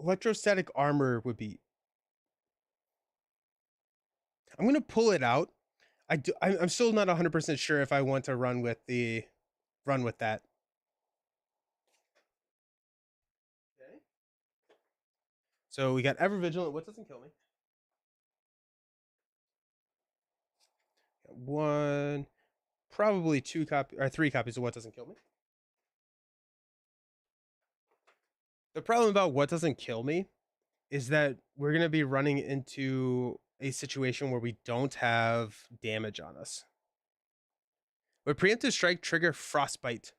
Electrostatic Armor would be. I'm gonna pull it out. I'm still not 100% sure if I want to run with that. Okay. So we got Ever Vigilant. What doesn't kill me? 1, probably 2 copies or 3 copies of What Doesn't Kill Me. The problem about What Doesn't Kill Me is that we're going to be running into a situation where we don't have damage on us. Would Preemptive Strike trigger Frostbite?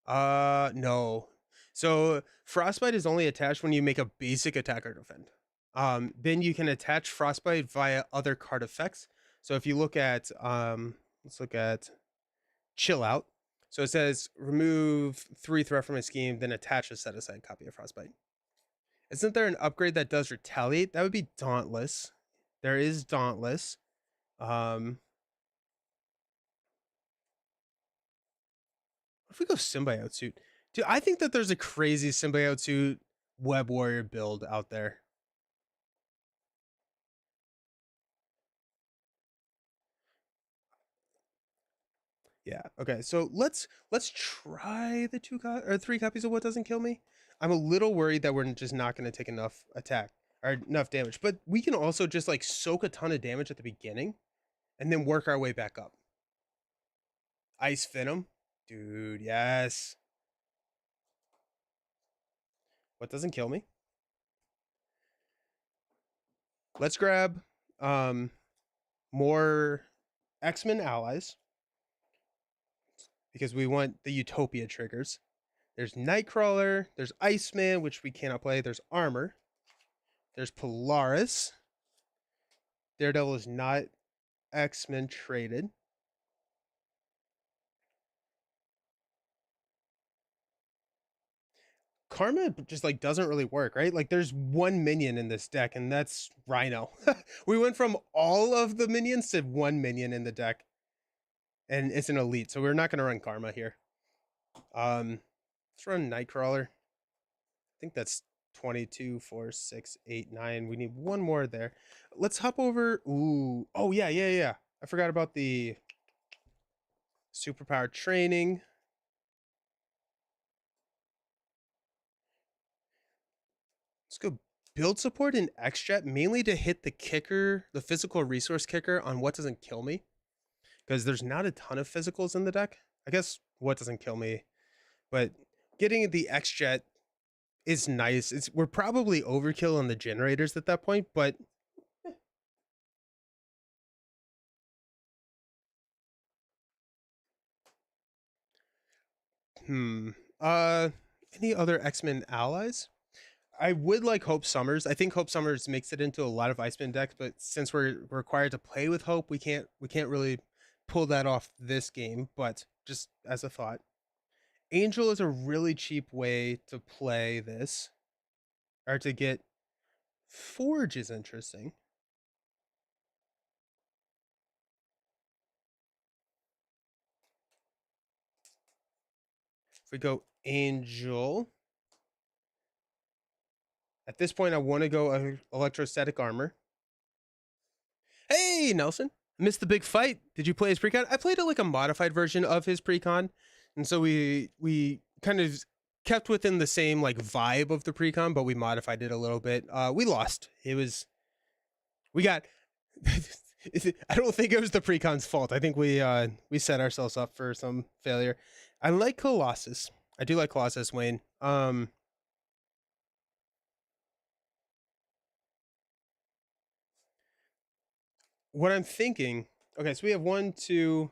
No. So Frostbite is only attached when you make a basic attack or defend. Then you can attach Frostbite via other card effects. So if you look at, let's look at Chill Out. So it says remove 3 threat from a scheme, then attach a set aside copy of Frostbite. Isn't there an upgrade that does Retaliate? That would be Dauntless. There is Dauntless. What if we go symbiote suit? Dude, I think that there's a crazy symbiote suit web warrior build out there. Yeah. Okay. So let's try the or three copies of What Doesn't Kill Me. I'm a little worried that we're just not going to take enough attack or enough damage, but we can also just like soak a ton of damage at the beginning and then work our way back up. Ice Venom, dude. Yes. What Doesn't Kill Me? Let's grab more X-Men allies because we want the Utopia triggers. There's Nightcrawler, there's Iceman, which we cannot play, there's Armor, there's Polaris. Daredevil is not X-Men traded. Karma just like doesn't really work, right? Like there's one minion in this deck, and that's Rhino. We went from all of the minions to one minion in the deck, and it's an elite, so we're not going to run Karma here. Let's run Nightcrawler. I think that's 22, 4, 6, 8, 9. We need one more there. Let's hop over. Ooh. Oh, yeah. I forgot about the superpower training. Let's go build support in X-Jet, mainly to hit the kicker, the physical resource kicker on What Doesn't Kill Me. Because there's not a ton of physicals in the deck. I guess What Doesn't Kill Me. But getting the X-Jet is nice. We're probably overkill on the generators at that point, but any other X-Men allies? I would like Hope Summers. I think Hope Summers makes it into a lot of Iceman decks, but since we're required to play with Hope, we can't really pull that off this game. But just as a thought, Angel is a really cheap way to play this, or to get Forge is interesting. If we go Angel, at this point, I want to go Electrostatic Armor. Hey, Nelson. Missed the big fight. Did you play his precon? I played like a modified version of his precon. And so we kind of kept within the same like vibe of the precon, but we modified it a little bit. We lost. We got I don't think it was the precon's fault. I think we set ourselves up for some failure. I like Colossus. I do like Colossus, Wayne. What I'm thinking, okay, so we have 1, 2,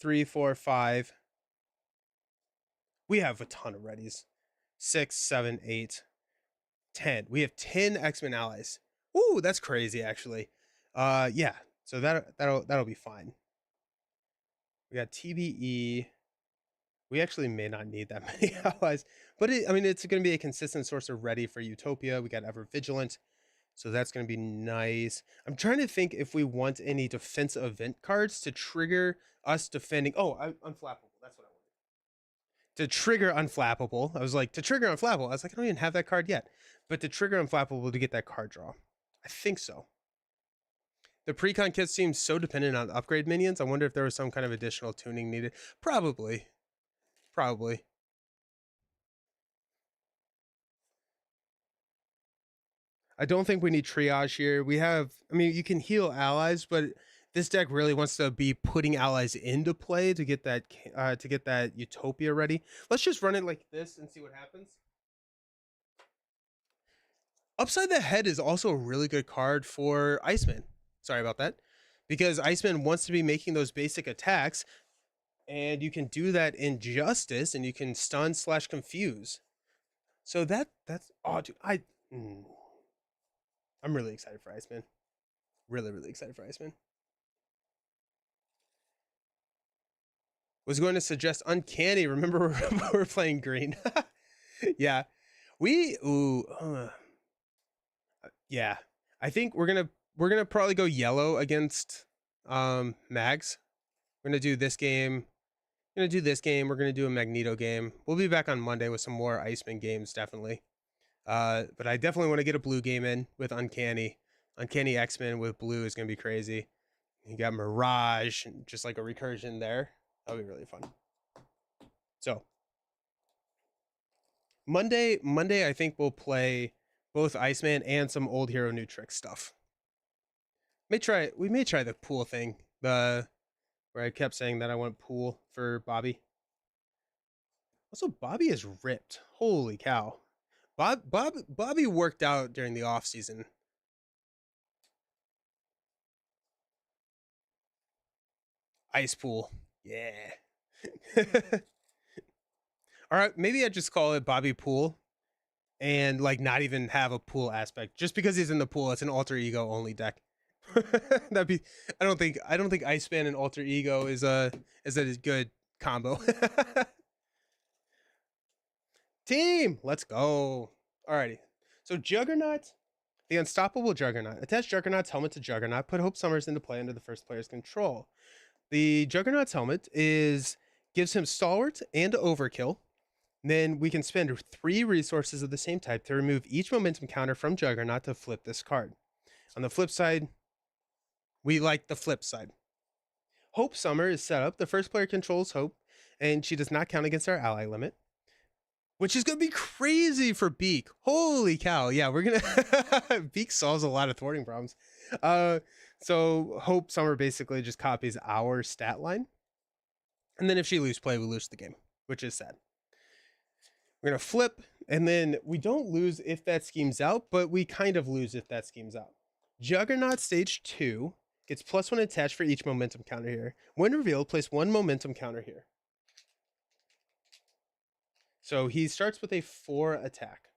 3, 4, 5. We have a ton of readies. 6, 7, 8, 10. We have 10 X-Men allies. Ooh, that's crazy, actually. Yeah. So that'll be fine. We got TBE. We actually may not need that many allies, but it's going to be a consistent source of ready for Utopia. We got Ever Vigilant, so that's going to be nice. I'm trying to think if we want any defense event cards to trigger us defending. Oh, Unflappable. That's what I wanted. To trigger Unflappable. I was like, to trigger Unflappable. I was like, I don't even have that card yet. But to trigger Unflappable to get that card draw. I think so. The precon kit seems so dependent on upgrade minions. I wonder if there was some kind of additional tuning needed. Probably. I don't think we need triage here. You can heal allies, but this deck really wants to be putting allies into play to get that Utopia ready. Let's just run it like this and see what happens. Upside the Head is also a really good card for Iceman. Sorry about that. Because Iceman wants to be making those basic attacks, and you can do that in Justice, and you can stun / confuse. So that's dude, I'm really excited for Iceman. Really excited for Iceman. Was going to suggest Uncanny. Remember we're playing green. Yeah. Yeah. I think we're gonna probably go yellow against Mags. We're gonna do this game. We're gonna do this game. We're gonna do a Magneto game. We'll be back on Monday with some more Iceman games, definitely. But I definitely want to get a blue game in with Uncanny. Uncanny X-Men with blue is gonna be crazy. You got Mirage, just like a recursion there. That'll be really fun. So Monday, I think we'll play both Iceman and some old Hero New Trick stuff. We may try the pool thing. The where I kept saying that I want pool for Bobby. Also, Bobby is ripped. Holy cow. Bobby worked out during the off season. Ice pool. Yeah. All right, maybe I just call it Bobby Pool and like not even have a pool aspect. Just because he's in the pool, it's an alter ego only deck. That'd be I don't think Iceman and alter ego is a good combo. Team, let's go. Alrighty. So Juggernaut, the unstoppable Juggernaut. Attach Juggernaut's helmet to Juggernaut. Put Hope Summers into play under the first player's control. The Juggernaut's helmet gives him Stalwart and Overkill. Then we can spend 3 resources of the same type to remove each momentum counter from Juggernaut to flip this card. On the flip side, we like the flip side. Hope Summer is set up. The first player controls Hope, and she does not count against our ally limit, which is going to be crazy for Beak. Holy cow. Yeah, we're going to... Beak solves a lot of thwarting problems. So Hope Summer basically just copies our stat line. And then if she lose play, we lose the game, which is sad. We're going to flip, and then we don't lose if that schemes out, but we kind of lose if that schemes out. Juggernaut stage 2 gets +1 attached for each momentum counter here. When revealed, place 1 momentum counter here. So he starts with a 4 attack.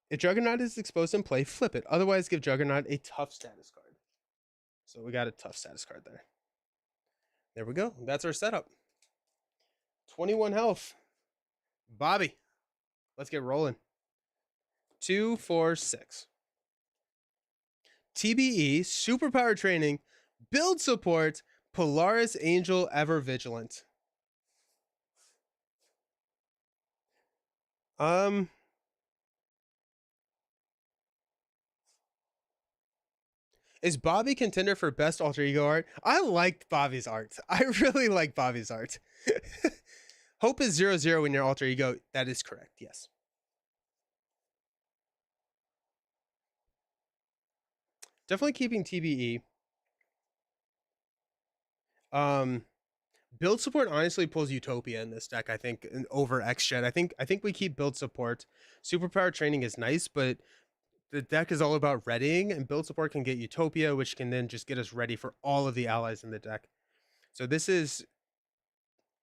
If Juggernaut is exposed in play, flip it. Otherwise, give Juggernaut a tough status card. So we got a tough status card there. There we go. That's our setup. 21 health. Bobby, let's get rolling. 2, 4, 6. TBE, superpower training, build support, Polaris Angel Ever Vigilant. Is Bobby contender for best alter ego art? I liked Bobby's art. I really like Bobby's art. Hope is 0/0 when you're alter ego. That is correct. Yes. Definitely keeping TBE. Build support honestly pulls Utopia in this deck, I think, over X-Jet. I think we keep build support. Superpower training is nice, but the deck is all about readying, and build support can get Utopia, which can then just get us ready for all of the allies in the deck. So this is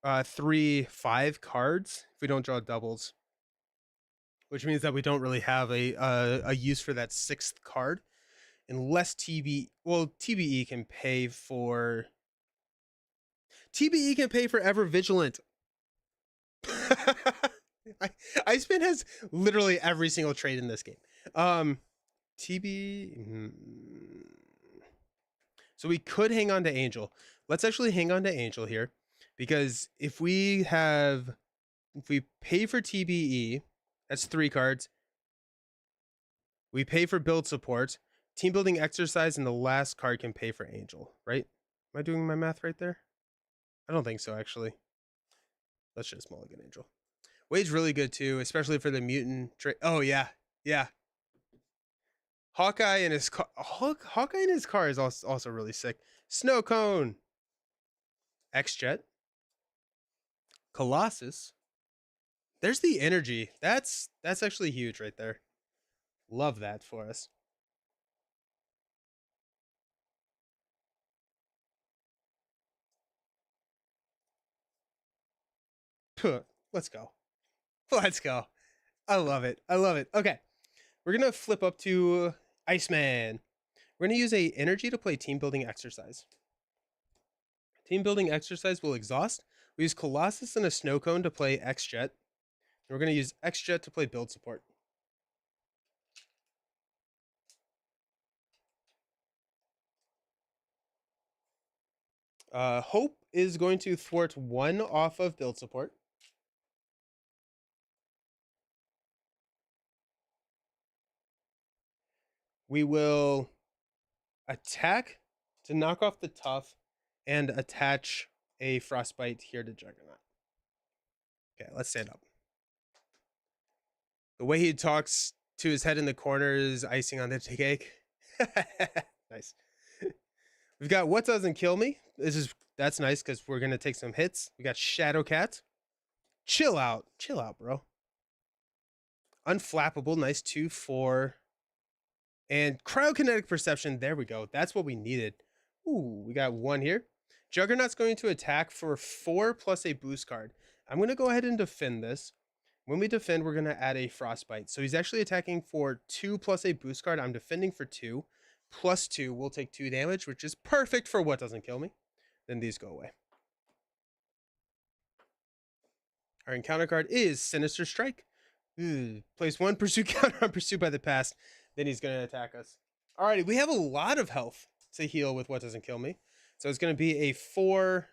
3, 5 cards if we don't draw doubles, which means that we don't really have a use for that 6th card, unless TBE can pay for Ever Vigilant. Iceman has literally every single trait in this game. So we could hang on to Angel. Let's actually hang on to Angel here, because if we pay for TBE, that's 3 cards. We pay for build support, team building exercise, and the last card can pay for Angel, right? Am I doing my math right there? I don't think so, actually. Let's just mulligan Angel. Wade's really good too, especially for the mutant trait. Oh yeah, yeah. Hawkeye in his car is also really sick. Snow Cone, X-Jet, Colossus. There's the energy. That's actually huge right there. Love that for us. Let's go. Let's go. I love it. I love it. Okay. We're going to flip up to Iceman. We're going to use a energy to play team building exercise. Team building exercise will exhaust. We use Colossus and a Snow Cone to play X-Jet. And we're going to use X-Jet to play build support. Hope is going to thwart one off of build support. We will attack to knock off the tough and attach a frostbite here to Juggernaut. Okay, let's stand up. The way he talks to his head in the corner is icing on the cake. Nice. We've got What Doesn't Kill Me. That's nice because we're gonna take some hits. We got Shadow Cat. Chill out, bro. Unflappable, nice 2-4. And cryokinetic perception. There we go. That's what we needed. Ooh, we got one here. Juggernaut's going to attack for 4 plus a boost card. I'm going to go ahead and defend this. When we defend, we're going to add a frostbite. So he's actually attacking for 2 plus a boost card. I'm defending for 2. Plus 2 will take 2 damage, which is perfect for What Doesn't Kill Me. Then these go away. Our encounter card is Sinister Strike. Place 1 pursuit counter on pursuit by the past. Then he's going to attack us. Alrighty, we have a lot of health to heal with What Doesn't Kill Me. So it's going to be a 4,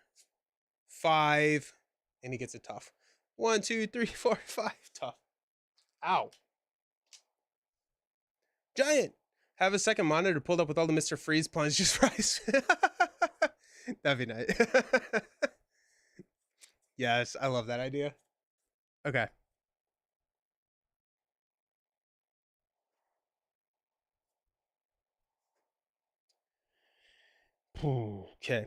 5, and he gets a tough. 1, 2, 3, 4, 5, tough. Ow. Giant. Have a second monitor pulled up with all the Mr. Freeze plunge just rise. That'd be nice. Yes, I love that idea. Okay. Okay.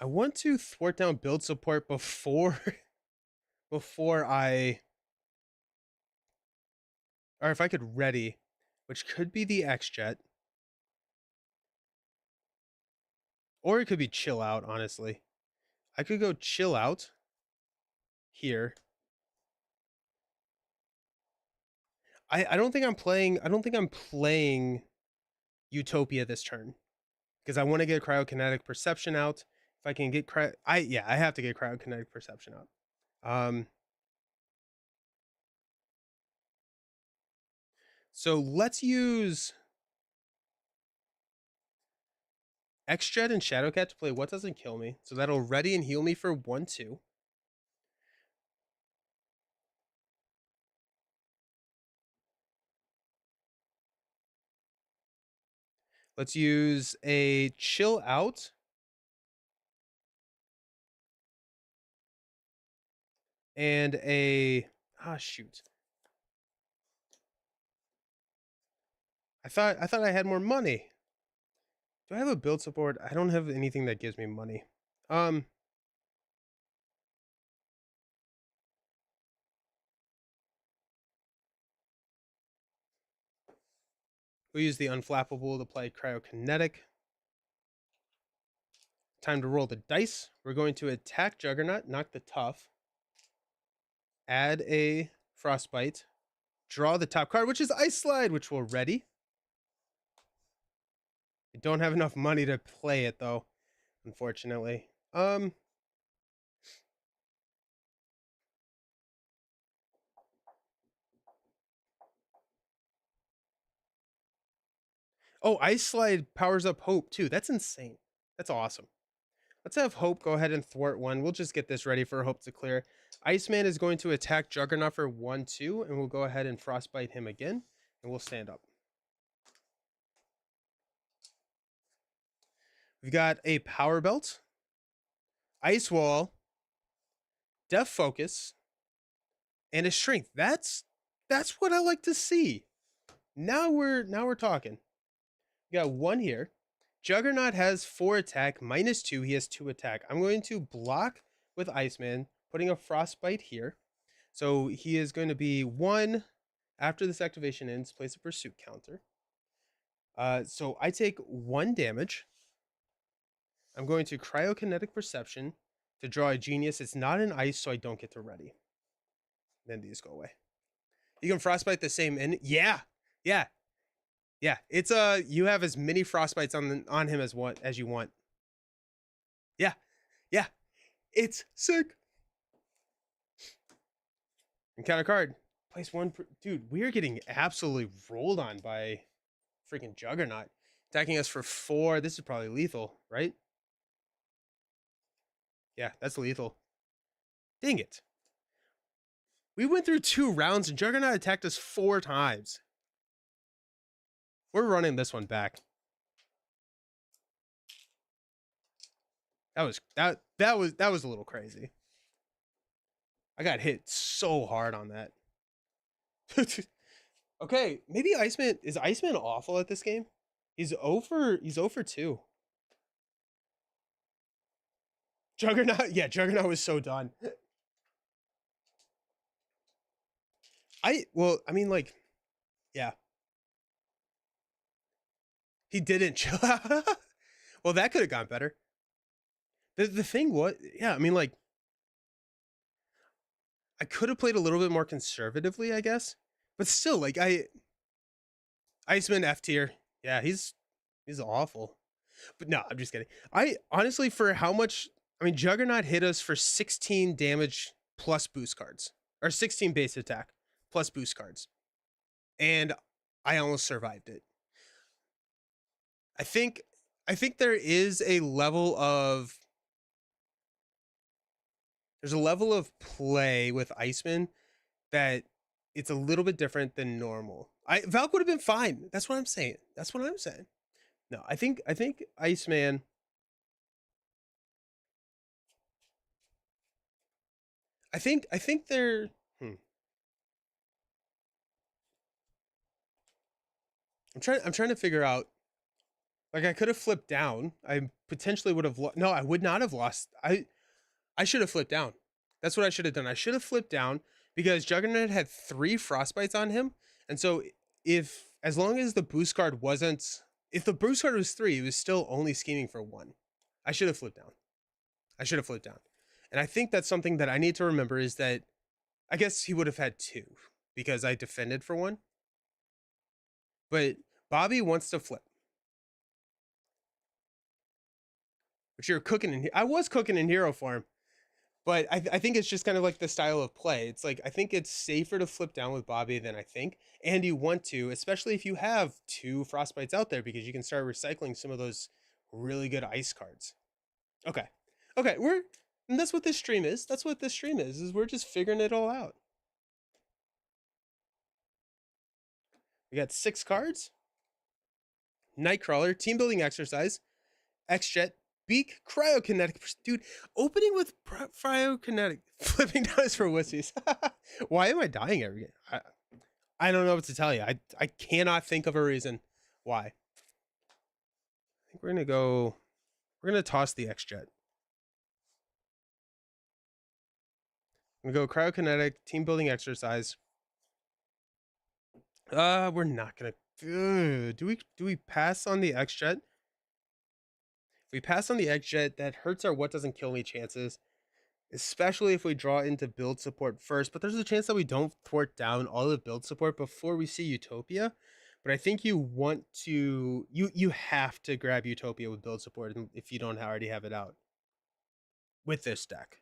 I want to thwart down build support before I, or if I could ready, which could be the X-Jet. Or it could be chill out, honestly. I could go chill out here. I don't think I'm playing Utopia this turn. Because I want to get cryokinetic perception out. If I can get I have to get cryokinetic perception out. So let's use X-Jet and Shadowcat to play What Doesn't Kill Me. So that'll ready and heal me for 1-2. Let's use a chill out. And a shoot. I thought I had more money. Do I have a build support? I don't have anything that gives me money. We'll use the unflappable to play cryokinetic. Time to roll the dice. We're going to attack Juggernaut, knock the tough, add a frostbite, draw the top card, which is Ice Slide, which will ready. I don't have enough money to play it though, unfortunately. Oh, Ice Slide powers up Hope too. That's insane. That's awesome. Let's have Hope go ahead and thwart one. We'll just get this ready for Hope to clear. Iceman is going to attack Juggernaut for 1-2, and we'll go ahead and frostbite him again, and we'll stand up. We've got a Power Belt, Ice Wall, Death Focus, and a Strength. That's what I like to see. Now we're talking. We got one here. Juggernaut has 4 attack, -2. He has 2 attack. I'm going to block with Iceman, putting a frostbite here. So he is going to be 1. After this activation ends, place a pursuit counter. So I take 1 damage. I'm going to cryokinetic perception to draw a genius. It's not an ice, so I don't get to ready. Then these go away. You can frostbite the same in. Yeah. Yeah, yeah. It's you have as many frostbites on him as you want. Yeah, yeah. It's sick. Encounter card. Place one. Dude, we are getting absolutely rolled on by freaking Juggernaut. Attacking us for 4. This is probably lethal, right? Yeah, that's lethal. Dang it. We went through 2 rounds and Juggernaut attacked us 4 times. We're running this one back. That was a little crazy. I got hit so hard on that. Okay, maybe Iceman is Iceman awful at this game? He's over 2. Juggernaut, yeah, Juggernaut was so done. I mean like, yeah, he didn't chill out. Well, that could have gone better. The thing was, yeah, I mean like I could have played a little bit more conservatively, I guess. But still, like Iceman F tier. Yeah, he's awful. But no, I'm just kidding. I honestly, for how much, I mean, Juggernaut hit us for 16 damage plus boost cards, or 16 base attack plus boost cards, and I almost survived it. I think, I think there's a level of play with Iceman that it's a little bit different than normal. Valk would have been fine. That's what I'm saying. That's what I'm saying. No, I think Iceman. I think they're. I'm trying to figure out. Like I could have flipped down. I potentially would have. No, I would not have lost. I should have flipped down. That's what I should have done. I should have flipped down because Juggernaut had 3 frostbites on him, and so if as long as the boost card wasn't, if the boost card was 3, he was still only scheming for 1. I should have flipped down. I should have flipped down, and I think that's something that I need to remember is that I guess he would have had 2 because I defended for 1, but Bobby wants to flip. But you're cooking in here. I was cooking in hero form, but I think it's just kind of like the style of play. It's like I think it's safer to flip down with Bobby than I think, and you want to, especially if you have 2 frostbites out there because you can start recycling some of those really good ice cards. Okay, okay, and that's what this stream is. That's what this stream is we're just figuring it all out. We got 6 cards. Nightcrawler, team building exercise, X-Jet, Beak, Cryokinetic. Dude, opening with Cryokinetic. Flipping dice for wussies. Why am I dying every game? I don't know what to tell you. I cannot think of a reason why. I think we're going to toss the X-Jet. I'm going to go Cryokinetic, team building exercise. We're not going to. Do we pass on the X-Jet? If we pass on the X-Jet, that hurts our what doesn't kill me chances, especially if we draw into build support first. But there's a chance that we don't thwart down all the build support before we see Utopia. But I think you want to you have to grab Utopia with build support if you don't already have it out with this deck.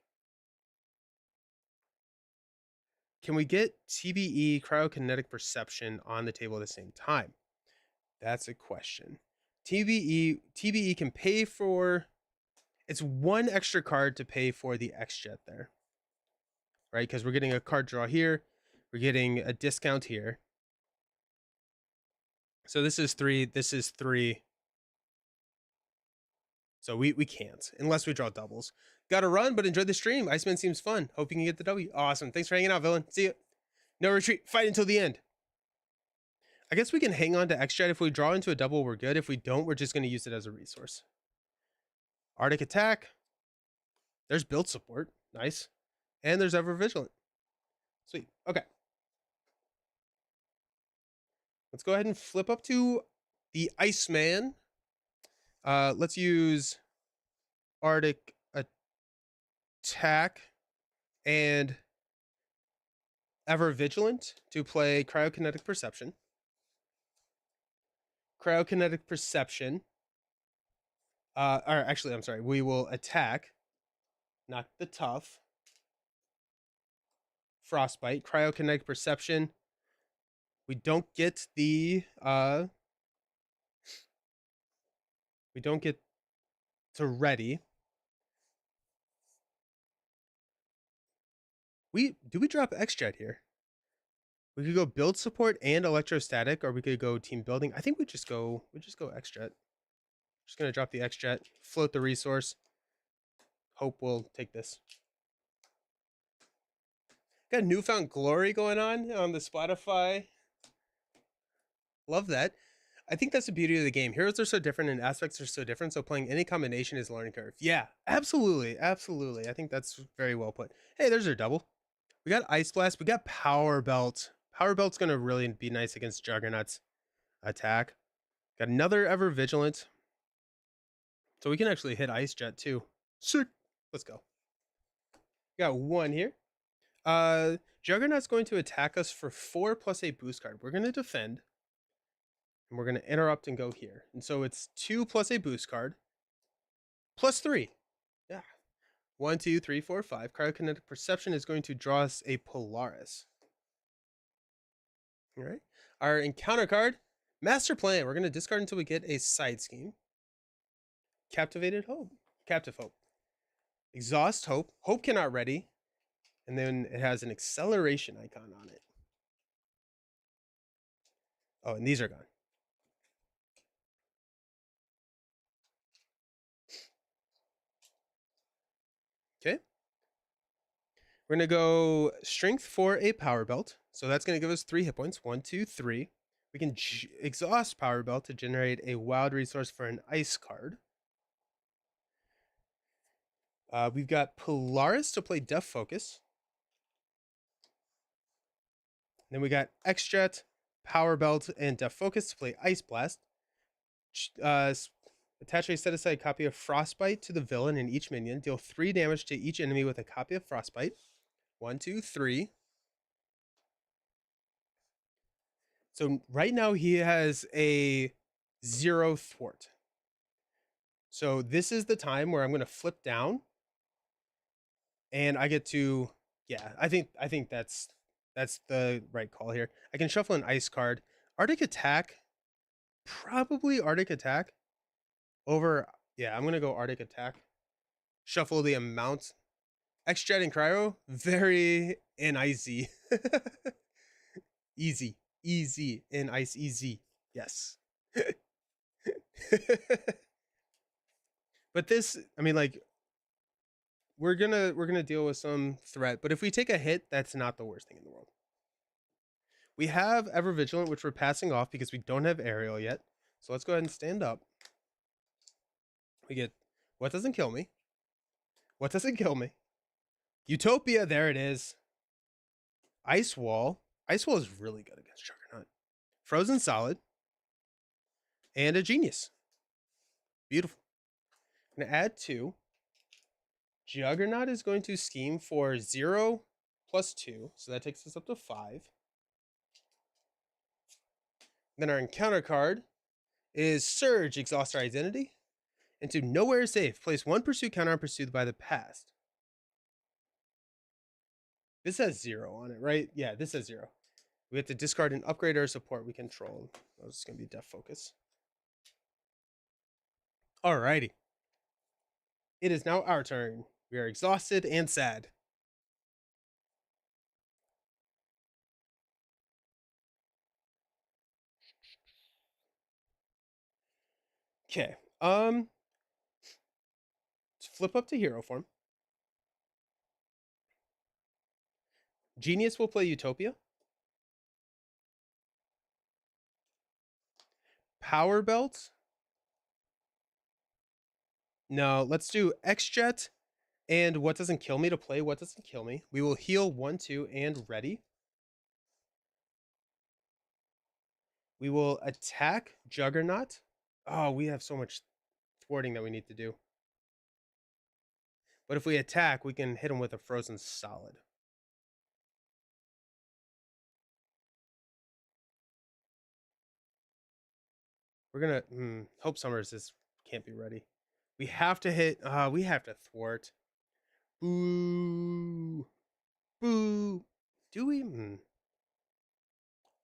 Can we get TBE Cryokinetic Perception on the table at the same time? That's a question. TBE can pay for, it's 1 extra card to pay for the X-Jet there. Right? Because we're getting a card draw here. We're getting a discount here. So this is 3. This is 3. So we can't unless we draw doubles. Gotta run, but enjoy the stream. Iceman seems fun. Hope you can get the W. Awesome. Thanks for hanging out, villain. See you. No retreat. Fight until the end. I guess we can hang on to X-Jet. If we draw into a double, we're good. If we don't, we're just going to use it as a resource. Arctic Attack. There's build support. Nice. And there's Ever Vigilant. Sweet. Okay. Let's go ahead and flip up to the Iceman. Let's use Arctic Attack and Ever Vigilant to play Cryokinetic Perception. Cryokinetic Perception. Or actually, I'm sorry. We will attack, knock the tough. Frostbite, Cryokinetic Perception. We don't get the we don't get to ready. We drop X-Jet here? We could go build support and electrostatic, or we could go team building. I think we just go X-Jet. Just gonna drop the X-Jet, float the resource. Hope we'll take this. Got newfound glory going on the Spotify. Love that. I think that's the beauty of the game. Heroes are so different and aspects are so different, so playing any combination is a learning curve. Yeah, absolutely. Absolutely. I think that's very well put. Hey, there's our double. We got Ice Blast. We got Power Belt. Power Belt's going to really be nice against Juggernaut's attack. Got another Ever Vigilant. So we can actually hit Ice Jet too. Sick. Let's go. Got one here. Juggernaut's going to attack us for 4 plus a boost card. We're going to defend. And we're going to interrupt and go here. And so it's 2 plus a boost card. Plus 3. Yeah. 1, 2, 3, 4, 5. Cryokinetic Perception is going to draw us a Polaris. All right. Our encounter card, Master Plan. We're going to discard until we get a side scheme. Captivated Hope. Captive Hope. Exhaust Hope. Hope cannot ready. And then it has an acceleration icon on it. Oh, and these are gone. Okay. We're going to go Strength for a Power Belt. So that's going to give us 3 hit points. 1, 2, 3. We can exhaust Power Belt to generate a wild resource for an ice card. We've got Polaris to play Def Focus. Then we got X-Jet, Power Belt, and Def Focus to play Ice Blast. Attach a set-aside copy of Frostbite to the villain and each minion. Deal 3 damage to each enemy with a copy of Frostbite. 1, 2, 3. So right now he has a 0 thwart. So this is the time where I'm going to flip down. And I get to, yeah, I think that's the right call here. I can shuffle an ice card. Arctic Attack, probably Arctic Attack over, yeah, I'm going to go Arctic Attack. Shuffle the amount. X-Jet and Cryo, very in icy. Easy, easy, in ice, easy. Yes. But this, I mean, like, we're gonna deal with some threat, but if we take a hit, that's not the worst thing in the world. We have Ever Vigilant, which we're passing off because we don't have Aerial yet. So let's go ahead and stand up. We get What Doesn't Kill Me. What Doesn't Kill Me? Utopia, there it is. Ice Wall. Ice Wall is really good against Juggernaut. Frozen Solid. And a Genius. Beautiful. I'm gonna add 2. Juggernaut is going to scheme for 0 plus 2. So that takes us up to 5. Then our encounter card is Surge, Exhaust Our Identity. Into Nowhere is Safe. Place 1 pursuit counter on pursued by the past. This has 0 on it, right? Yeah, this has 0. We have to discard and upgrade our support we control. Oh, this is going to be Def Focus. Alrighty. It is now our turn. We are exhausted and sad. Okay. Let's flip up to hero form. Genius will play Utopia. Power Belt. No, let's do X-Jet and What Doesn't Kill Me to play What Doesn't Kill Me. We will heal 1, 2, and ready. We will attack Juggernaut. Oh, we have so much thwarting that we need to do. But if we attack, we can hit him with a Frozen Solid. We're gonna Hope Summers is can't be ready. We have to hit. We have to thwart. Boo, boo. Do we?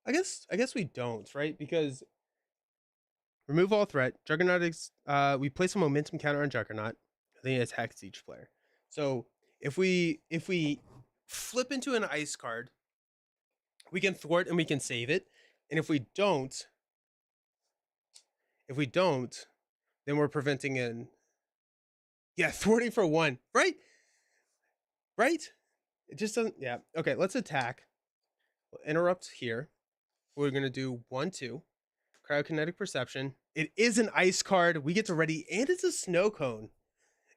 I guess we don't, right? Because remove all threat. Juggernaut is. We place a momentum counter on Juggernaut. I think it attacks each player. So if we flip into an ice card, we can thwart and we can save it. And if we don't, then we're preventing an thwarting for one, right? Right? It just doesn't. Yeah. Okay. Let's attack. We'll interrupt here. We're gonna do 1-2. Cryokinetic perception. It is an ice card. We get to ready, and it's a snow cone.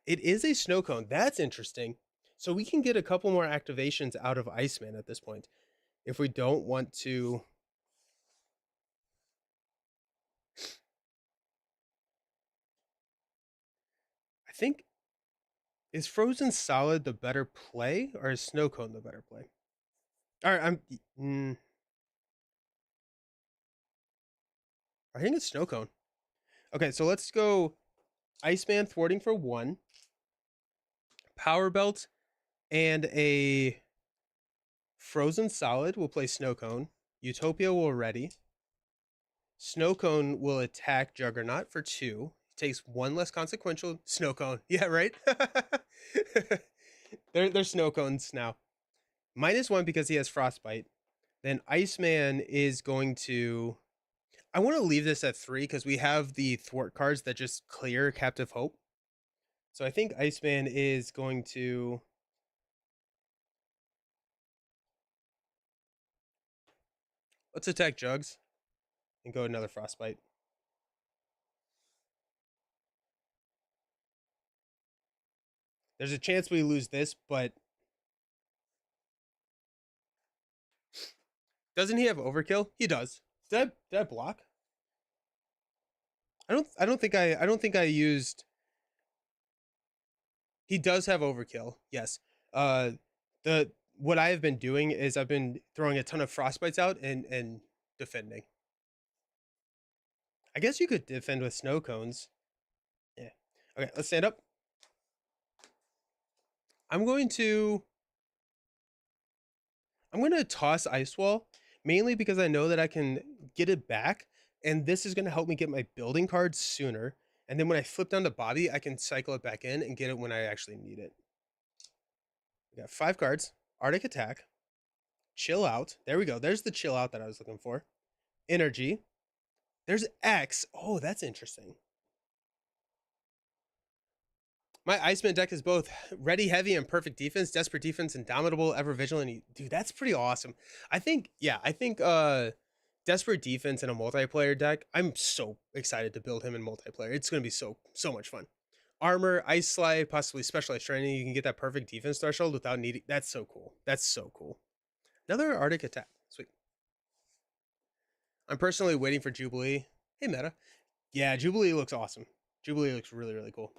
It is a snow cone. That's interesting. So we can get a couple more activations out of Iceman at this point. If we don't want to. I think. Is Frozen Solid the better play, or is Snow Cone the better play? All right, I think it's Snow Cone. Okay, so let's go Iceman thwarting for 1, Power Belt, and a Frozen Solid will play Snow Cone. Utopia will ready. Snow Cone will attack Juggernaut for 2. Takes 1 less consequential. Snow Cone. Yeah, right? they're Snow Cones now. -1 because he has Frostbite. Then Iceman is going to. I want to leave this at 3 because we have the thwart cards that just clear Captive Hope. So I think Iceman is going to. Let's attack Jugs and go another Frostbite. There's a chance we lose this, but doesn't he have Overkill? He does. Did I block? I don't think I used. He does have Overkill. Yes. Uh the what I have been doing is I've been throwing a ton of Frostbites out and defending. I guess you could defend with snow cones. Yeah. Okay, let's stand up. I'm going to toss Ice Wall, mainly because I know that I can get it back, and this is going to help me get my building cards sooner. And then when I flip down to Bobby, I can cycle it back in and get it when I actually need it. We got 5 cards. Arctic Attack. Chill Out. There we go. There's the Chill Out that I was looking for. Energy. There's X. Oh, that's interesting. My Iceman deck is both ready, heavy, and perfect defense, desperate defense, indomitable, ever vigilant. Dude, that's pretty awesome. I think desperate defense in a multiplayer deck. I'm so excited to build him in multiplayer. It's gonna be so much fun. Armor, Ice Slide, possibly specialized training. You can get that perfect defense threshold without needing. That's so cool. That's so cool. Another Arctic Attack. Sweet. I'm personally waiting for Jubilee. Hey, Meta. Yeah, Jubilee looks awesome. Jubilee looks really, really cool.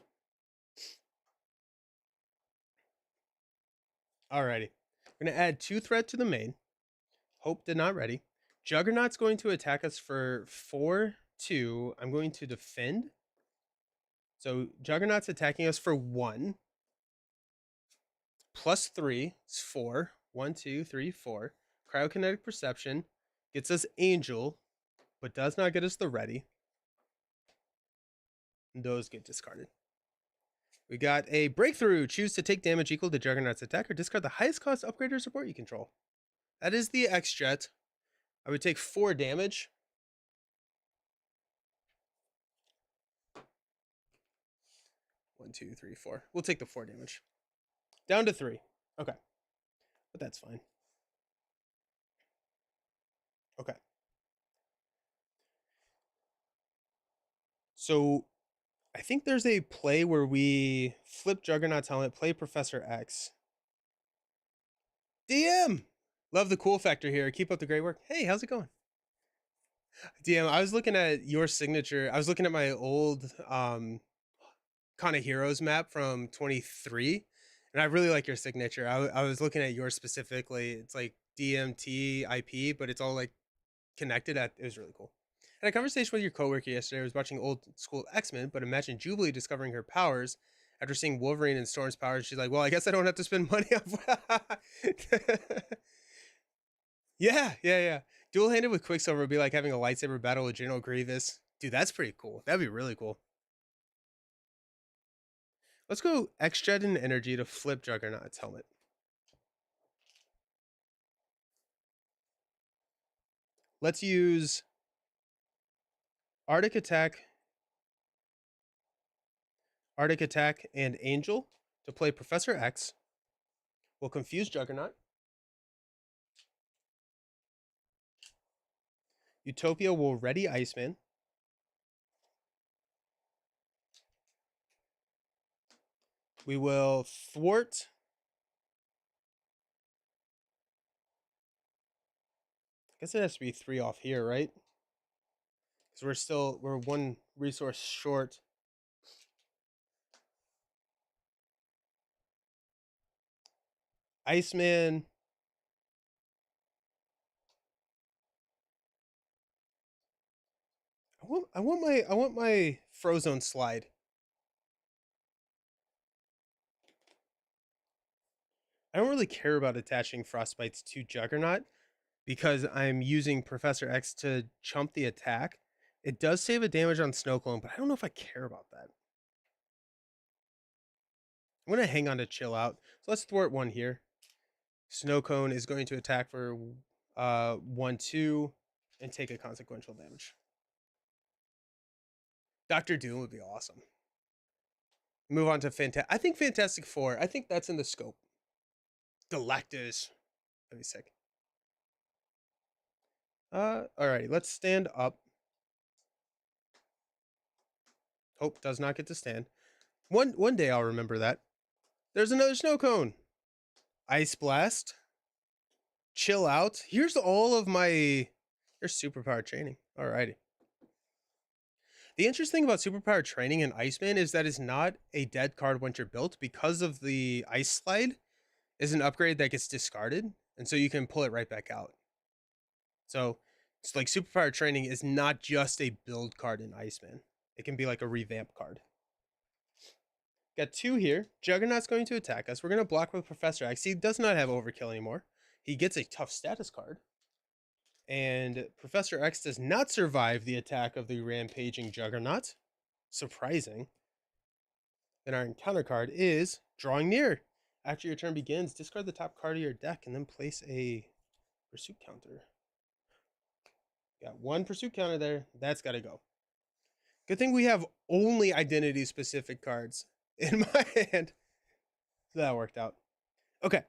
Alrighty. We're going to add 2 threat to the main. Hope did not ready. Juggernaut's going to attack us for 4-2. I'm going to defend. So Juggernaut's attacking us for 1. +3 is 4. 1, 2, 3, 4. Cryokinetic Perception gets us Angel, but does not get us the ready. And those get discarded. We got a Breakthrough. Choose to take damage equal to Juggernaut's attack or discard the highest cost upgrade or support you control. That is the X-Jet. I would take 4 damage. One, 2, 3, 4. We'll take the 4 damage. Down to 3. Okay. But that's fine. Okay. So I think there's a play where we flip Juggernaut's helmet, play Professor X. DM! Love the cool factor here. Keep up the great work. Hey, how's it going? DM, I was looking at your signature. I was looking at my old kind of Heroes map from 23, and I really like your signature. I was looking at yours specifically. It's like DMT IP, but it's all like connected. It was really cool. Had a conversation with your coworker yesterday. I was watching old school X-Men, but imagine Jubilee discovering her powers after seeing Wolverine and Storm's powers. She's like, "Well, I guess I don't have to spend money on." Yeah, yeah, yeah. Dual-handed with Quicksilver would be like having a lightsaber battle with General Grievous. Dude, that's pretty cool. That'd be really cool. Let's go X-Jet and Energy to flip Juggernaut's helmet. Let's use Arctic Attack, and Angel to play Professor X. We'll confuse Juggernaut. Utopia will ready Iceman. We will thwart. I guess it has to be 3 off here, right? Because we're 1 resource short. Iceman. I want my Frozone slide. I don't really care about attaching Frostbites to Juggernaut because I'm using Professor X to chump the attack. It does save a damage on Snow Clone, but I don't know if I care about that. I'm going to hang on to Chill Out. So let's thwart 1 here. Snow Cone is going to attack for 1-2 and take a consequential damage. Dr. Doom would be awesome. Move on to I think Fantastic Four. I think that's in the scope. Galactus. That'd be sick. Alrighty, let's stand up. Hope does not get to stand. One day I'll remember that. There's another Snow Cone. Ice Blast. Chill Out. Here's all of my... There's superpower training. Alrighty. The interesting thing about superpower training in Iceman is that it's not a dead card once you're built because of the Ice Slide is an upgrade that gets discarded, and so you can pull it right back out. So it's like superpower training is not just a build card in Iceman. It can be like a revamp card. Got 2 here. Juggernaut's going to attack us. We're going to block with Professor X. He does not have overkill anymore. He gets a tough status card. And Professor X does not survive the attack of the rampaging Juggernaut. Surprising. Then our encounter card is Drawing Near. After your turn begins, discard the top card of your deck and then place a pursuit counter. Got 1 pursuit counter there. That's got to go. Good thing we have only identity-specific cards in my hand. So that worked out. Okay.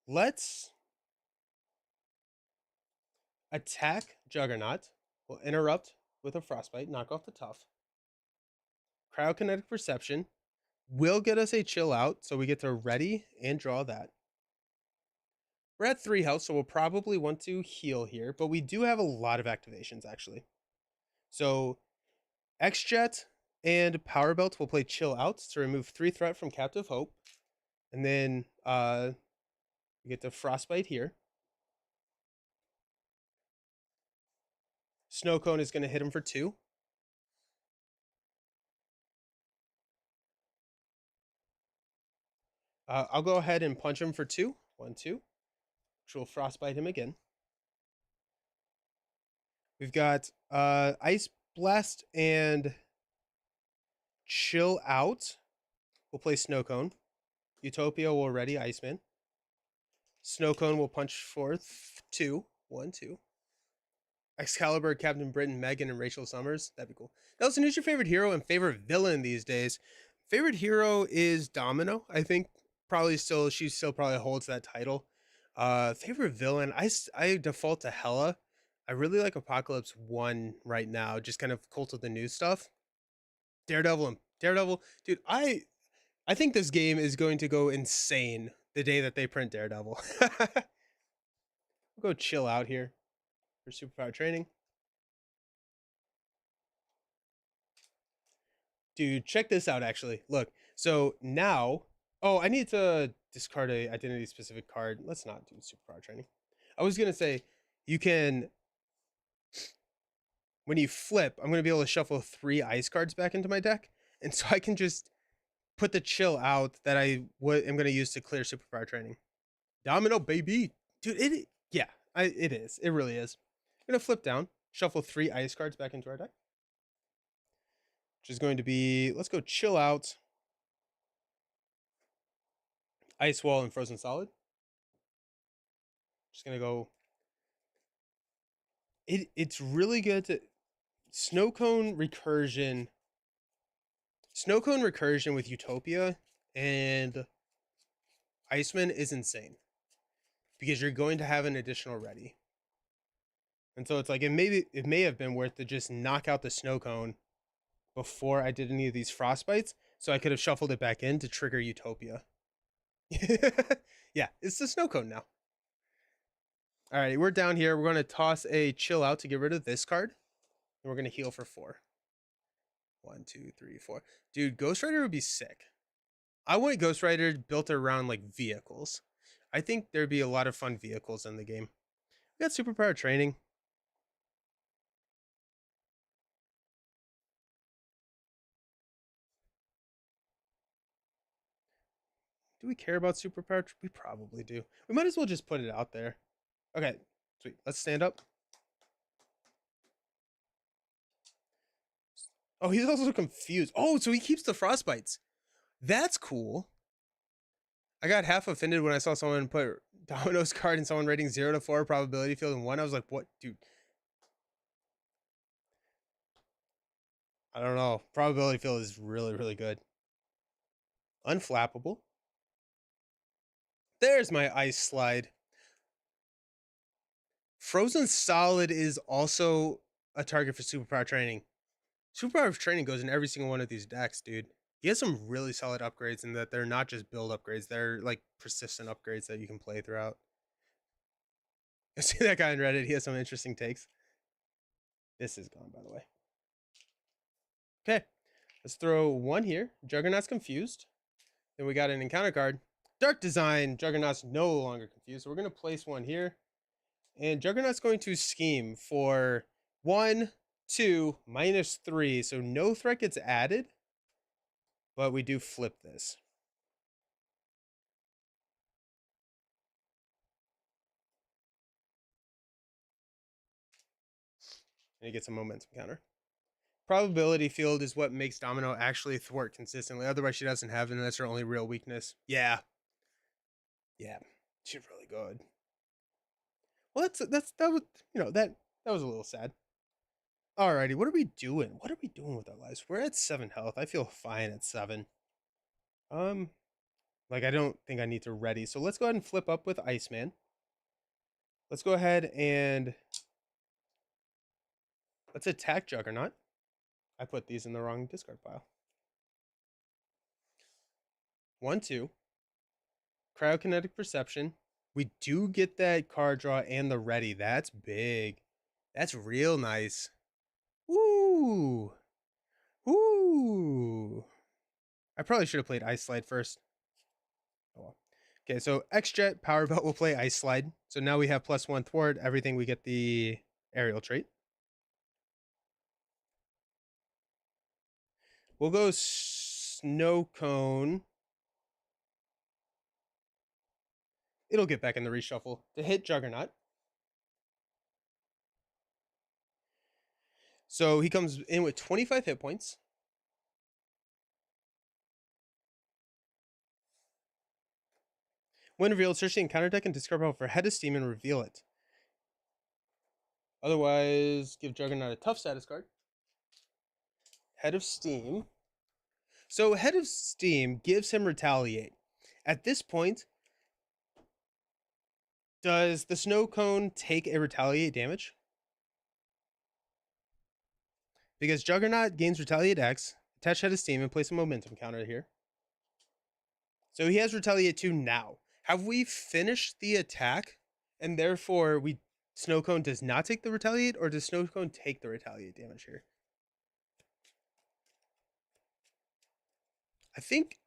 Let's attack Juggernaut. We'll interrupt with a Frostbite, knock off the tough. Cryokinetic Perception will get us a Chill Out, so we get to ready and draw that. We're at 3 health, so we'll probably want to heal here, but we do have a lot of activations, actually. So X-Jet and Power Belt will play Chill Out to remove 3 threat from Captive Hope. And then we get the Frostbite here. Snow Cone is going to hit him for 2. I'll go ahead and punch him for 2. 1, 2. Which will Frostbite him again. We've got Ice Blast and Chill Out. We'll play Snow Cone. Utopia will ready Iceman. Snow Cone will punch for 2. 1, 2. Excalibur, Captain Britain, Megan, and Rachel Summers. That'd be cool. Nelson, who's your favorite hero and favorite villain these days? Favorite hero is Domino. I think she still probably holds that title. Favorite villain, I default to Hela. I really like Apocalypse 1 right now, just kind of Cult of the New stuff. Daredevil, dude, I think this game is going to go insane the day that they print Daredevil. We'll go Chill Out here for superpower training. Dude, check this out, actually. Look, so now... Oh, I need to discard a identity-specific card. Let's not do superpower training. I was going to say, you can when you flip, I'm going to be able to shuffle 3 ice cards back into my deck. And so I can just put the chill out that am going to use to clear superpower training. Domino, baby. Dude, it is. It really is. I'm going to flip down, shuffle 3 ice cards back into our deck. Which is going to be, let's go chill out, ice wall, and frozen solid. Just going to go. It's really good to snow cone recursion with Utopia and Iceman is insane because you're going to have an additional ready. And so it's like it may have been worth to just knock out the snow cone before I did any of these frostbites, so I could have shuffled it back in to trigger Utopia. Yeah, it's the snow cone now. All right, we're down here. We're going to toss a chill out to get rid of this card, and we're going to heal for 4. 1, 2, 3, 4. Dude, Ghost Rider would be sick. I want Ghost Rider built around like vehicles. I think there'd be a lot of fun vehicles in the game. We got superpower training. Do we care about superpower? We probably do. We might as well just put it out there. Okay, sweet. Let's stand up. Oh, he's also confused. Oh, so he keeps the frostbites. That's cool. I got half offended when I saw someone put Domino's card and someone rating 0 to 4 probability field in 1. I was like, what, dude? I don't know. Probability field is really, really good. Unflappable. There's my ice slide. Frozen solid is also a target for superpower training. Superpower training goes in every single one of these decks, dude. He has some really solid upgrades in that they're not just build upgrades, they're like persistent upgrades that you can play throughout. I see that guy on Reddit, he has some interesting takes. This is gone, by the way. Okay, let's throw 1 here. Juggernaut's confused. Then we got an encounter card. Dark Design. Juggernaut's no longer confused. So we're going to place 1 here. And Juggernaut's going to scheme for 1, 2, -3. So no threat gets added. But we do flip this. And he gets a momentum counter. Probability field is what makes Domino actually thwart consistently. Otherwise, she doesn't have it, and that's her only real weakness. Yeah. Yeah. She's really good. Well, that was that was a little sad. Alrighty, what are we doing? What are we doing with our lives? We're at 7 health. I feel fine at 7. Like I don't think I need to ready. So let's go ahead and flip up with Iceman. Let's go ahead and let's attack Juggernaut. I put these in the wrong discard pile. 1, 2. Cryokinetic Perception. We do get that card draw and the ready. That's big. That's real nice. Ooh. Ooh. I probably should have played Ice Slide first. Oh well. Okay, so X-Jet Power Belt will play Ice Slide. So now we have +1 thwart. Everything we get the aerial trait. We'll go Snow Cone. It'll get back in the reshuffle to hit Juggernaut. So he comes in with 25 hit points. When revealed, search the encounter deck and discard pile for Head of Steam and reveal it. Otherwise, give Juggernaut a tough status card. Head of Steam. So Head of Steam gives him Retaliate. At this point, does the Snow Cone take a Retaliate damage? Because Juggernaut gains Retaliate X, attach Head of Steam, and place a momentum counter here. So he has Retaliate 2 now. Have we finished the attack, and therefore Snow Cone does not take the Retaliate, or does Snow Cone take the Retaliate damage here? I think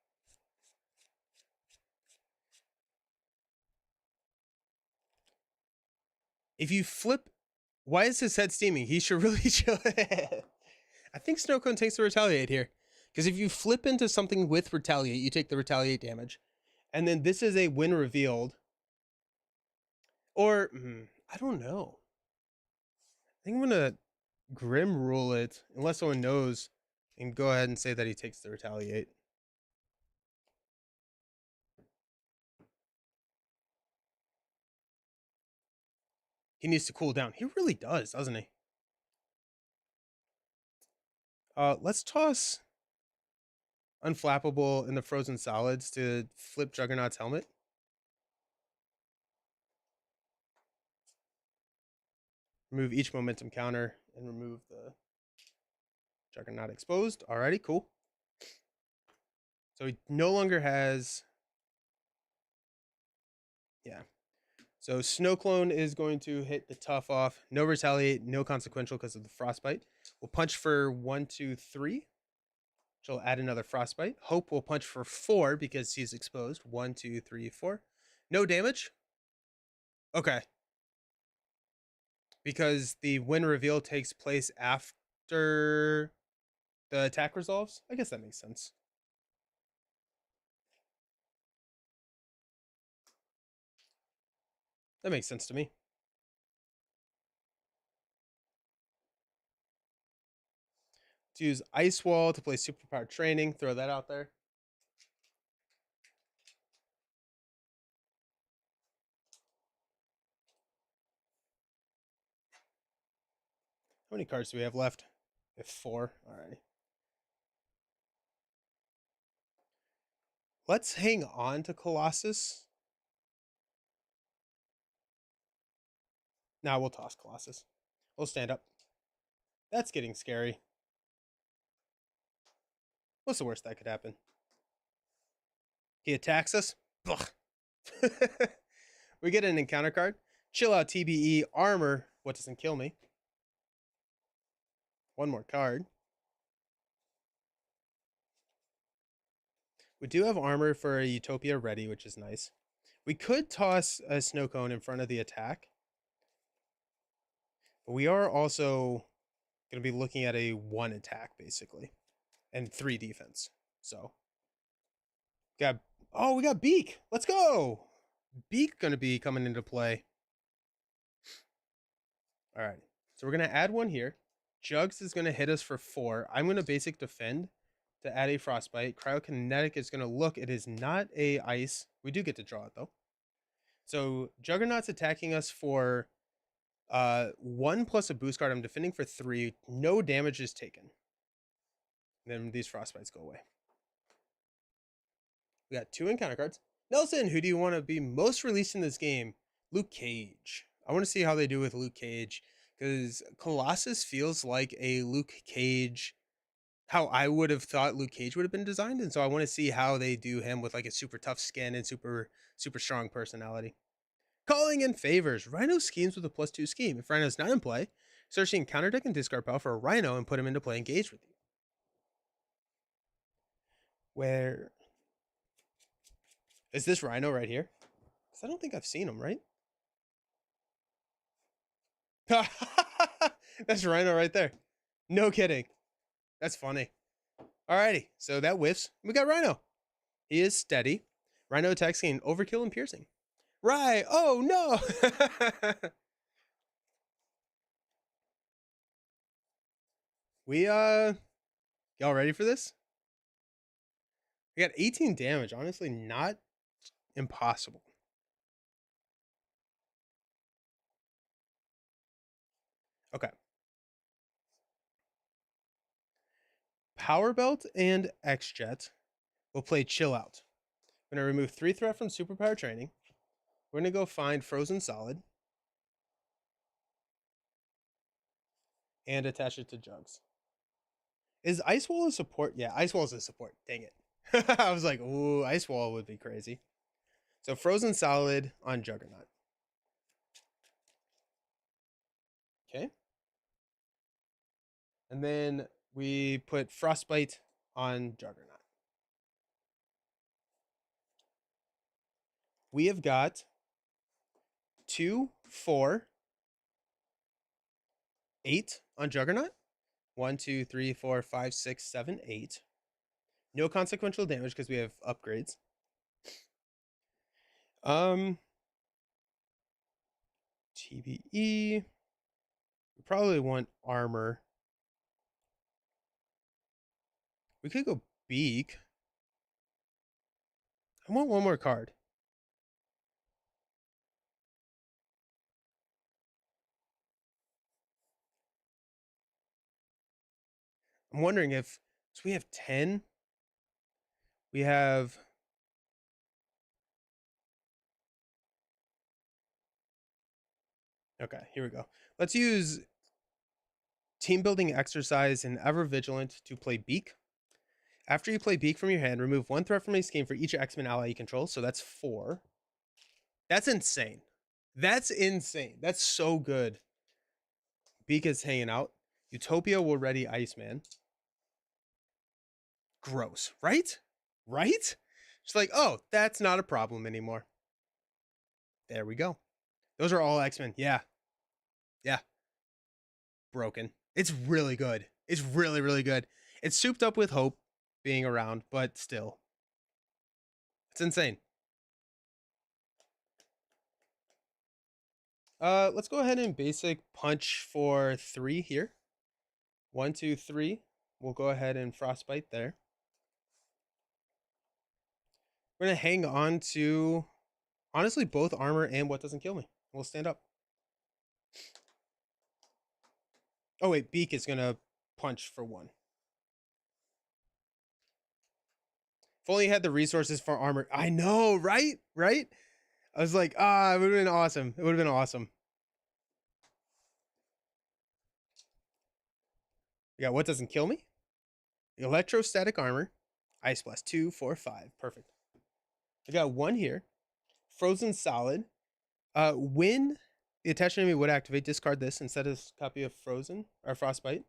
if you flip Why is his head steaming? He should really chill. I think Snow Cone takes the retaliate here. Because if you flip into something with retaliate, you take the retaliate damage. And then this is a win revealed. Or, I don't know. I think I'm going to Grim rule it, unless someone knows, and go ahead and say that he takes the retaliate. He needs to cool down. He really does, doesn't he? Let's toss Unflappable in the frozen solids to flip Juggernaut's helmet. Remove each momentum counter and remove the Juggernaut exposed. Alrighty, cool. So he no longer has... Yeah. So Snow Clone is going to hit the tough off. No retaliate, no consequential because of the frostbite. We'll punch for 1, 2, 3. She'll add another frostbite. Hope will punch for 4 because he's exposed. 1, 2, 3, 4. No damage. Okay. Because the win reveal takes place after the attack resolves. I guess that makes sense. That makes sense to me. To use Ice Wall to play Superpower Training. Throw that out there. How many cards do we have left? We have 4. Alrighty. Let's hang on to Colossus. Now we'll toss Colossus. We'll stand up. That's getting scary. What's the worst that could happen? He attacks us. We get an encounter card. Chill out TBE armor. What doesn't kill me? One more card. We do have armor for a Utopia ready, which is nice. We could toss a Snow Cone in front of the attack. But we are also going to be looking at a 1 attack, basically. And 3 defense. So. We got Beak. Let's go. Beak going to be coming into play. All right. So we're going to add 1 here. Jugs is going to hit us for 4. I'm going to basic defend to add a frostbite. Cryokinetic is going to look. It is not a ice. We do get to draw it though. So Juggernaut's attacking us for 1 plus a boost card. I'm defending for 3. No damage is taken. Then these frostbites go away. We got 2 encounter cards. Nelson, who do you want to be most released in this game? Luke Cage. I want to see how they do with Luke Cage, because Colossus feels like a Luke Cage, how I would have thought Luke Cage would have been designed. And so I want to see how they do him with like a super tough skin and super strong personality. Calling in favors. Rhino schemes with a +2 scheme. If Rhino's not in play, searching counter deck and discard pile for a Rhino and put him into play engaged with you. Where is this Rhino right here? Because I don't think I've seen him, right? That's Rhino right there. No kidding. That's funny. Alrighty, so that whiffs. We got Rhino. He is steady. Rhino attacks gain overkill and piercing. Right. Oh no. We y'all ready for this? We got 18 damage. Honestly, not impossible. Okay. Power Belt and X-Jet will play Chill Out. I'm going to remove 3 threat from Superpower Training. We're going to go find Frozen Solid and attach it to Jugs. Is Ice Wall a support? Yeah, Ice Wall is a support. Dang it. I was like, ooh, Ice Wall would be crazy. So Frozen Solid on Juggernaut. Okay. And then we put Frostbite on Juggernaut. We have got 2, 4, 8 on Juggernaut. 1, 2, 3, 4, 5, 6, 7, 8. No consequential damage because we have upgrades. TBE. We probably want armor. We could go beak. I want one more card. I'm wondering if, so we have 10. We have, okay, here we go. Let's use team building exercise and ever vigilant to play beak. After you play beak from your hand, remove 1 threat from a game for each X-Men ally you control. So that's 4. That's insane. That's insane. That's so good. Beak is hanging out. Utopia will ready Iceman. Gross, right? Right? It's like, oh, that's not a problem anymore. There we go. Those are all X-Men. Yeah. Yeah. Broken. It's really good. It's really, really good. It's souped up with hope being around, but still. It's insane. Let's go ahead and basic punch for 3 here. 1, 2, 3. We'll go ahead and frostbite there. We're gonna hang on to honestly both armor and what doesn't kill me. We'll stand up. Oh wait, beak is gonna punch for 1. If only you had the resources for armor. I know, right? Right? I was like, it would have been awesome. It would have been awesome. We got what doesn't kill me? Electrostatic armor. Ice blast 2, 4, 5. Perfect. I got 1 here. Frozen solid. When the attached enemy would activate, discard this instead of copy of Frozen or Frostbite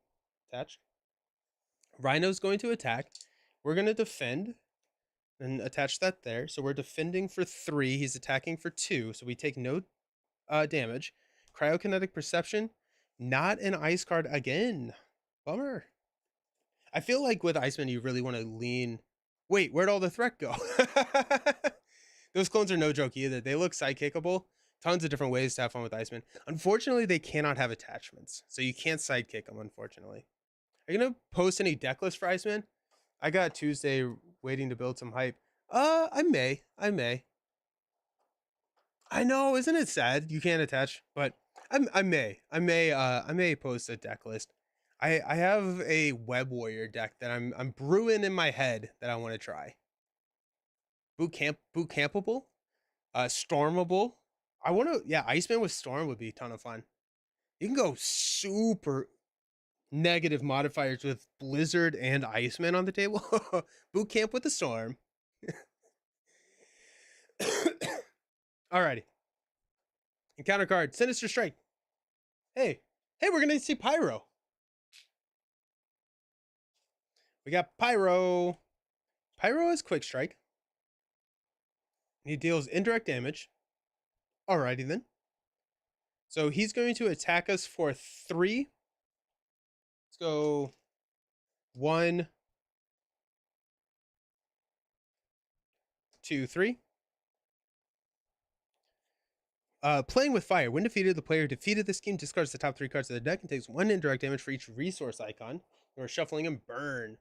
attached. Rhino's going to attack. We're going to defend and attach that there. So we're defending for 3. He's attacking for 2. So we take no damage. Cryokinetic Perception. Not an ice card again. Bummer. I feel like with Iceman, you really want to lean. Wait, where'd all the threat go? Those clones are no joke either. They look sidekickable. Tons of different ways to have fun with Iceman. Unfortunately, they cannot have attachments. So you can't sidekick them, unfortunately. Are you going to post any deck list for Iceman? I got Tuesday waiting to build some hype. I may. I know, isn't it sad you can't attach? But I may post a deck list. I have a Web Warrior deck that I'm brewing in my head that I want to try. Boot campable, stormable. I want to, yeah, Iceman with Storm would be a ton of fun. You can go super negative modifiers with Blizzard and Iceman on the table. Boot camp with the Storm. Alrighty. Encounter card, Sinister Strike. Hey, we're gonna see Pyro. We got Pyro. Pyro is Quick Strike. He deals indirect damage. Alrighty then. So he's going to attack us for 3. Let's go 1, 2, 3. Playing with fire. When defeated, the player defeated this game discards the top 3 cards of the deck and takes 1 indirect damage for each resource icon. Or shuffling and burn.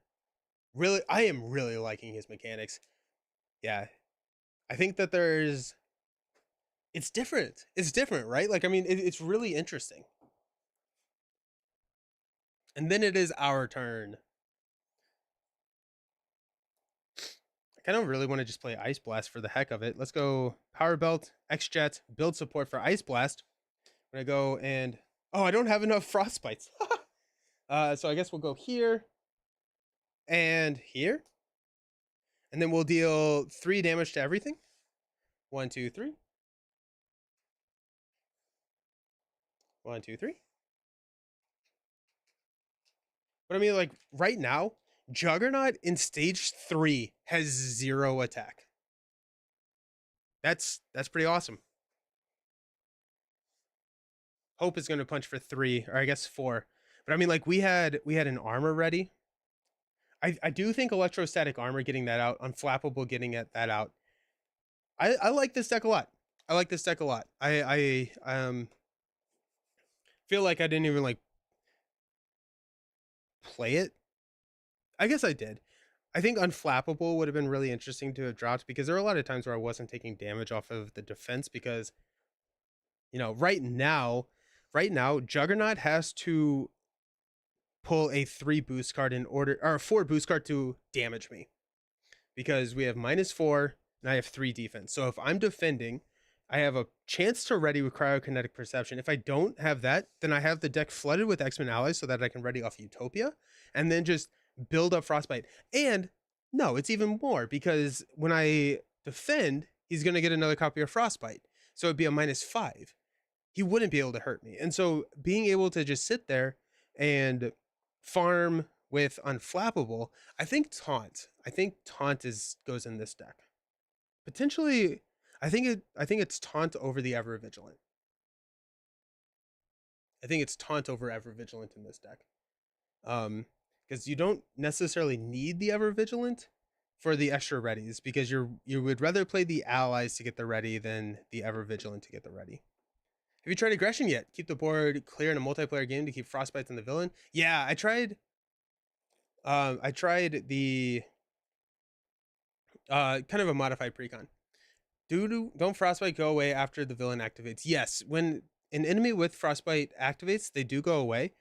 Really, I am really liking his mechanics. Yeah. I think that it's different. It's different, right? Like, I mean, it's really interesting. And then it is our turn. I kind of really want to just play Ice Blast for the heck of it. Let's go Power Belt, X-Jet, build support for Ice Blast. I'm going to go and... Oh, I don't have enough Frostbites. So I guess we'll go here and here. And then we'll deal 3 damage to everything. 1, 2, 3. 1, 2, 3. But I mean, like, right now, Juggernaut in stage 3 has 0 attack. That's pretty awesome. Hope is going to punch for 3, or I guess 4. But I mean, like, we had an armor ready. I do think electrostatic armor getting that out, unflappable getting that out. I like this deck a lot. I like this deck a lot. I feel like I didn't even like play it. I guess I did. I think unflappable would have been really interesting to have dropped, because there were a lot of times where I wasn't taking damage off of the defense, because right now Juggernaut has to pull a 3 boost card in order, or a 4 boost card to damage me, because we have -4 and I have 3 defense. So if I'm defending, I have a chance to ready with cryokinetic perception. If I don't have that, then I have the deck flooded with X-Men allies so that I can ready off Utopia and then just build up Frostbite. And no, it's even more, because when I defend, he's going to get another copy of Frostbite. So it'd be a -5. He wouldn't be able to hurt me. And so being able to just sit there and farm with unflappable, I think taunt goes in this deck. Potentially, I think it's taunt over the ever vigilant. I think it's taunt over ever vigilant in this deck. Because you don't necessarily need the ever vigilant for the extra readies, because you would rather play the allies to get the ready than the ever vigilant to get the ready. Have you tried aggression yet? Keep the board clear in a multiplayer game to keep frostbites on the villain. Yeah, I tried. I tried the kind of a modified precon. Don't frostbite go away after the villain activates? Yes, when an enemy with frostbite activates, they do go away,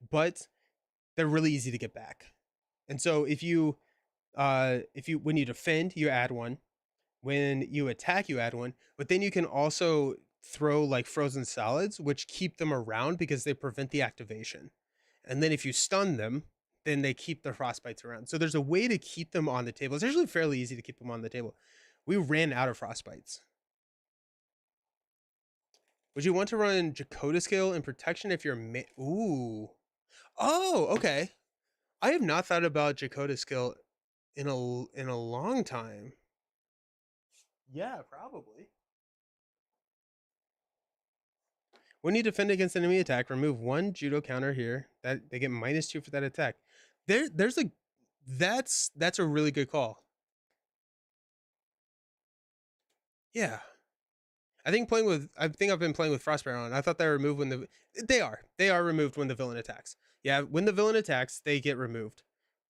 but they're really easy to get back. And so if you when you defend, you add 1. When you attack, you add 1. But then you can also throw like frozen solids, which keep them around because they prevent the activation. And then if you stun them, then they keep the frostbites around. So there's a way to keep them on the table. It's actually fairly easy to keep them on the table. We ran out of frostbites. Would you want to run Jakota skill and protection if you're ooh. Oh, okay. I have not thought about Jakota skill in a long time. Yeah, probably. When you defend against enemy attack, remove 1 judo counter here. That they get -2 for that attack. That's a really good call. Yeah. I think I've been playing with Frostbite on. I thought they were removed when they are removed when the villain attacks. Yeah, when the villain attacks, they get removed.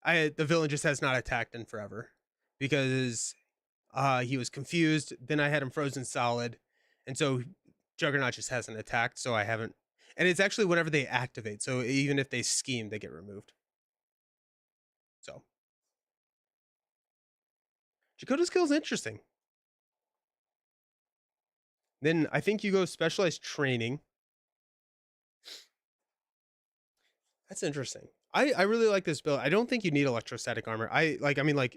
The villain just has not attacked in forever, because he was confused. Then I had him frozen solid, and so Juggernaut just hasn't attacked. So I haven't. And it's actually whenever they activate. So even if they scheme, they get removed. So Jakota's skill is interesting. Then I think you go specialized training. That's interesting. I really like this build. I don't think you need electrostatic armor. I mean,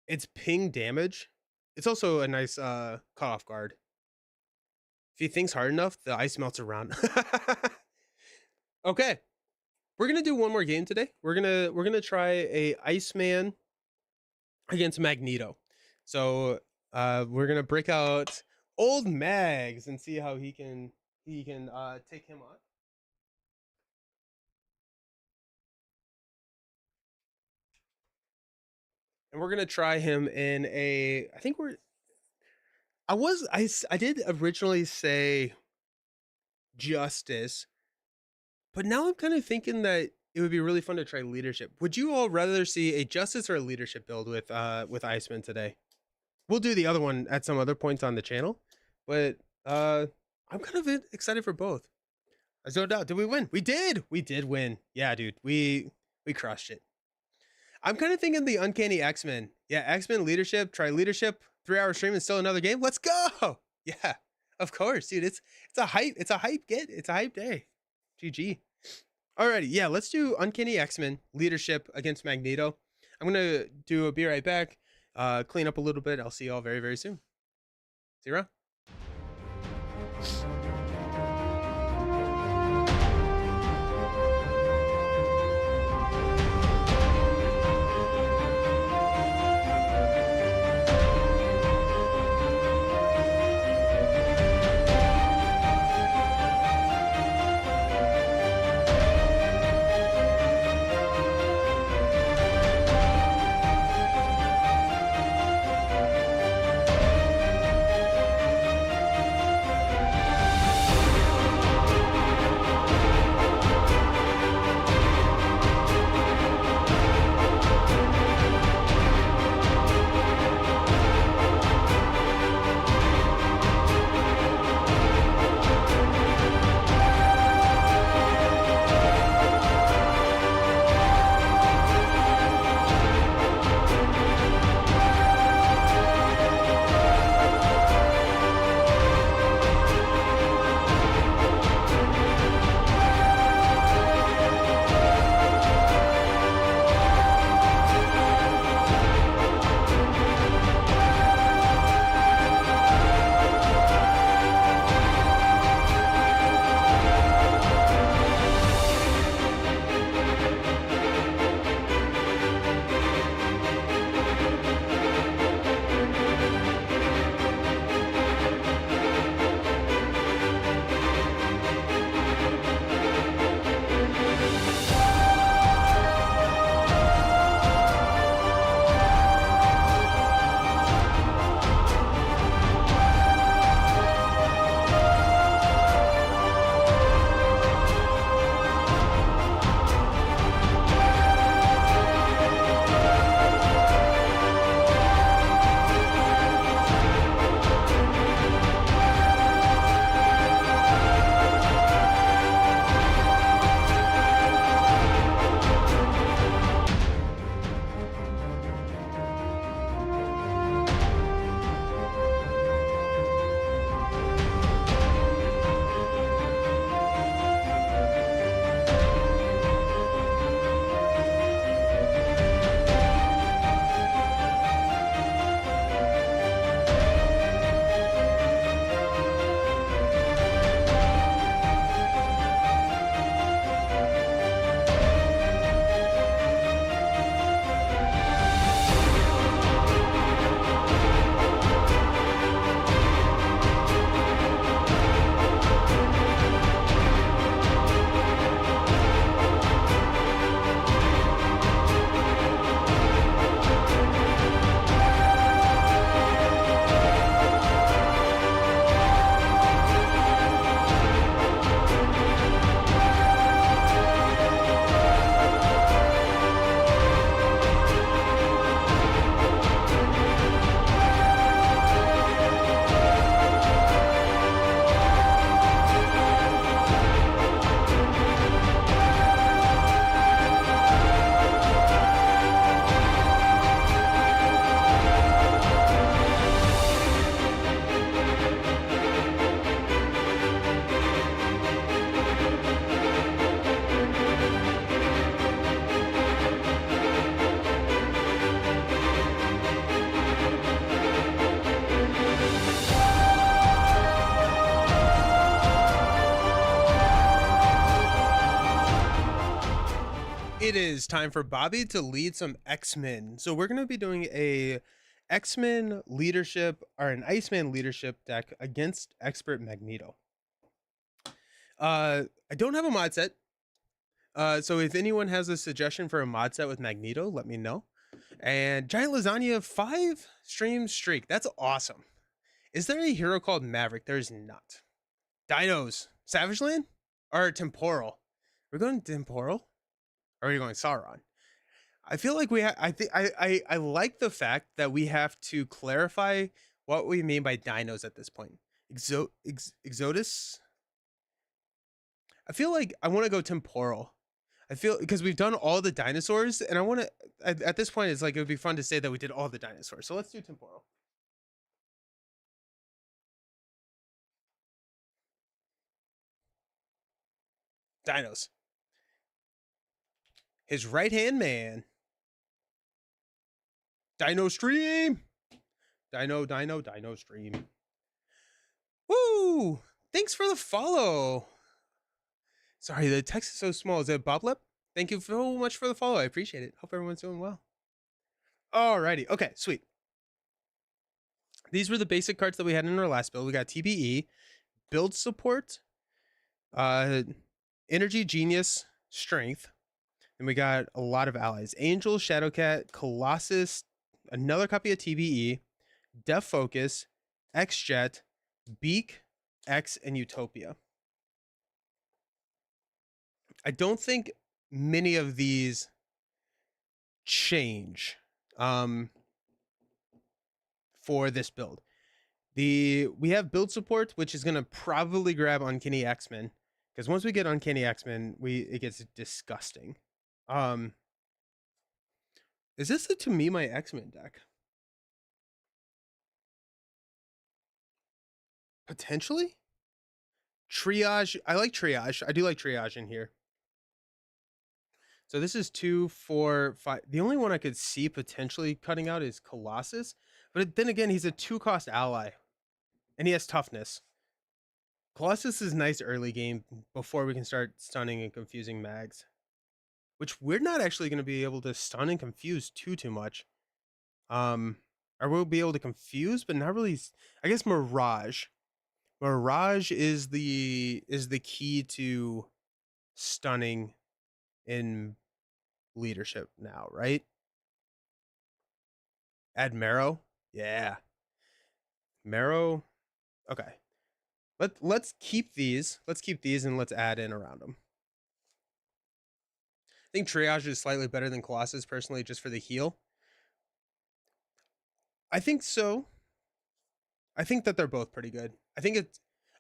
it's ping damage. It's also a nice cut off guard. If he thinks hard enough, the ice melts around. Okay. We're gonna do one more game today. We're gonna try a Iceman against Magneto. So we're gonna break out old Mags and see how he can take him on. And we're gonna try him in a. I did originally say Justice, but now I'm kind of thinking that it would be really fun to try Leadership. Would you all rather see a Justice or a Leadership build with Iceman today? We'll do the other one at some other points on the channel, but I'm kind of excited for both. There's no doubt. Did we win? We did. We did win. Yeah, dude. We crushed it. I'm kind of thinking the Uncanny X-Men. Yeah, X-Men Leadership. Try Leadership. 3-hour stream and still another game. Let's go. Yeah, of course, dude. It's a hype. It's a hype day. GG. Alrighty, yeah. Let's do Uncanny X-Men Leadership against Magneto. I'm gonna be right back. Clean up a little bit. I'll see y'all very, very soon. See you around. it is time for Bobby to lead some X-Men. So we're going to be doing a X-Men leadership or an Iceman leadership deck against Expert Magneto. I don't have a mod set. So if anyone has a suggestion for a mod set with Magneto, let me know. And Giant Lasagna 5 stream streak. That's awesome. Is there a hero called Maverick? There's not. Dinos. Savage Land? Or Temporal? We're going Temporal? Or are we going Sauron? I feel like I like the fact that we have to clarify what we mean by dinos at this point. Exodus? I feel like I want to go temporal. I feel because we've done all the dinosaurs, and I want to at this point it's like it would be fun to say that we did all the dinosaurs. So let's do temporal. Dinos. His right hand man. Dino Stream. Dino Stream. Woo! Thanks for the follow. Sorry, the text is so small. Is it Boblep? Thank you so much for the follow. I appreciate it. Hope everyone's doing well. Alrighty. Okay, sweet. These were the basic cards that we had in our last build. We got TBE, build support, energy genius, strength. And we got a lot of allies. Angel, Shadowcat, Colossus, another copy of TBE, Def Focus, X-Jet, Beak, X, and Utopia. I don't think many of these change for this build. We have build support, which is going to probably grab Uncanny X-Men, because once we get Uncanny X-Men, it gets disgusting. Is this a To Me My X-Men deck? Potentially? Triage. I like Triage. I do like Triage in here. So this is 2, 4, 5. The only one I could see potentially cutting out is Colossus. But then again, he's a 2-cost ally. And he has toughness. Colossus is nice early game before we can start stunning and confusing mags. Which we're not actually going to be able to stun and confuse too much. Or we'll be able to confuse, but not really. I guess Mirage. Mirage is the key to stunning in leadership now, right? Add Marrow. Yeah. Marrow. Okay. Let's keep these. Let's keep these and let's add in around them. I think Triage is slightly better than Colossus personally, just for the heal. I think so. I think that they're both pretty good. I think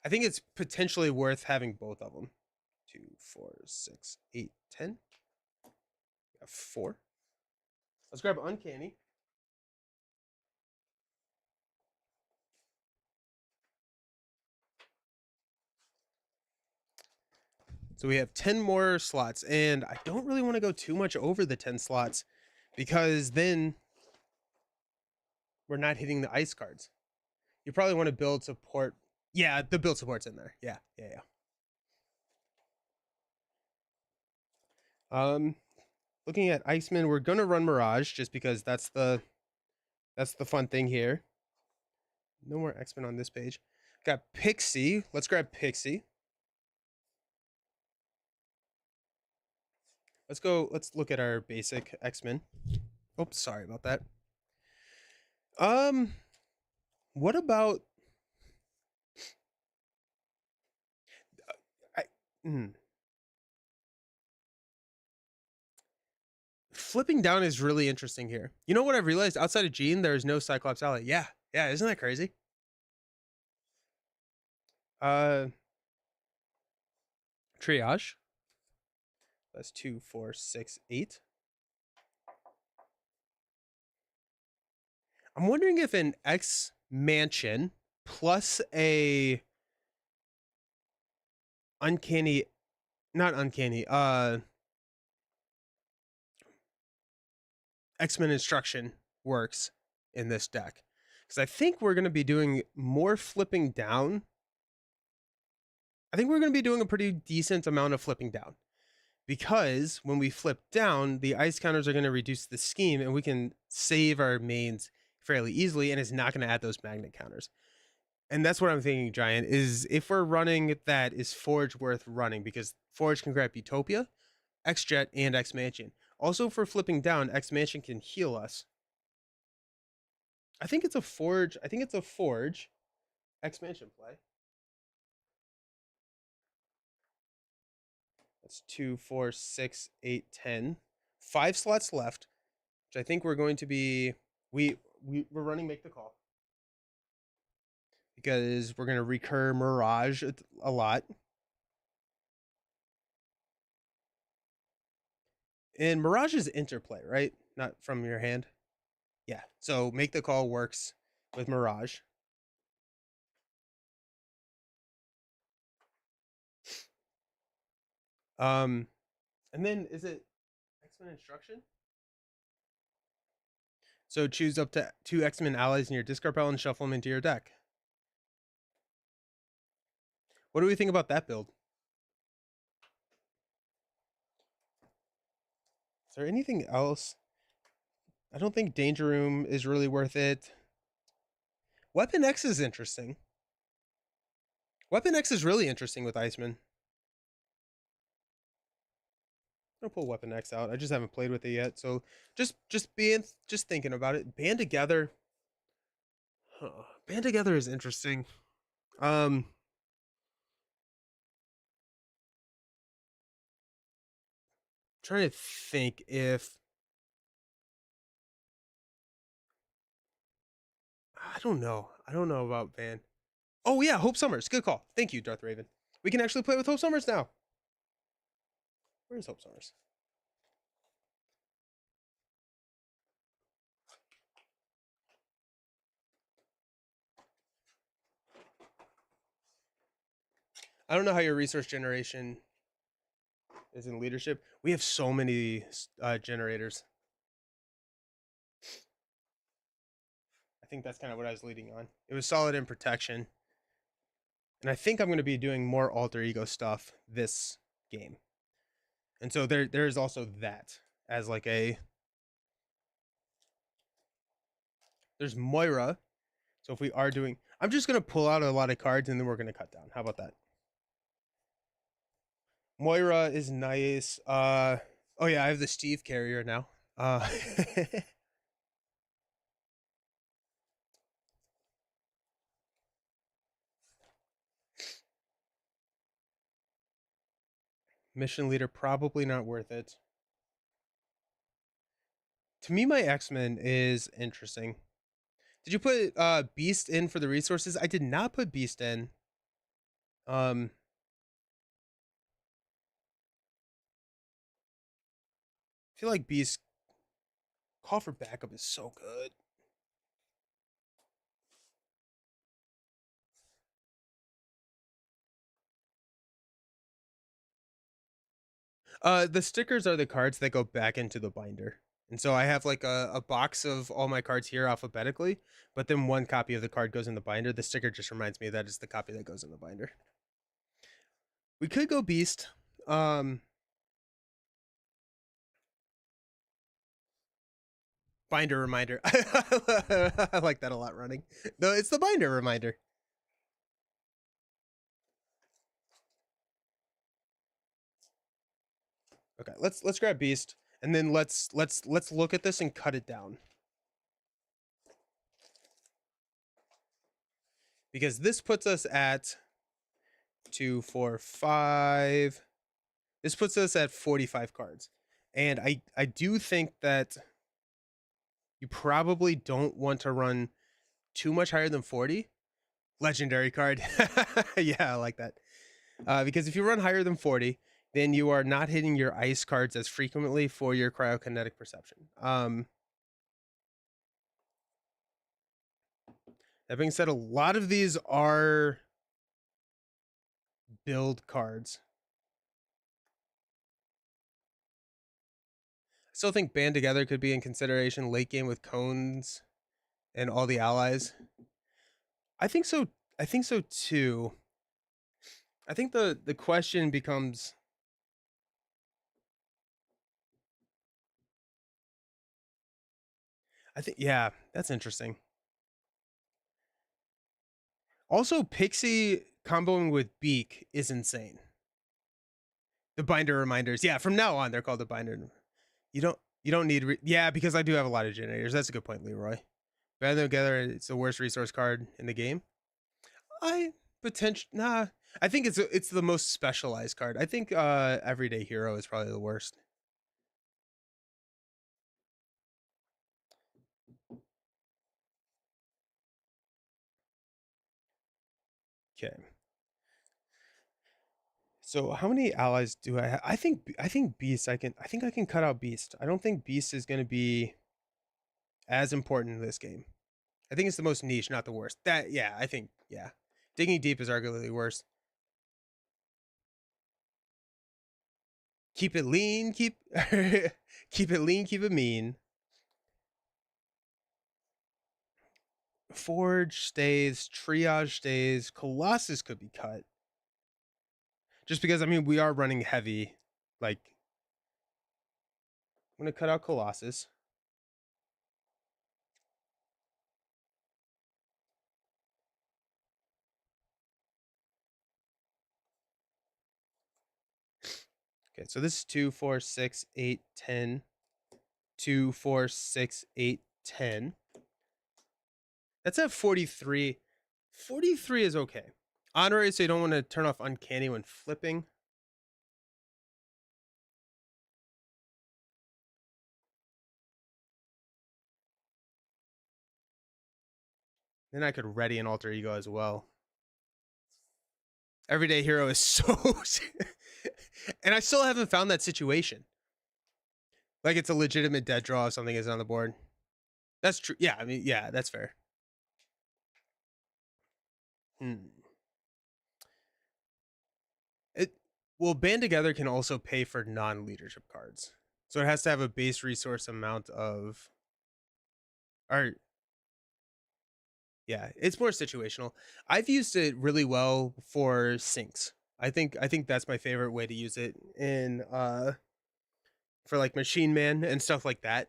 it's potentially worth having both of them. 2, 4, 6, 8, 10. 4. Let's grab Uncanny. So we have 10 more slots, and I don't really want to go too much over the 10 slots because then we're not hitting the ice cards. You probably want to build support. Yeah, the build support's in there. Yeah. Looking at Iceman, we're gonna run Mirage just because that's the fun thing here. No more X-Men on this page. Got Pixie. Let's grab Pixie. Let's look at our basic X-Men. Oops, sorry about that. What about flipping down is really interesting here. You know what I've realized? Outside of Jean, there is no Cyclops ally. Yeah, isn't that crazy? Triage. That's 2, 4, 6, 8. I'm wondering if an X Mansion plus a Uncanny, not Uncanny, X-Men Instruction works in this deck. Because I think we're going to be doing more flipping down. I think we're going to be doing a pretty decent amount of flipping down. because when we flip down, the ice counters are going to reduce the scheme and we can save our mains fairly easily, and it's not going to add those magnet counters. And that's what I'm thinking, Giant, is if we're running that, is Forge worth running? Because Forge can grab Utopia, X-Jet, and X-Mansion. Also, if we're flipping down, X-Mansion can heal us. I think it's a Forge. I think it's a Forge X-Mansion play. That's 2, 4, 6, 8, 10. 5 slots left, which I think we're going to be. We're running Make the Call because we're going to recur Mirage a lot. And Mirage is interplay, right? Not from your hand. Yeah. So Make the Call works with Mirage. And then is it X-Men Instruction? So choose up to 2 X-Men allies in your discard pile and shuffle them into your deck. What do we think about that build? Is there anything else? I don't think Danger Room is really worth it. Weapon X is interesting. Weapon X is really interesting with Iceman. I'm gonna pull Weapon X out. I just haven't played with it yet, so just thinking about it. Band Together. Band Together is interesting. Trying to think if I don't know. I don't know about Band. Oh yeah, Hope Summers. Good call. Thank you, Darth Raven. We can actually play with Hope Summers now. Where is Hope Summers? I don't know how your resource generation is in leadership. We have so many generators. I think that's kind of what I was leading on. It was solid in protection. And I think I'm going to be doing more alter ego stuff this game. And so there's also that as like there's Moira. So if we are doing, I'm just going to pull out a lot of cards and then we're going to cut down. How about that? Moira is nice. Oh yeah, I have the Steve carrier now. Mission leader, probably not worth it. To me, my X-Men is interesting. Did you put Beast in for the resources? I did not put Beast in. I feel like Beast Call for Backup is so good. The stickers are the cards that go back into the binder. And so I have like a box of all my cards here alphabetically, but then one copy of the card goes in the binder. The sticker just reminds me that it's the copy that goes in the binder. We could go Beast. Binder reminder. I like that a lot running. No, it's the binder reminder. Okay, let's grab Beast and then let's look at this and cut it down. Because this puts us at 2, 4, 5. This puts us at 45 cards. And I do think that you probably don't want to run too much higher than 40. Legendary card. Yeah, I like that. Because if you run higher than 40, then you are not hitting your ice cards as frequently for your cryokinetic perception. That being said, a lot of these are build cards. I still think Band Together could be in consideration late game with cones and all the allies. I think so. I think so too. I think the question becomes I think yeah, that's interesting. Also, Pixie comboing with Beak is insane. The binder reminders. Yeah, from now on they're called the binder. You don't you don't need yeah, because I do have a lot of generators. That's a good point, Leroy. Band them together, it's the worst resource card in the game. I I think it's the most specialized card. I think Everyday Hero is probably the worst. Okay. So how many allies do I have? I think Beast I think I can cut out Beast. I don't think Beast is going to be as important in this game. I think it's the most niche, not the worst. That yeah, I think yeah. Digging deep is arguably worse. Keep it lean, keep it lean, keep it mean. Forge stays, triage stays, Colossus could be cut. Just because I mean we are running heavy. Like I'm gonna cut out Colossus. Okay, so this is 2, 4, 6, 8, 10. 2, 4, 6, 8, 10. That's at 43. 43 is okay. Honorary, so you don't want to turn off Uncanny when flipping. Then I could ready an alter ego as well. Everyday Hero is so... and I still haven't found that situation. Like it's a legitimate dead draw if something is on the board. That's true. Yeah, I mean, yeah, that's fair. Hmm. It well, Band Together can also pay for non-leadership cards. So it has to have a base resource amount of... Or yeah, it's more situational. I've used it really well for syncs. I think that's my favorite way to use it in for like Machine Man and stuff like that,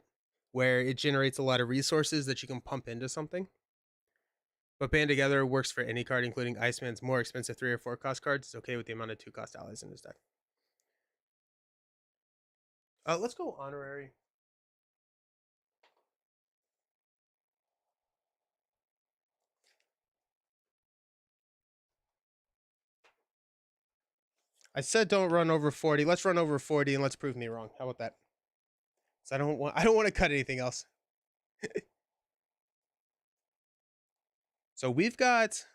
where it generates a lot of resources that you can pump into something. But Band Together works for any card, including Iceman's more expensive 3 or 4 cost cards. It's okay with the amount of 2 cost allies in his deck. Let's go honorary. I said don't run over 40. Let's run over 40 and let's prove me wrong. How about that? So I don't want to cut anything else. So we've got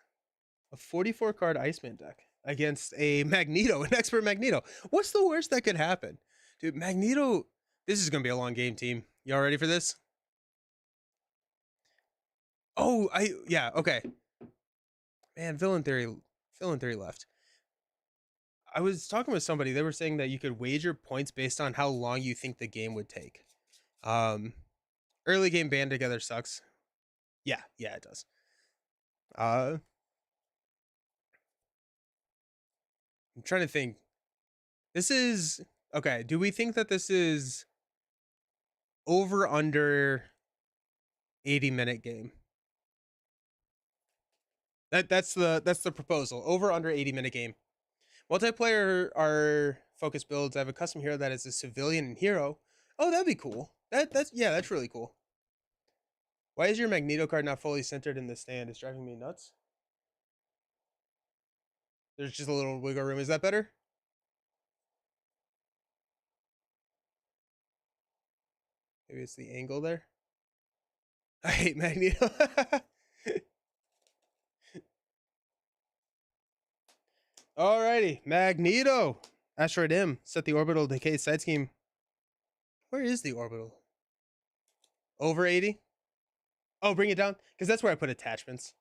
a 44 card Iceman deck against a Magneto, an expert Magneto. What's the worst that could happen? Dude, Magneto, this is going to be a long game, team. Y'all ready for this? Oh, yeah, okay. Man, villain theory left. I was talking with somebody, they were saying that you could wager points based on how long you think the game would take. Um, Early game Band Together sucks. Yeah, it does. I'm trying to think. This is okay. Do we think that this is over under 80-minute game? That's the proposal. Over under 80-minute game. Multiplayer are focus builds. I have a custom hero that is a civilian and hero. Oh, that'd be cool. That's really cool. Why is your Magneto card not fully centered in the stand? It's driving me nuts. There's just a little wiggle room. Is that better? Maybe it's the angle there. I hate Magneto. Alrighty, Magneto. Asteroid M. Set the orbital decay side scheme. Where is the orbital? Over 80? Oh, bring it down? Because that's where I put attachments.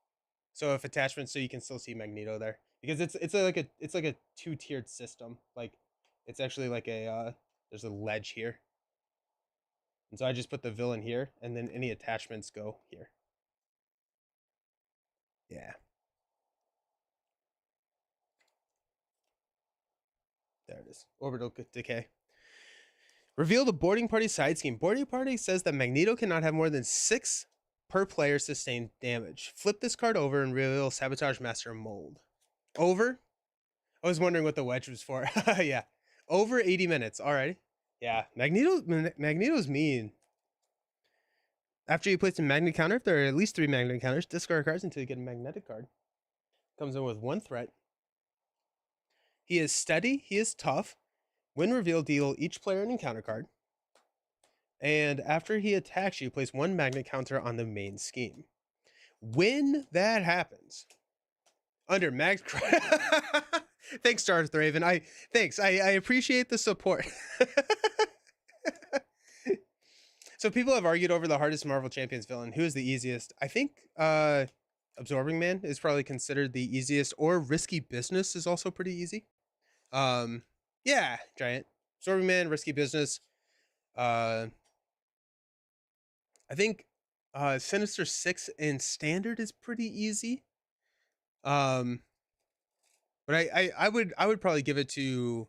So if attachments, so you can still see Magneto there. Because it's like a 2-tiered system. Like it's actually like a there's a ledge here. And so I just put the villain here, and then any attachments go here. Yeah. There it is. Orbital decay. Reveal the boarding party side scheme. Boarding party says that Magneto cannot have more than 6 per player sustained damage. Flip this card over and reveal Sabotage Master Mold. Over? I was wondering what the wedge was for. Yeah. Over 80 minutes. Alrighty. Yeah. Magneto's mean. After you place a magnet counter, if there are at least 3 magnet counters, discard cards until you get a magnetic card. Comes in with 1 threat. He is steady. He is tough. When revealed, deal each player an encounter card. And after he attacks you, place 1 magnet counter on the main scheme. When that happens, under Max. Thanks, Darth Raven. I appreciate the support. So people have argued over the hardest Marvel Champions villain. Who is the easiest? I think Absorbing Man is probably considered the easiest, or Risky Business is also pretty easy. Yeah, Giant. Absorbing Man, Risky Business. I think Sinister Six in Standard is pretty easy. But I would probably give it to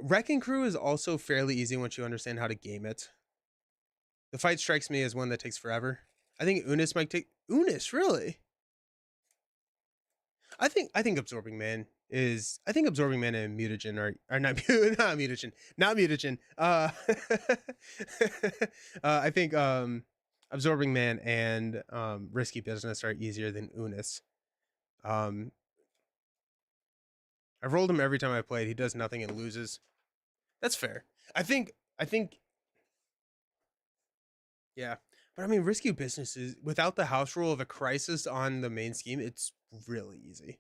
Wrecking Crew is also fairly easy once you understand how to game it. The fight strikes me as one that takes forever. I think Unis might take really. I think Absorbing Man is Absorbing Man and Mutagen are not Mutagen. I think Absorbing Man and Risky Business are easier than Unis. I've rolled him every time I played. He does nothing and loses. That's fair. I think yeah. But I mean, Risky Business is, without the house rule of a crisis on the main scheme, it's really easy.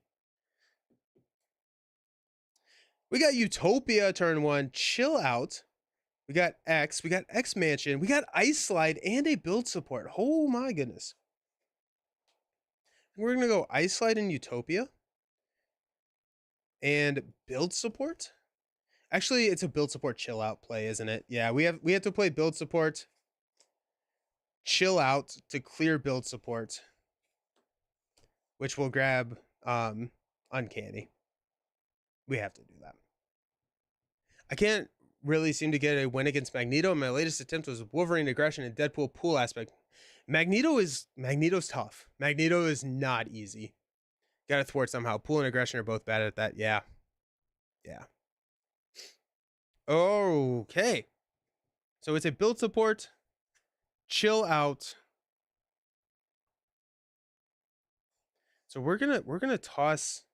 We got Utopia turn 1, Chill Out. We got X Mansion, we got Ice Slide, and a build support. Oh my goodness. We're gonna go Ice Slide and Utopia. And build support? Actually, it's a build support chill out play, isn't it? Yeah, we have to play build support, chill out to clear build support, which will grab Uncanny. We have to do that. I can't really seem to get a win against Magneto. My latest attempt was Wolverine aggression and Deadpool pool aspect. Magneto's tough. Magneto is not easy. Gotta thwart somehow. Pool and aggression are both bad at that. Yeah. Okay. So it's a build support, chill out. So we're gonna toss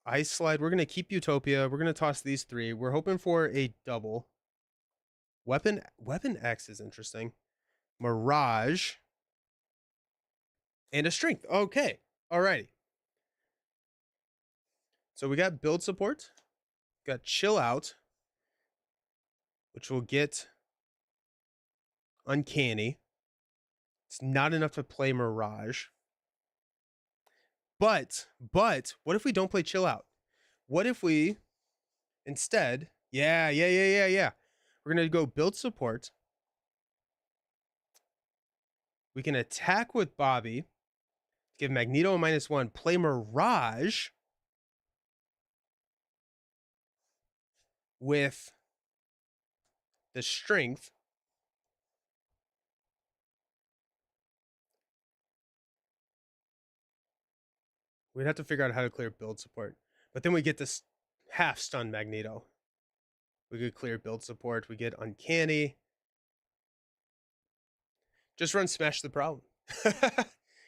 Ice Slide. We're gonna keep Utopia. We're gonna toss these 3. We're hoping for a double. Weapon X is interesting. Mirage and a strength. Okay. Alrighty. So we got build support. Got chill out, which will get Uncanny. It's not enough to play Mirage. But what if we don't play chill out? What if we instead, yeah. We're going to go build support. We can attack with Bobby. Give Magneto a -1. Play Mirage with the strength. We'd have to figure out how to clear build support. But then we get this half stun Magneto. We could clear build support. We get Uncanny. Just run Smash the Problem.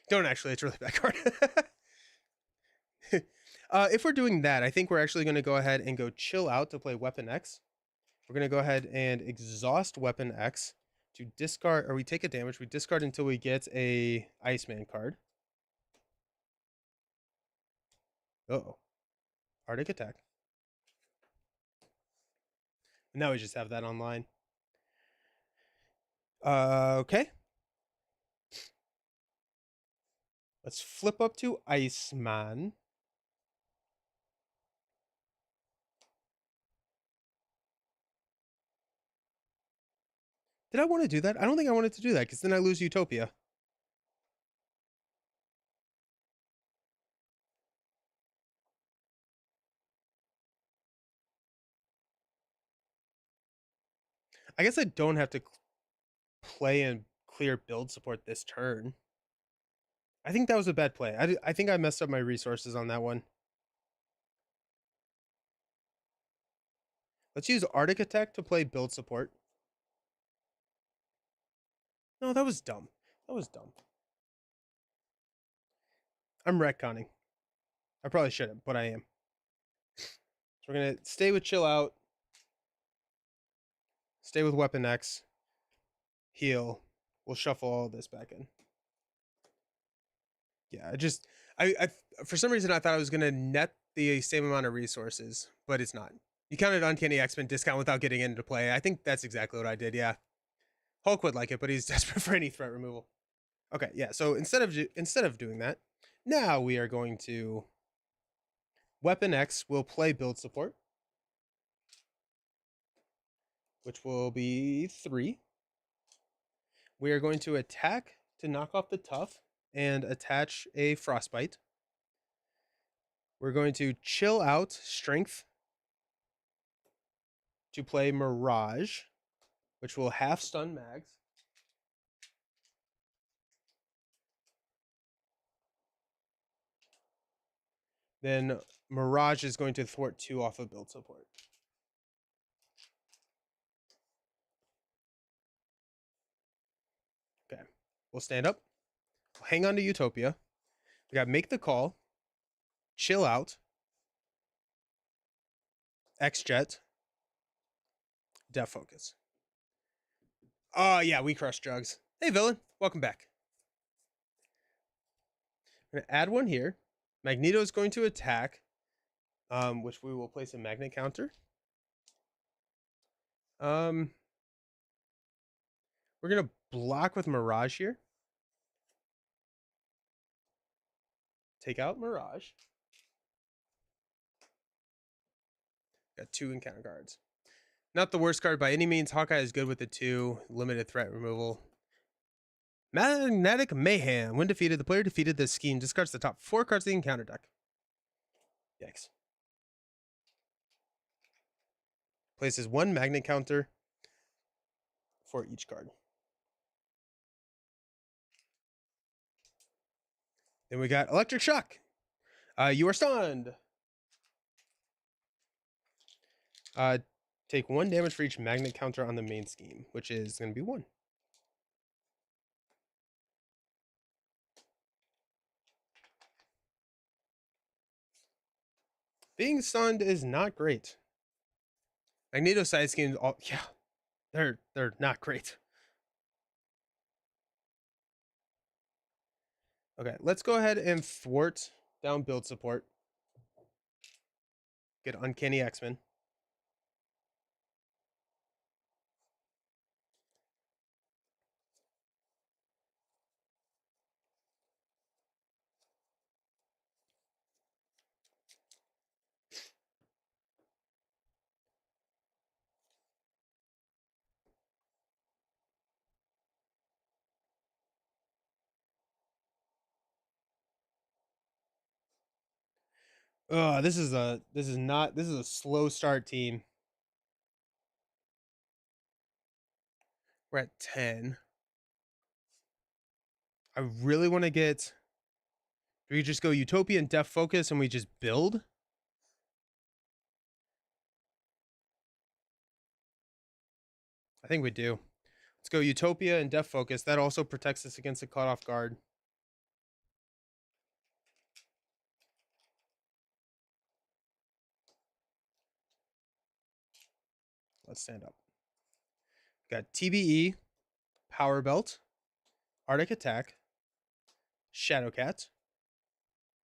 Don't actually. It's a really bad card. If we're doing that, I think we're actually going to go ahead and go chill out to play Weapon X. We're going to go ahead and exhaust Weapon X to discard, or we take a damage. We discard until we get a Iceman card. Uh-oh. Arctic Attack. Now we just have that online. Okay. Let's flip up to Iceman. Did I want to do that? I don't think I wanted to do that, because then I lose Utopia. I guess I don't have to play and clear build support this turn. I think that was a bad play. I think I messed up my resources on that one. Let's use Arctic Attack to play build support. No, that was dumb. That was dumb. I'm retconning. I probably shouldn't, but I am. So we're going to stay with Chill Out. Stay with Weapon X. Heal. We'll shuffle all this back in. Yeah, I for some reason I thought I was going to net the same amount of resources, but it's not. You counted Uncanny X-Men discount without getting into play. I think that's exactly what I did, yeah. Hulk would like it, but he's desperate for any threat removal. Okay, yeah, so instead of doing that, now we are going to Weapon X will play build support, which will be 3. We are going to attack to knock off the tough and attach a frostbite. We're going to chill out strength to play Mirage, which will half stun mags. Then Mirage is going to thwart 2 off of build support. Okay, we'll stand up. We'll hang on to Utopia. We got Make the Call, Chill Out, X-Jet, Death Focus. Oh, yeah, we crushed Jugs. Hey, villain. Welcome back. I'm going to add one here. Magneto is going to attack, which we will place a magnet counter. We're going to block with Mirage here. Take out Mirage. Got 2 encounter cards. Not the worst card by any means. Hawkeye is good with the 2. Limited threat removal. Magnetic Mayhem. When defeated, the player defeated this scheme discards the top 4 cards of the encounter deck. Yikes. Places 1 magnet counter for each card. Then we got Electric Shock. You are stunned. Take 1 damage for each magnet counter on the main scheme, which is going to be 1. Being stunned is not great. Magneto side schemes, yeah, they're not great. Okay, let's go ahead and thwart down build support. Get Uncanny X-Men. This is a slow start, team. We're at 10. I really want to get. Do we just go Utopia and Death Focus and we just build? I think we do. Let's go Utopia and Death Focus. That also protects us against a cutoff guard. Let's stand up. Got TBE, Power Belt, Arctic Attack, Shadowcat,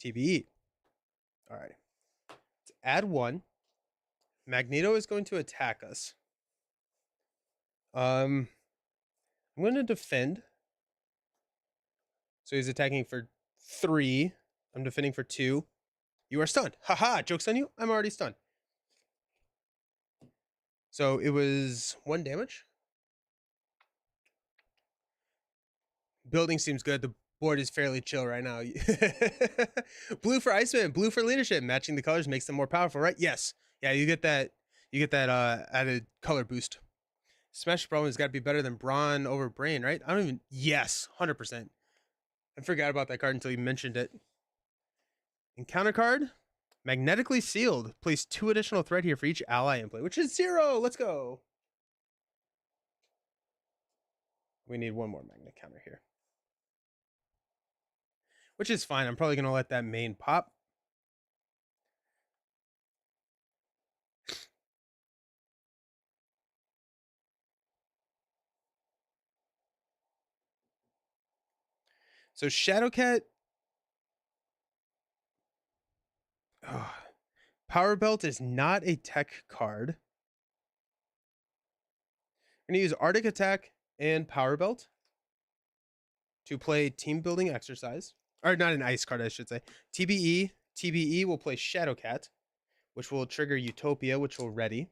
TBE. All right. Let's add 1. Magneto is going to attack us. I'm going to defend. So he's attacking for 3. I'm defending for 2. You are stunned. Haha, joke's on you. I'm already stunned. So it was 1 damage. Building seems good. The board is fairly chill right now. Blue for Iceman, blue for leadership. Matching the colors makes them more powerful, right? Yes. Yeah, you get that added color boost. Smash Problem has got to be better than Brawn over Brain, right? I don't even. Yes, 100%. I forgot about that card until you mentioned it. Encounter card, magnetically sealed. Place 2 additional threat here for each ally in play, which is 0. Let's go. We need one more magnet counter here, which is fine. I'm probably going to let that main pop. So Shadowcat. Oh, Power Belt is not a tech card. We're going to use Arctic Attack and Power Belt to play Team Building Exercise. Or not an ice card, I should say. TBE. TBE will play Shadowcat, which will trigger Utopia, which will ready.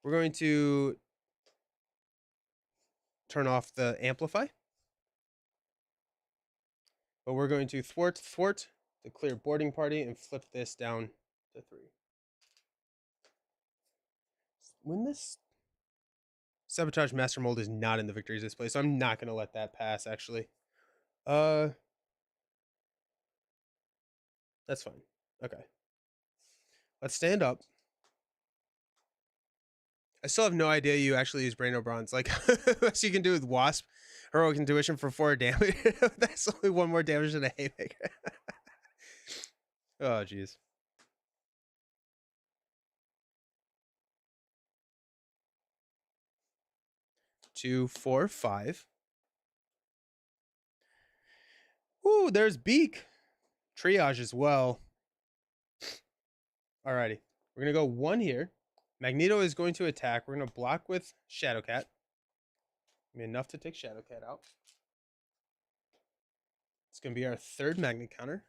We're going to turn off the Amplify. But we're going to thwart to clear boarding party and flip this down to 3. When this Sabotage Master Mold is not in the victories display, so I'm not going to let that pass, actually. That's fine. Okay. Let's stand up. I still have no idea you actually use Brain Bronze. Like, what you can do with Wasp, Heroic Intuition for 4 damage. That's only 1 more damage than a Haymaker. Oh, jeez. 2, 4, 5. Ooh, there's Beak. Triage as well. Alrighty. We're going to go 1 here. Magneto is going to attack. We're going to block with Shadowcat. Enough to take Shadowcat out. It's going to be our 3rd magnet counter.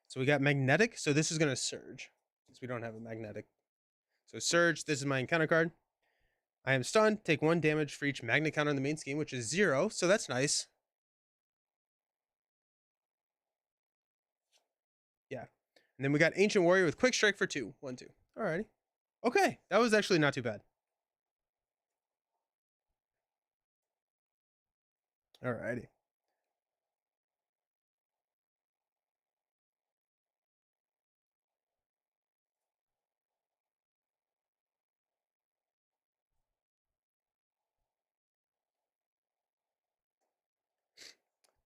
So we got Magnetic. So this is going to Surge, because we don't have a Magnetic. So Surge, this is my encounter card. I am stunned. Take 1 damage for each magnet counter in the main scheme, which is 0. So that's nice. Yeah. And then we got Ancient Warrior with Quick Strike for 2. 1, 2. Alrighty. Okay. That was actually not too bad. Alrighty.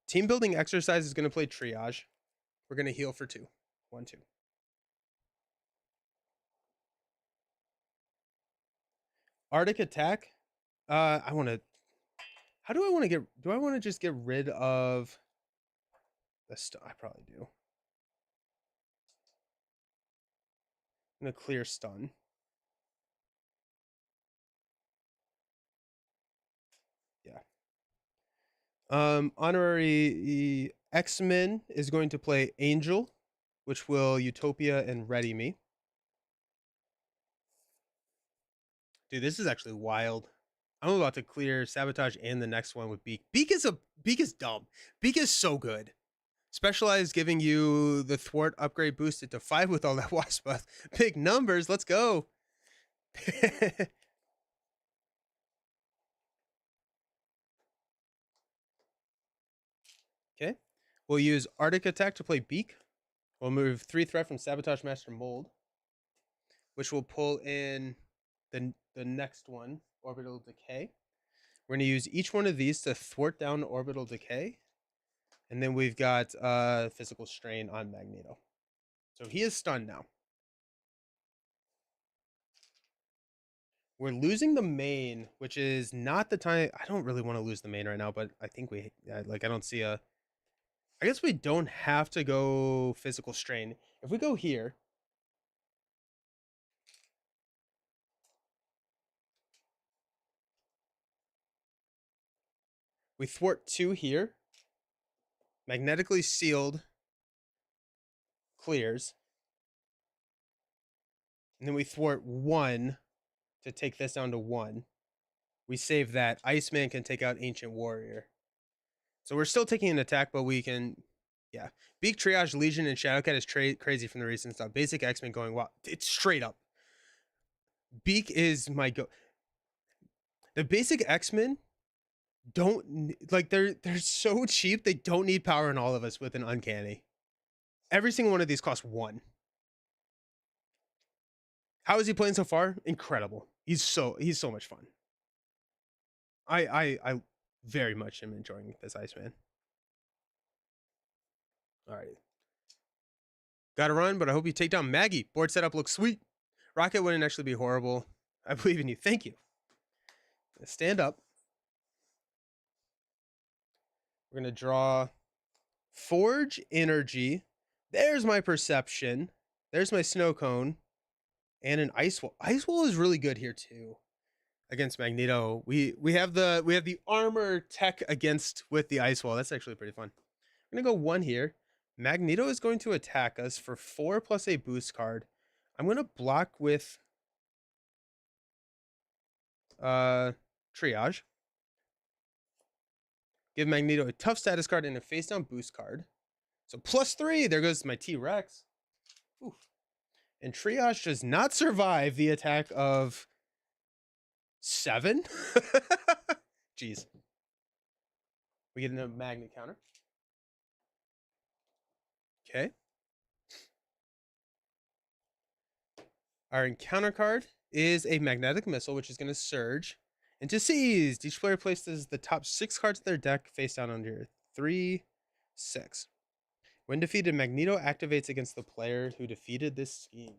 Team Building Exercise is going to play Triage. We're going to heal for 2. 1, 2. Arctic Attack. I want to. How do I want to get? Do I want to just get rid of the stuff? I probably do. I'm going to clear stun. Yeah. Honorary X-Men is going to play Angel, which will Utopia and ready me. Dude, this is actually wild. I'm about to clear Sabotage and the next one with Beak. Beak is dumb. Beak is so good. Specialized giving you the thwart upgrade boosted to 5 with all that wasp buff. Big numbers. Let's go. Okay. We'll use Arctic Attack to play Beak. We'll move 3 threat from Sabotage Master Mold, which will pull in the next one, Orbital Decay. We're going to use each one of these to thwart down Orbital Decay. And then we've got Physical Strain on Magneto. So he is stunned now. We're losing the main, which is not the time. I don't really want to lose the main right now, but I think we, like, I don't see a. I guess we don't have to go Physical Strain. If we go here. We thwart 2 here. Magnetically sealed. Clears. And then we thwart 1 to take this down to 1. We save that. Iceman can take out Ancient Warrior. So we're still taking an attack, but we can, yeah. Beak, Triage, Legion, and Shadowcat is crazy from the recent stuff. Basic X-Men going, wow. It's straight up. Beak is my go. The basic X-Men don't like they're so cheap. They don't need power in all of us with an uncanny. Every single one of these costs 1. How is he playing so far? Incredible. He's so much fun. I very much am enjoying this Iceman. All right. Gotta run, but I hope you take down Maggie. Board setup looks sweet. Rocket wouldn't actually be horrible. I believe in you. Thank you. Stand up. We're gonna draw Forge Energy. There's my Perception. There's my Snow Cone. And an Ice Wall. Ice Wall is really good here too. Against Magneto. We have the armor tech against with the Ice Wall. That's actually pretty fun. I'm gonna go 1 here. Magneto is going to attack us for 4 plus a boost card. I'm gonna block with Triage. Give Magneto a tough status card and a face down boost card. So +3. There goes my T-Rex. And Triage does not survive the attack of 7. Jeez. We get a magnet counter. Okay. Our encounter card is a magnetic missile, which is going to surge into seized. Each player places the top 6 cards of their deck face down under 3, 6. When defeated, Magneto activates against the player who defeated this scheme.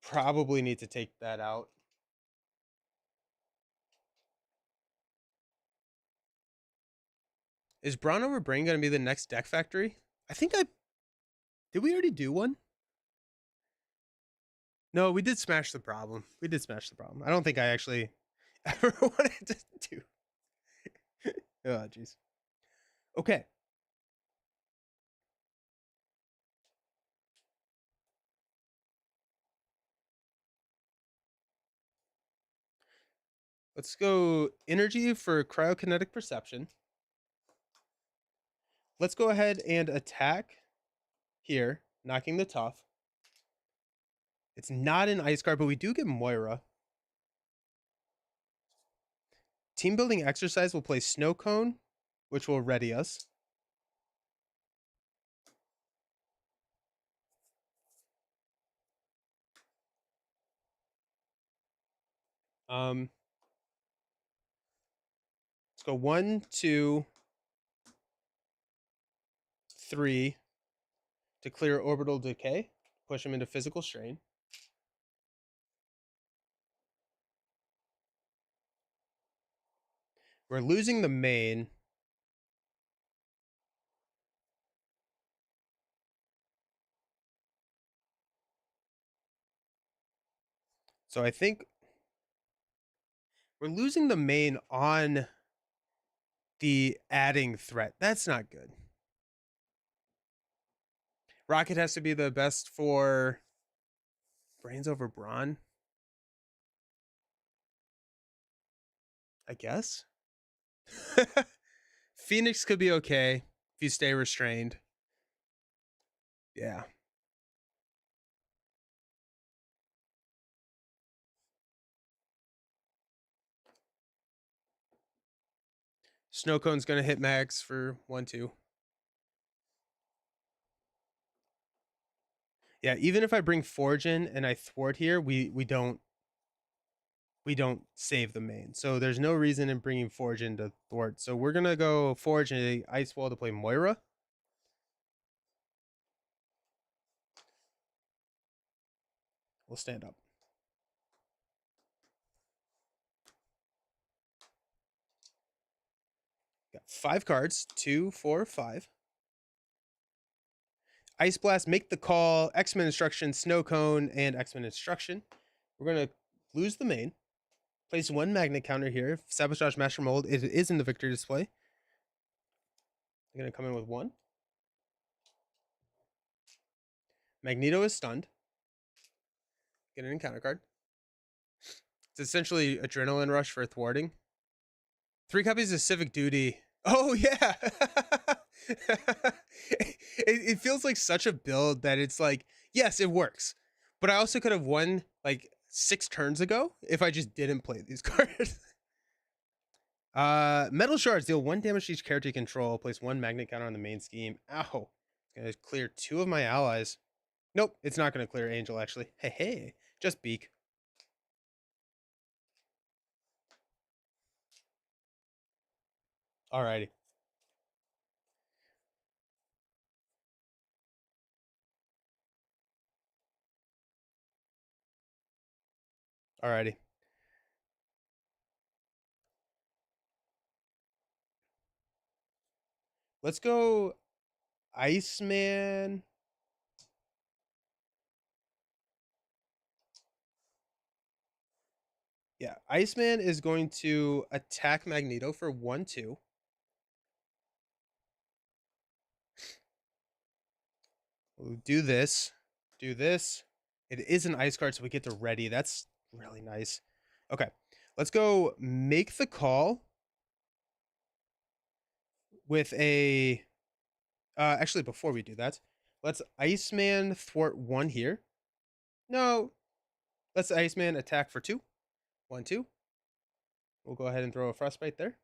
Probably need to take that out. Is Brawn over Brain going to be the next deck factory? I think did we already do one? No, we did smash the problem. We did smash the problem. I don't think I actually ever wanted to do. Oh, jeez. Okay. Let's go energy for cryokinetic perception. Let's go ahead and attack here, knocking the tough. It's not an ice card, but we do get Moira. Team building exercise will play Snow Cone, which will ready us. Let's go 1, 2, 3 to clear orbital decay. Push him into physical strain. We're losing the main. So I think we're losing the main on the adding threat. That's not good. Rocket has to be the best for Brains over Brawn. I guess. Phoenix could be okay if you stay restrained. Yeah. Snow Cone's gonna hit max for 1, 2. Yeah, even if I bring Forge in and I thwart here, we don't save the main. So there's no reason in bringing Forge in to thwart. So we're gonna go Forge and Ice Wall to play Moira. We'll stand up. Got 5 cards, 2, 4, 5. Ice Blast, make the call, X-Men Instruction, Snow Cone, and X-Men Instruction. We're gonna lose the main. Place 1 magnet counter here. Sabotage Master Mold. It is in the victory display. I'm gonna come in with 1. Magneto is stunned. Get an encounter card. It's essentially Adrenaline Rush for thwarting. 3 copies of Civic Duty. Oh, yeah. it feels like such a build that it's like, yes, it works. But I also could have won like 6 turns ago if I just didn't play these cards. Metal Shards deal 1 damage to each character you control. Place 1 magnet counter on the main scheme. Ow. It's gonna clear 2 of my allies. Nope, it's not gonna clear Angel actually. Hey, hey, just Beak. Alrighty. Alrighty. Let's go Iceman. Yeah, Iceman is going to attack Magneto for 1/2. We'll do this. Do this. It is an ice card, so we get to ready. That's really nice. Okay, let's go make the call with a... actually, before we do that, let's Iceman thwart 1 here. No, let's Iceman attack for 2. 1/2. We'll go ahead and throw a Frostbite there.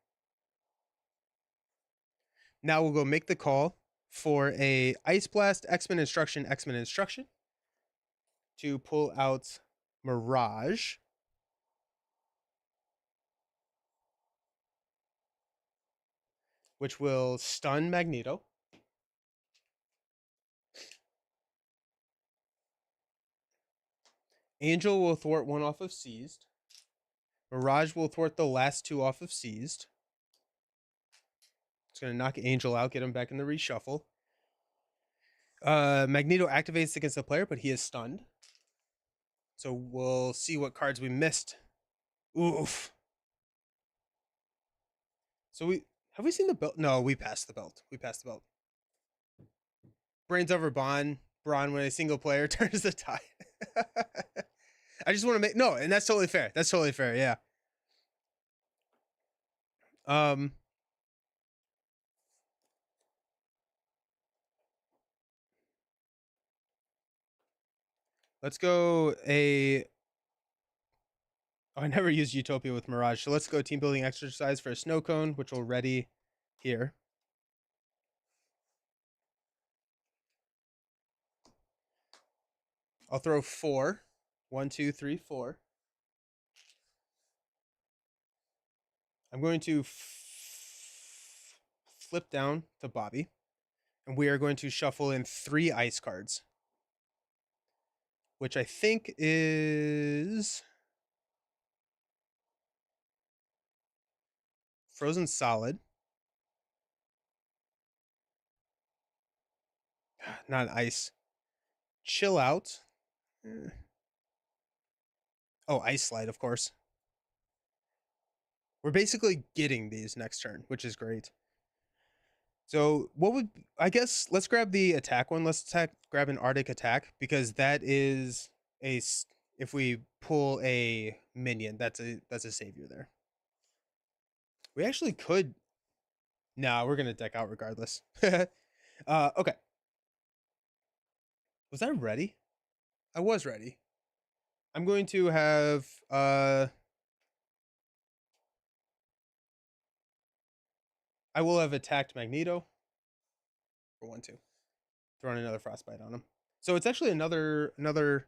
Now we'll go make the call for a Ice Blast, X-Men Instruction, X-Men Instruction to pull out Mirage. Which will stun Magneto. Angel will thwart 1 off of Seized. Mirage will thwart the last 2 off of Seized. It's going to knock Angel out, get him back in the reshuffle. Magneto activates against the player, but he is stunned. So we'll see what cards we missed. Oof. So have we seen the belt? No, we passed the belt. We passed the belt. Brains over Brawn when a single player turns the tide. I just want to make... No, and that's totally fair. That's totally fair, yeah. Let's go a... Oh, I never used Utopia with Mirage, so let's go team building exercise for a snow cone, which will ready here. I'll throw 4. 1, 2, 3, 4. I'm going to flip down to Bobby, and we are going to shuffle in 3 ice cards, which I think is Frozen Solid. Not ice. Chill Out. Oh, Ice Slide, of course. We're basically getting these next turn, which is great. So what would... I guess let's grab the attack one. Let's grab an Arctic Attack, because that is a... If we pull a minion, that's a savior there. We actually could... Nah, we're going to deck out regardless. Okay. Was I ready? I was ready. I'm going to have... I will have attacked Magneto for 1/2. Throwing another Frostbite on him. So it's actually another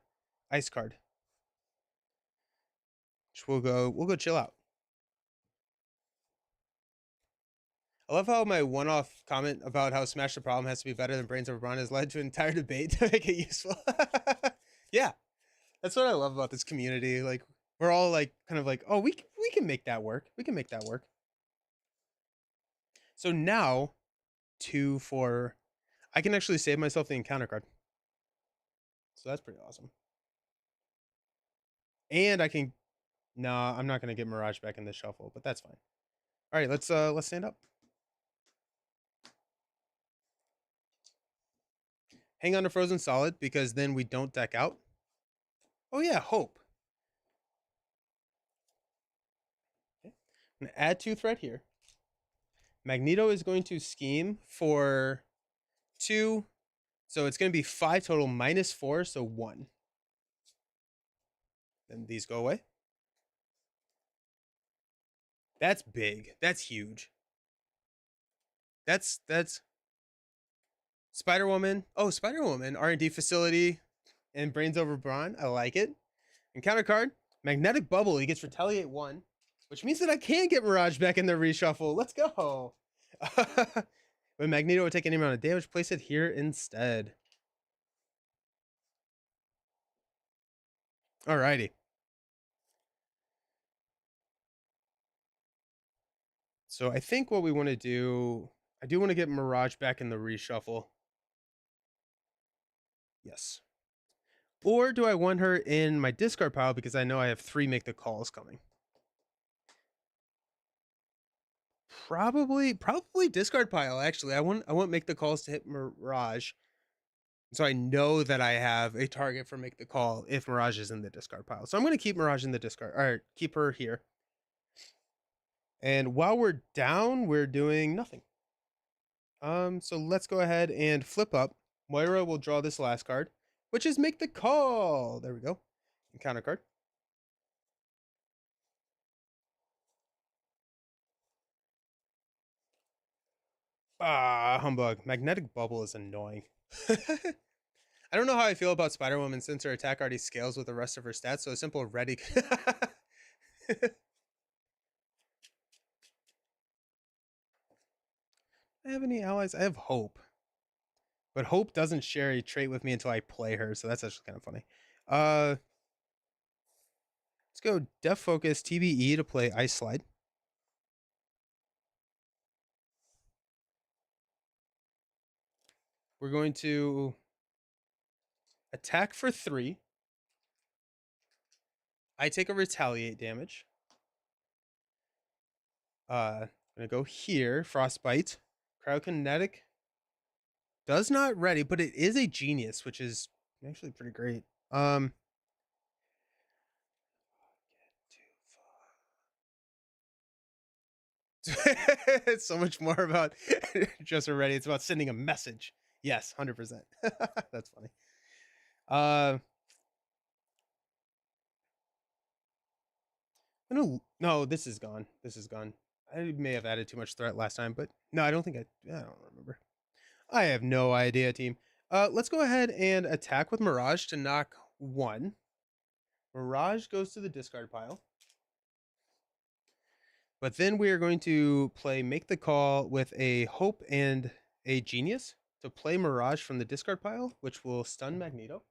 ice card. Which we'll go chill out. I love how my one-off comment about how Smash the Problem has to be better than Brains Over Brawn has led to an entire debate to make it useful. Yeah, that's what I love about this community. Like, we're all like, kind of like, oh, we can make that work. We can make that work. So now, 2, 4, I can actually save myself the encounter card. So that's pretty awesome. And I can... Nah, I'm not going to get Mirage back in the shuffle, but that's fine. All right, let's stand up. Hang on to Frozen Solid, because then we don't deck out. Oh yeah, Hope. Okay. I'm going to add 2 threat here. Magneto is going to scheme for 2. So it's going to be 5 total, minus 4, so 1. And these go away. That's big. That's huge. That's Spider-Woman. Oh, Spider-Woman. R&D facility and Brains over Brawn. I like it. Encounter card. Magnetic Bubble. He gets Retaliate 1, which means that I can get Mirage back in the reshuffle. Let's go. When Magneto would take any amount of damage, place it here instead. Alrighty. So I think what we want to do, I do want to get Mirage back in the reshuffle. Yes. Or do I want her in my discard pile because I know I have 3 make the calls coming? Probably discard pile, actually. I want make the calls to hit Mirage. So I know that I have a target for make the call if Mirage is in the discard pile. So I'm going to keep Mirage in the discard, or keep her here. And while we're down, we're doing nothing. So let's go ahead and flip up. Moira will draw this last card, which is make the call. There we go. Encounter card. Ah, humbug. Magnetic Bubble is annoying. I don't know how I feel about Spider-Woman since her attack already scales with the rest of her stats, so a simple ready. I have any allies? I have Hope. But Hope doesn't share a trait with me until I play her, so that's actually kind of funny. Let's go Def Focus TBE to play Ice Slide. We're going to attack for 3. I take a retaliate damage. I'm gonna go here, Frostbite. Cryokinetic does not ready, but it is a genius, which is actually pretty great. It's so much more about just already. It's about sending a message. Yes, 100%. That's funny. No, this is gone. This is gone. I may have added too much threat last time, but no, I don't think I don't remember. I have no idea, team. Let's go ahead and attack with Mirage to knock 1. Mirage goes to the discard pile. But then we are going to play Make the Call with a Hope and a Genius to play Mirage from the discard pile, which will stun Magneto.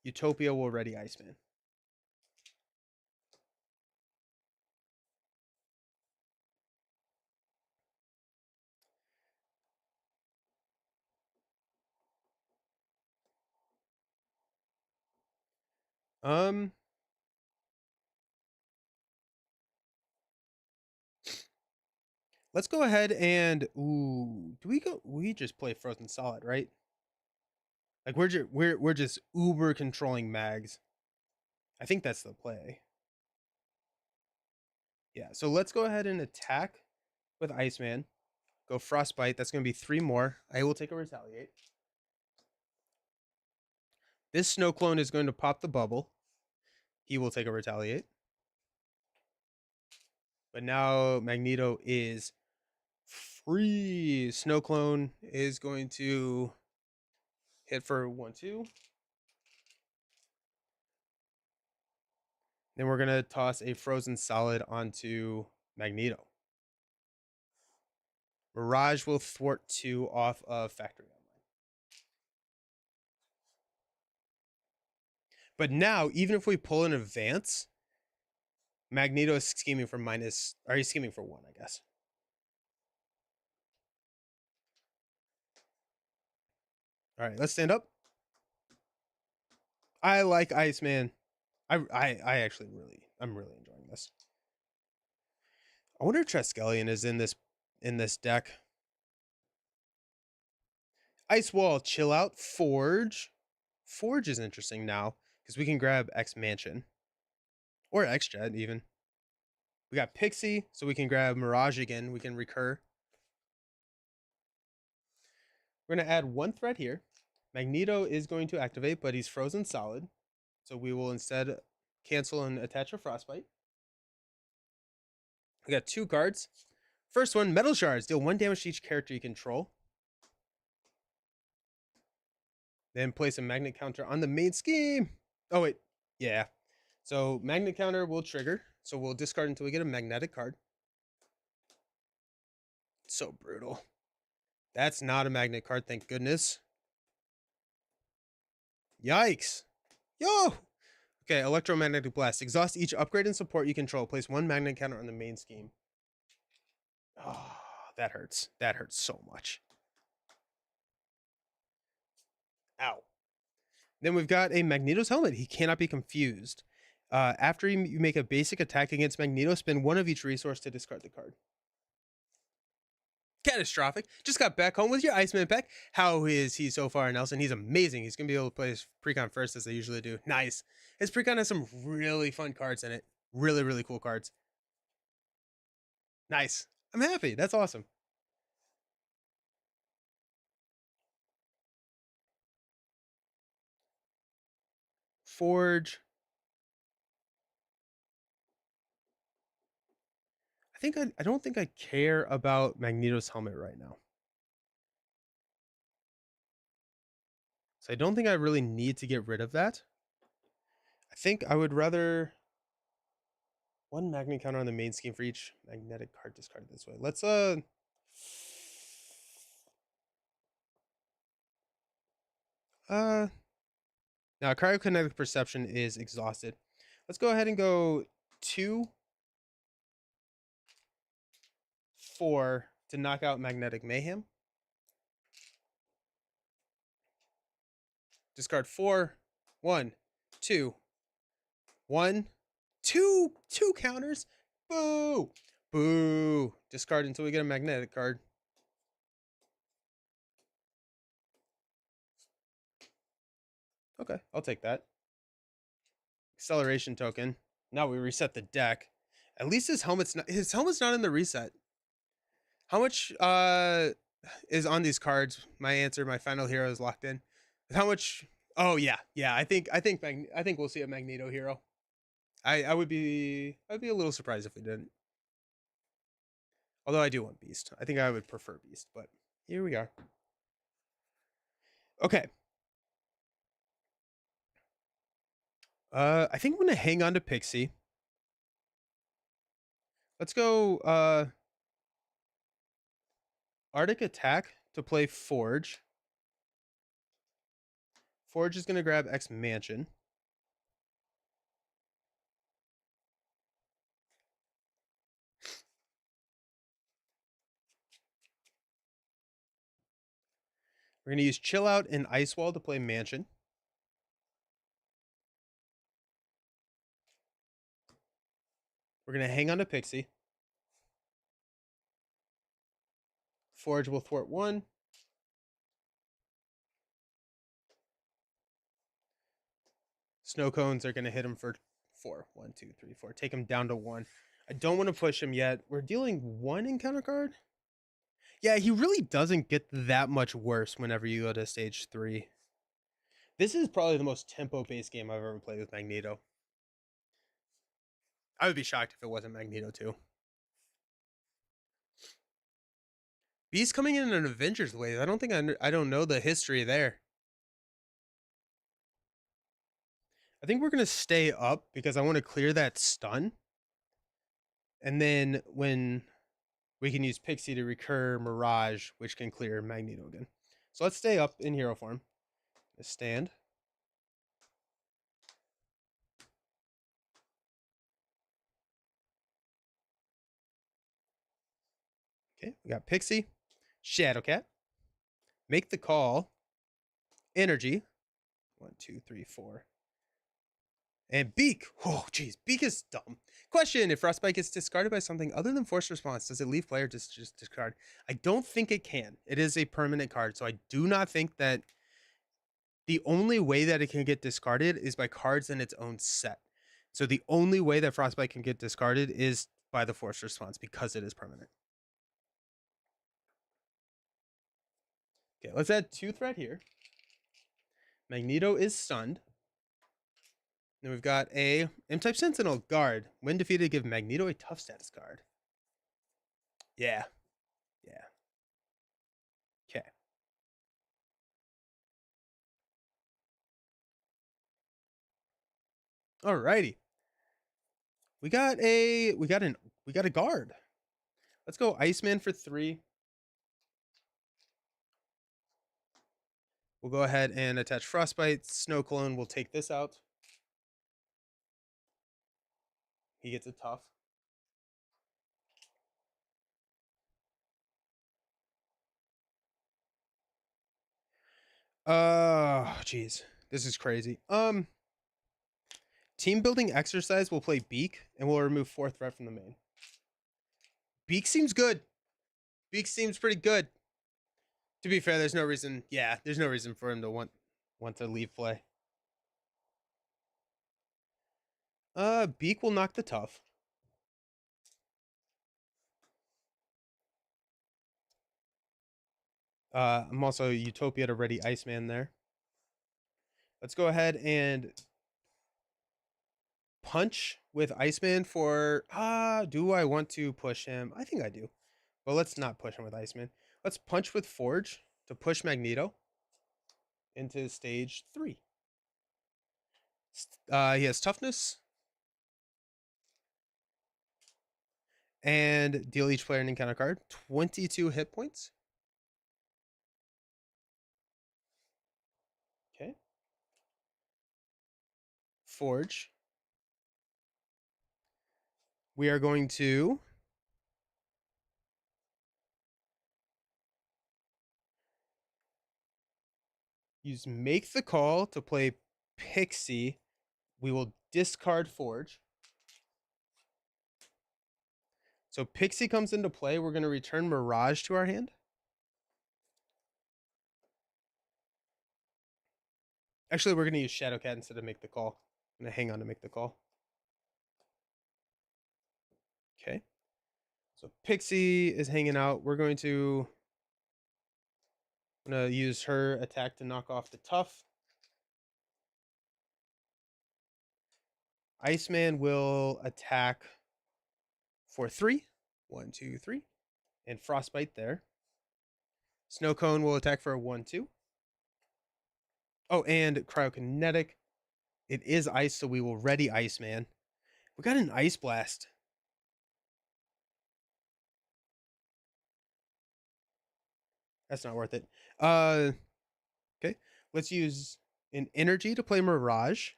Utopia will ready Iceman. Let's go ahead and we just play Frozen Solid, right? Like we're just uber controlling mags. I think that's the play. Yeah, so let's go ahead and attack with Iceman. Go Frostbite. That's going to be 3 more. I will take a retaliate. This Snow Clone is going to pop the bubble. He will take a retaliate. But now Magneto is free. Snow Clone is going to hit for 1-2. Then we're going to toss a Frozen Solid onto Magneto. Mirage will thwart 2 off of Factory Online. But now, even if we pull an advance, Magneto is scheming for he's scheming for 1, I guess. All right, let's stand up. I like Iceman. I actually I'm really enjoying this. I wonder if Triskelion is in this deck. Ice Wall, Chill Out, Forge. Forge is interesting now because we can grab X Mansion or X Jet even. We got Pixie, so we can grab Mirage again. We can recur. We're gonna add 1 threat here. Magneto is going to activate, but he's frozen solid. So we will instead cancel and attach a Frostbite. We got 2 cards. First one, Metal Shards. Deal 1 damage to each character you control. Then place a magnet counter on the main scheme. Oh, wait. Yeah. So magnet counter will trigger. So we'll discard until we get a magnetic card. So brutal. That's not a magnet card, thank goodness. Yikes. Yo! Okay, Electromagnetic Blast. Exhaust each upgrade and support you control. Place 1 magnet counter on the main scheme. Oh, that hurts. That hurts so much. Ow. Then we've got a Magneto's Helmet. He cannot be confused. After you make a basic attack against Magneto, spend 1 of each resource to discard the card. Catastrophic. Just got back home with your Iceman pack. How is he so far, Nelson? He's amazing. He's going to be able to play his precon first as they usually do. Nice. His precon has some really fun cards in it. Really, really cool cards. Nice. I'm happy. That's awesome. Forge. I don't think I care about Magneto's helmet right now. So I don't think I really need to get rid of that. I think I would rather 1 magnet counter on the main scheme for each magnetic card discarded this way. Let's now cryokinetic perception is exhausted. Let's go ahead and go 2, 4 to knock out magnetic mayhem. Discard 4, 1, 2, 1, 2, 2 counters. Boo! Boo! Discard until we get a magnetic card. Okay, I'll take that. Acceleration token. Now we reset the deck. At least his helmet's not in the reset. How much is on these cards? My answer, my final hero is locked in. How much? Oh yeah. I think we'll see a Magneto hero. I'd be a little surprised if we didn't. Although I do want Beast. I think I would prefer Beast, but here we are. Okay. I think I'm gonna hang on to Pixie. Let's go Arctic Attack to play Forge. Forge is gonna grab X Mansion. We're gonna use Chill Out and Ice Wall to play Mansion. We're gonna hang on to Pixie. Forge will thwart 1. Snow cones are gonna hit him for 4. 1, 2, 3, 4. Take him down to 1. I don't want to push him yet. We're dealing 1 encounter card. Yeah, he really doesn't get that much worse whenever you go to stage 3. This is probably the most tempo-based game I've ever played with Magneto. I would be shocked if it wasn't Magneto too. Beast coming in an Avengers wave. I don't know the history there. I think we're gonna stay up because I want to clear that stun. And then when we can use Pixie to recur Mirage, which can clear Magneto again. So let's stay up in hero form. Let's stand. Okay, we got Pixie, Shadowcat, make the call, energy, 1, 2, 3, 4, and Beak. Oh, geez, Beak is dumb. Question: if Frostbite gets discarded by something other than Force Response, does it leave player to just discard? I don't think it can. It is a permanent card, so I do not think that the only way that it can get discarded is by cards in its own set. So the only way that Frostbite can get discarded is by the Force Response because it is permanent. Okay, let's add 2 threat here. Magneto is stunned. Then we've got a M-type Sentinel guard. When defeated, give Magneto a tough status card. Yeah. Yeah. Okay. Alrighty. We got a guard. Let's go Iceman for 3. We'll go ahead and attach Frostbite. Snow Clone will take this out. He gets a tough. Jeez. This is crazy. Team building exercise will play Beak and we'll remove 4 threat from the main. Beak seems good. Beak seems pretty good. To be fair, there's no reason for him to want to leave play. Beak will knock the tough. I'm also Utopia to ready Iceman there. Let's go ahead and punch with Iceman for do I want to push him? I think I do. But let's not push him with Iceman. Let's punch with Forge to push Magneto into stage 3. He has toughness. And deal each player an encounter card 22 hit points. Okay. Forge. We are going to use Make the Call to play Pixie. We will discard Forge. So Pixie comes into play. We're going to return Mirage to our hand. Actually, we're going to use Shadowcat instead of Make the Call. I'm going to hang on to Make the Call. Okay. So Pixie is hanging out. I'm going to use her attack to knock off the tough. Iceman will attack for 3. 1, 2, 3. And Frostbite there. Snow Cone will attack for a 1, 2. Oh, and Cryokinetic. It is ice, so we will ready Iceman. We got an Ice Blast. That's not worth it. Okay. Let's use an energy to play Mirage,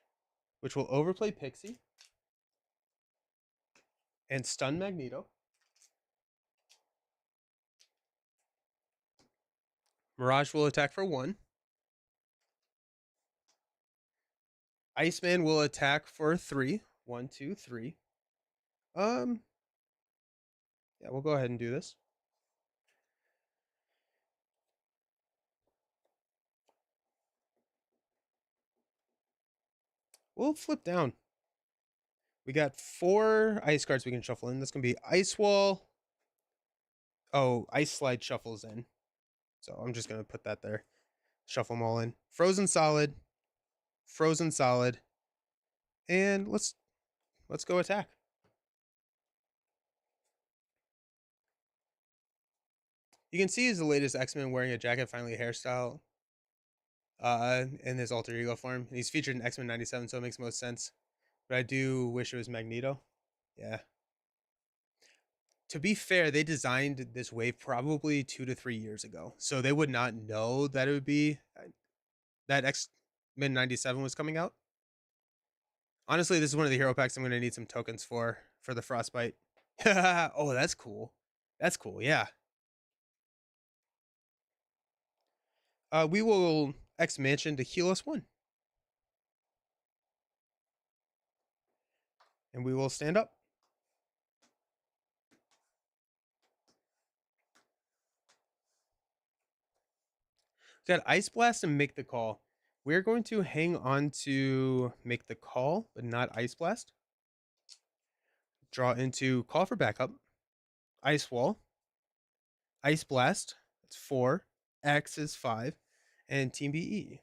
which will overplay Pixie and stun Magneto. Mirage will attack for 1. Iceman will attack for 3. 1, 2, 3. Yeah, we'll go ahead and do this. We'll flip down. We got 4 ice cards we can shuffle in. That's going to be Ice Wall. Oh, Ice Slide shuffles in. So I'm just going to put that there. Shuffle them all in. Frozen Solid. Frozen Solid. And let's go attack. You can see he's the latest X-Men wearing a jacket, finally a hairstyle. In his alter ego form. And he's featured in X-Men 97, so it makes most sense. But I do wish it was Magneto. Yeah. To be fair, they designed this wave probably 2 to 3 years ago. So they would not know that it would be that X-Men 97 was coming out. Honestly, this is one of the hero packs I'm going to need some tokens for the Frostbite. Oh, that's cool. That's cool, yeah. We will X Mansion to heal us 1. And we will stand up. Got Ice Blast and Make the Call. We're going to hang on to Make the Call, but not Ice Blast. Draw into Call for backup. Ice Wall. Ice Blast. That's 4. X is 5. And Team BE.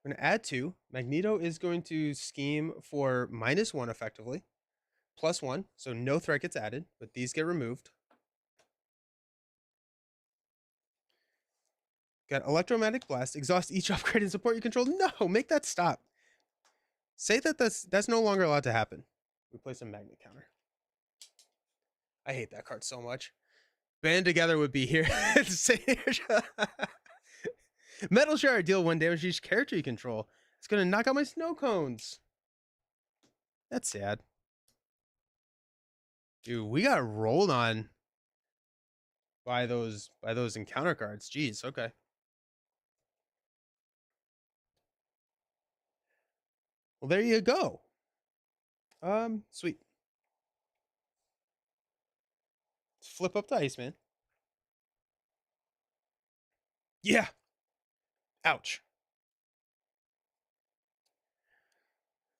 I'm going to add 2. Magneto is going to scheme for -1 effectively, +1, so no threat gets added, but these get removed. Got Electromagnetic Blast, exhaust each upgrade and support you control. No, make that stop. Say that that's no longer allowed to happen. Replace a magnet counter. I hate that card so much. Band together would be here. Metal Shard, deal 1 damage to each character you control. It's gonna knock out my snow cones. That's sad. Dude, we got rolled on by those encounter cards. Jeez, okay. Well, there you go. Sweet. Flip up to Iceman. Yeah. Ouch.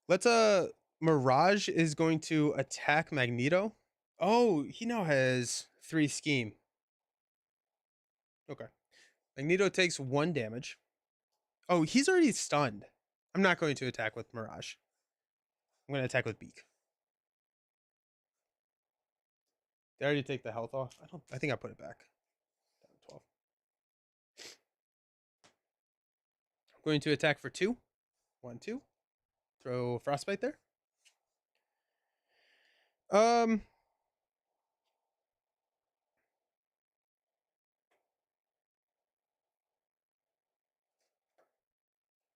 Let's Mirage is going to attack Magneto. Oh, he now has 3 scheme. Okay. Magneto takes 1 damage. Oh, he's already stunned. I'm not going to attack with Mirage. I'm going to attack with Beak. Did I already take the health off? I think I put it back. Down to 12. I'm going to attack for 2. 1, 2. Throw Frostbite there.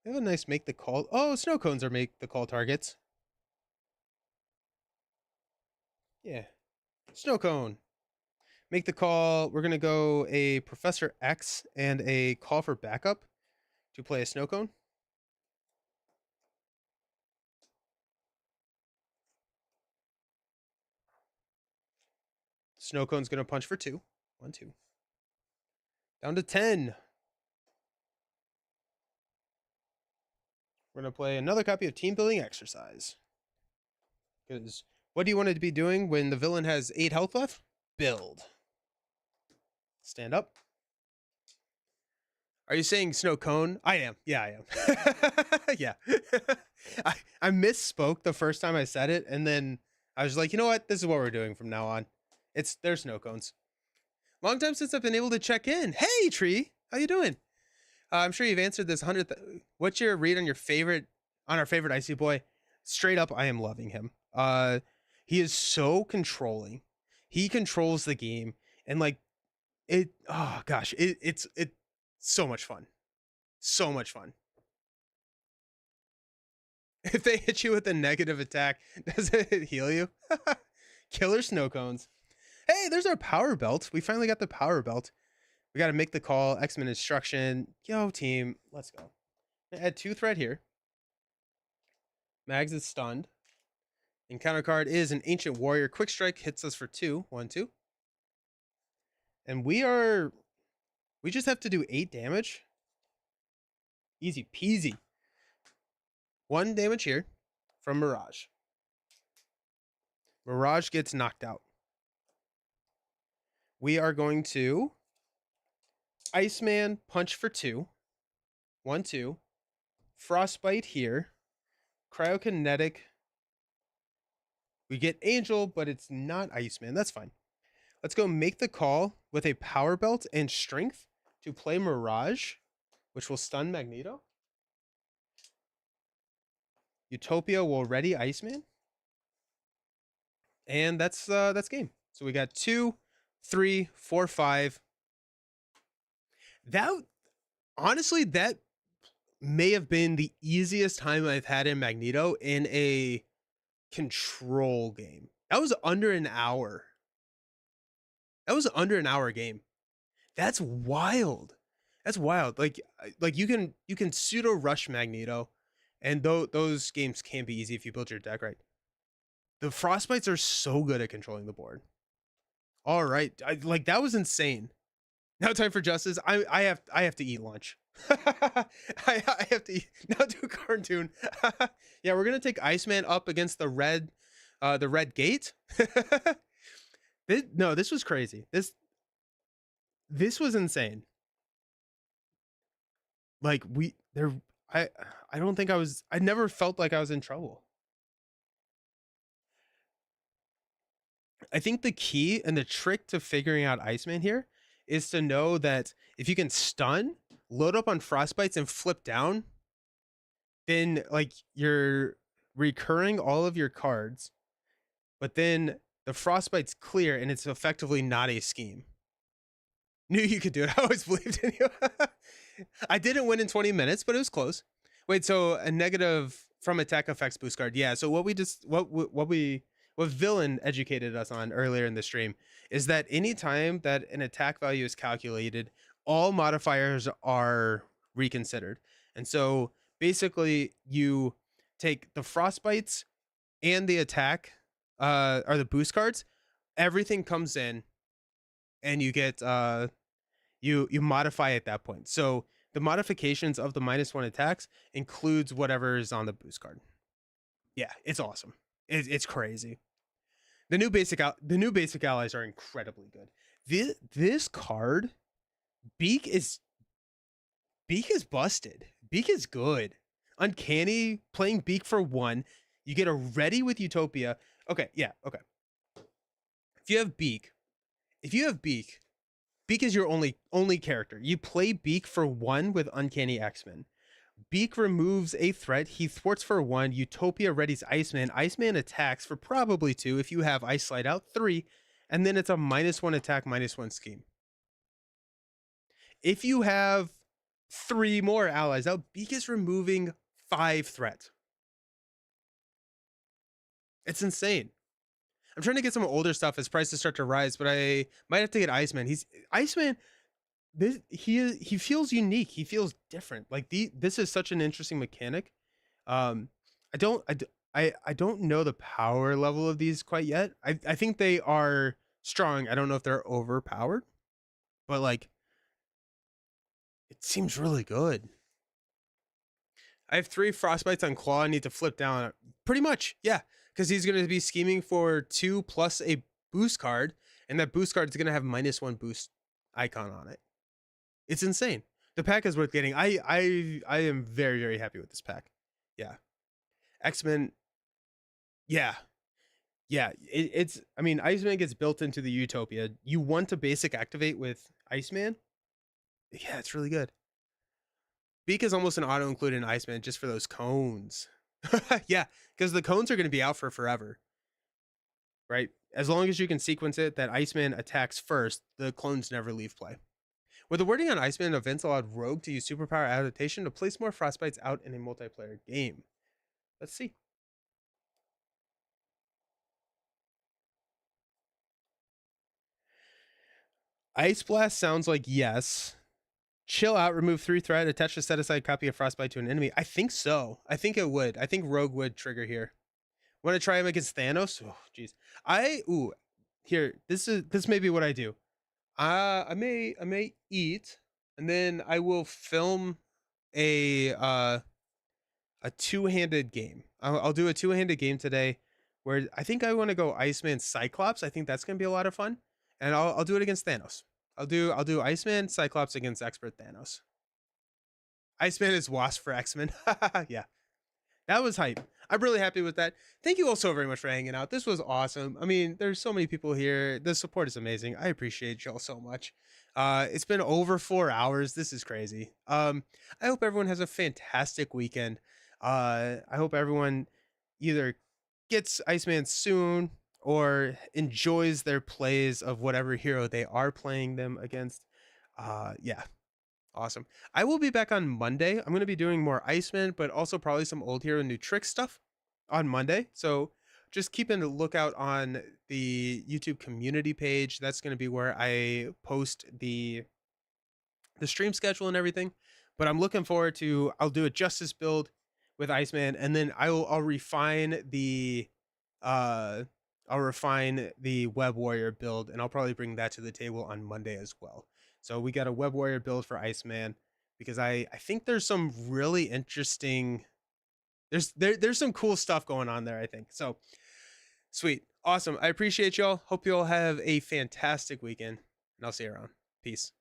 They have a nice make the call. Oh, snow cones are make the call targets. Yeah. Snow cone. Make the call. We're going to go a Professor X and a call for backup to play a snow cone. Snow cone's going to punch for 2. 1, 2. Down to 10. We're going to play another copy of Team Building Exercise. Because what do you want it to be doing when the villain has 8 health left? Build. Stand up. Are you saying snow cone? I am. Yeah, I am. Yeah. I misspoke the first time I said it, and then I was like, you know what? This is what we're doing from now on. They're snow cones. Long time since I've been able to check in. Hey, Tree. How you doing? I'm sure you've answered this 100. What's your read on our favorite Icy Boy? Straight up, I am loving him. He is so controlling. He controls the game, and like it. Oh gosh, it's so much fun. So much fun. If they hit you with a negative attack, does it heal you? Killer snow cones. Hey, there's our power belt. We finally got the power belt. We got to make the call. X-Men instruction. Yo, team. Let's go. Add 2 threat here. Mags is stunned. Encounter card is an Ancient Warrior. Quick Strike hits us for 2. 1, 2. And we just have to do 8 damage. Easy peasy. 1 damage here from Mirage. Mirage gets knocked out. We are going to Iceman punch for 2. 1, 2. Frostbite here. Cryokinetic. We get Angel, but it's not Iceman. That's fine. Let's go make the call with a power belt and strength to play Mirage, which will stun Magneto. Utopia will ready Iceman. And that's game. So we got 2, 3, 4, 5. That honestly, that may have been the easiest time I've had in Magneto in a control game. That was under an hour. That was under an hour game. That's wild. That's wild. Like you can pseudo rush Magneto, and those games can be easy if you build your deck right. The Frostbites are so good at controlling the board. All right, that was insane. Now time for justice. I have to eat lunch. I have to eat. Now do a cartoon. Yeah, we're gonna take Iceman up against the red gate. This was crazy. This was insane. Like I I don't think I never felt like I was in trouble. I think the key and the trick to figuring out Iceman here is to know that if you can stun, load up on frostbites and flip down, then like you're recurring all of your cards, but then the frostbite's clear and it's effectively not a scheme. Knew you could do it. I always believed in you. I didn't win in 20 minutes, but it was close. Wait, so a negative from attack effects boost card. Yeah. So what villain educated us on earlier in the stream is that anytime that an attack value is calculated, all modifiers are reconsidered. And so basically you take the frostbites and the attack are the boost cards. Everything comes in and you get you modify at that point. So the modifications of the -1 attacks includes whatever is on the boost card. Yeah, it's awesome. It's crazy. The new basic allies are incredibly good. This card, Beak is Beak is busted. Beak is good. Uncanny playing Beak for 1. You get a ready with Utopia. Okay, yeah, okay. If you have Beak, Beak is your only character. You play Beak for 1 with Uncanny X-Men. Beak removes a threat. He thwarts for 1. Utopia readies Iceman. Iceman attacks for probably 2. If you have Ice Slide out, 3. And then it's a -1 attack, -1 scheme. If you have 3 more allies out, Beak is removing 5 threat. It's insane. I'm trying to get some older stuff as prices start to rise, but I might have to get Iceman. Iceman. He feels unique. He feels different. Like this is such an interesting mechanic. Um, I don't know the power level of these quite yet. I think they are strong. I don't know if they're overpowered, but like it seems really good. I have 3 frostbites on claw. I need to flip down. Pretty much, yeah, because he's going to be scheming for 2 plus a boost card, and that boost card is going to have -1 boost icon on it. It's insane. The pack is worth getting. I am very, very happy with this pack. Yeah. X-Men. Yeah. Yeah. It's I mean, Iceman gets built into the Utopia. You want to basic activate with Iceman? Yeah, it's really good. Beak is almost an auto include in Iceman just for those cones. Yeah, because the cones are going to be out for forever. Right? As long as you can sequence it that Iceman attacks first, the clones never leave play. With the wording on Iceman, events allowed Rogue to use superpower adaptation to place more frostbites out in a multiplayer game. Let's see. Ice Blast sounds like yes. Chill out, remove 3 threat, attach a set aside copy of Frostbite to an enemy. I think so. I think it would. I think Rogue would trigger here. Want to try him against Thanos? Oh, jeez. Here. This may be what I do. I may eat, and then I will film a 2-handed game. I'll do a 2-handed game today, where I think I want to go Iceman Cyclops. I think that's gonna be a lot of fun, and I'll do it against Thanos. I'll do Iceman Cyclops against Expert Thanos. Iceman is Wasp for X-Men. Yeah. That was hype. I'm really happy with that. Thank you all so very much for hanging out. This was awesome. I mean, there's so many people here. The support is amazing. I appreciate y'all so much. It's been over 4 hours. This is crazy. I hope everyone has a fantastic weekend. I hope everyone either gets Iceman soon or enjoys their plays of whatever hero they are playing them against. Yeah, awesome. I will be back on Monday. I'm going to be doing more Iceman, but also probably some old hero new trick stuff on Monday. So just keep a lookout on the YouTube community page. That's going to be where I post the stream schedule and everything. But I'm looking forward to I'll do a Justice build with Iceman, and then I'll refine the Web Warrior build, and I'll probably bring that to the table on Monday as well. So we got a Web Warrior build for Iceman because I think there's some really interesting there's some cool stuff going on there, I think. So sweet. Awesome. I appreciate y'all. Hope you all have a fantastic weekend, and I'll see you around. Peace.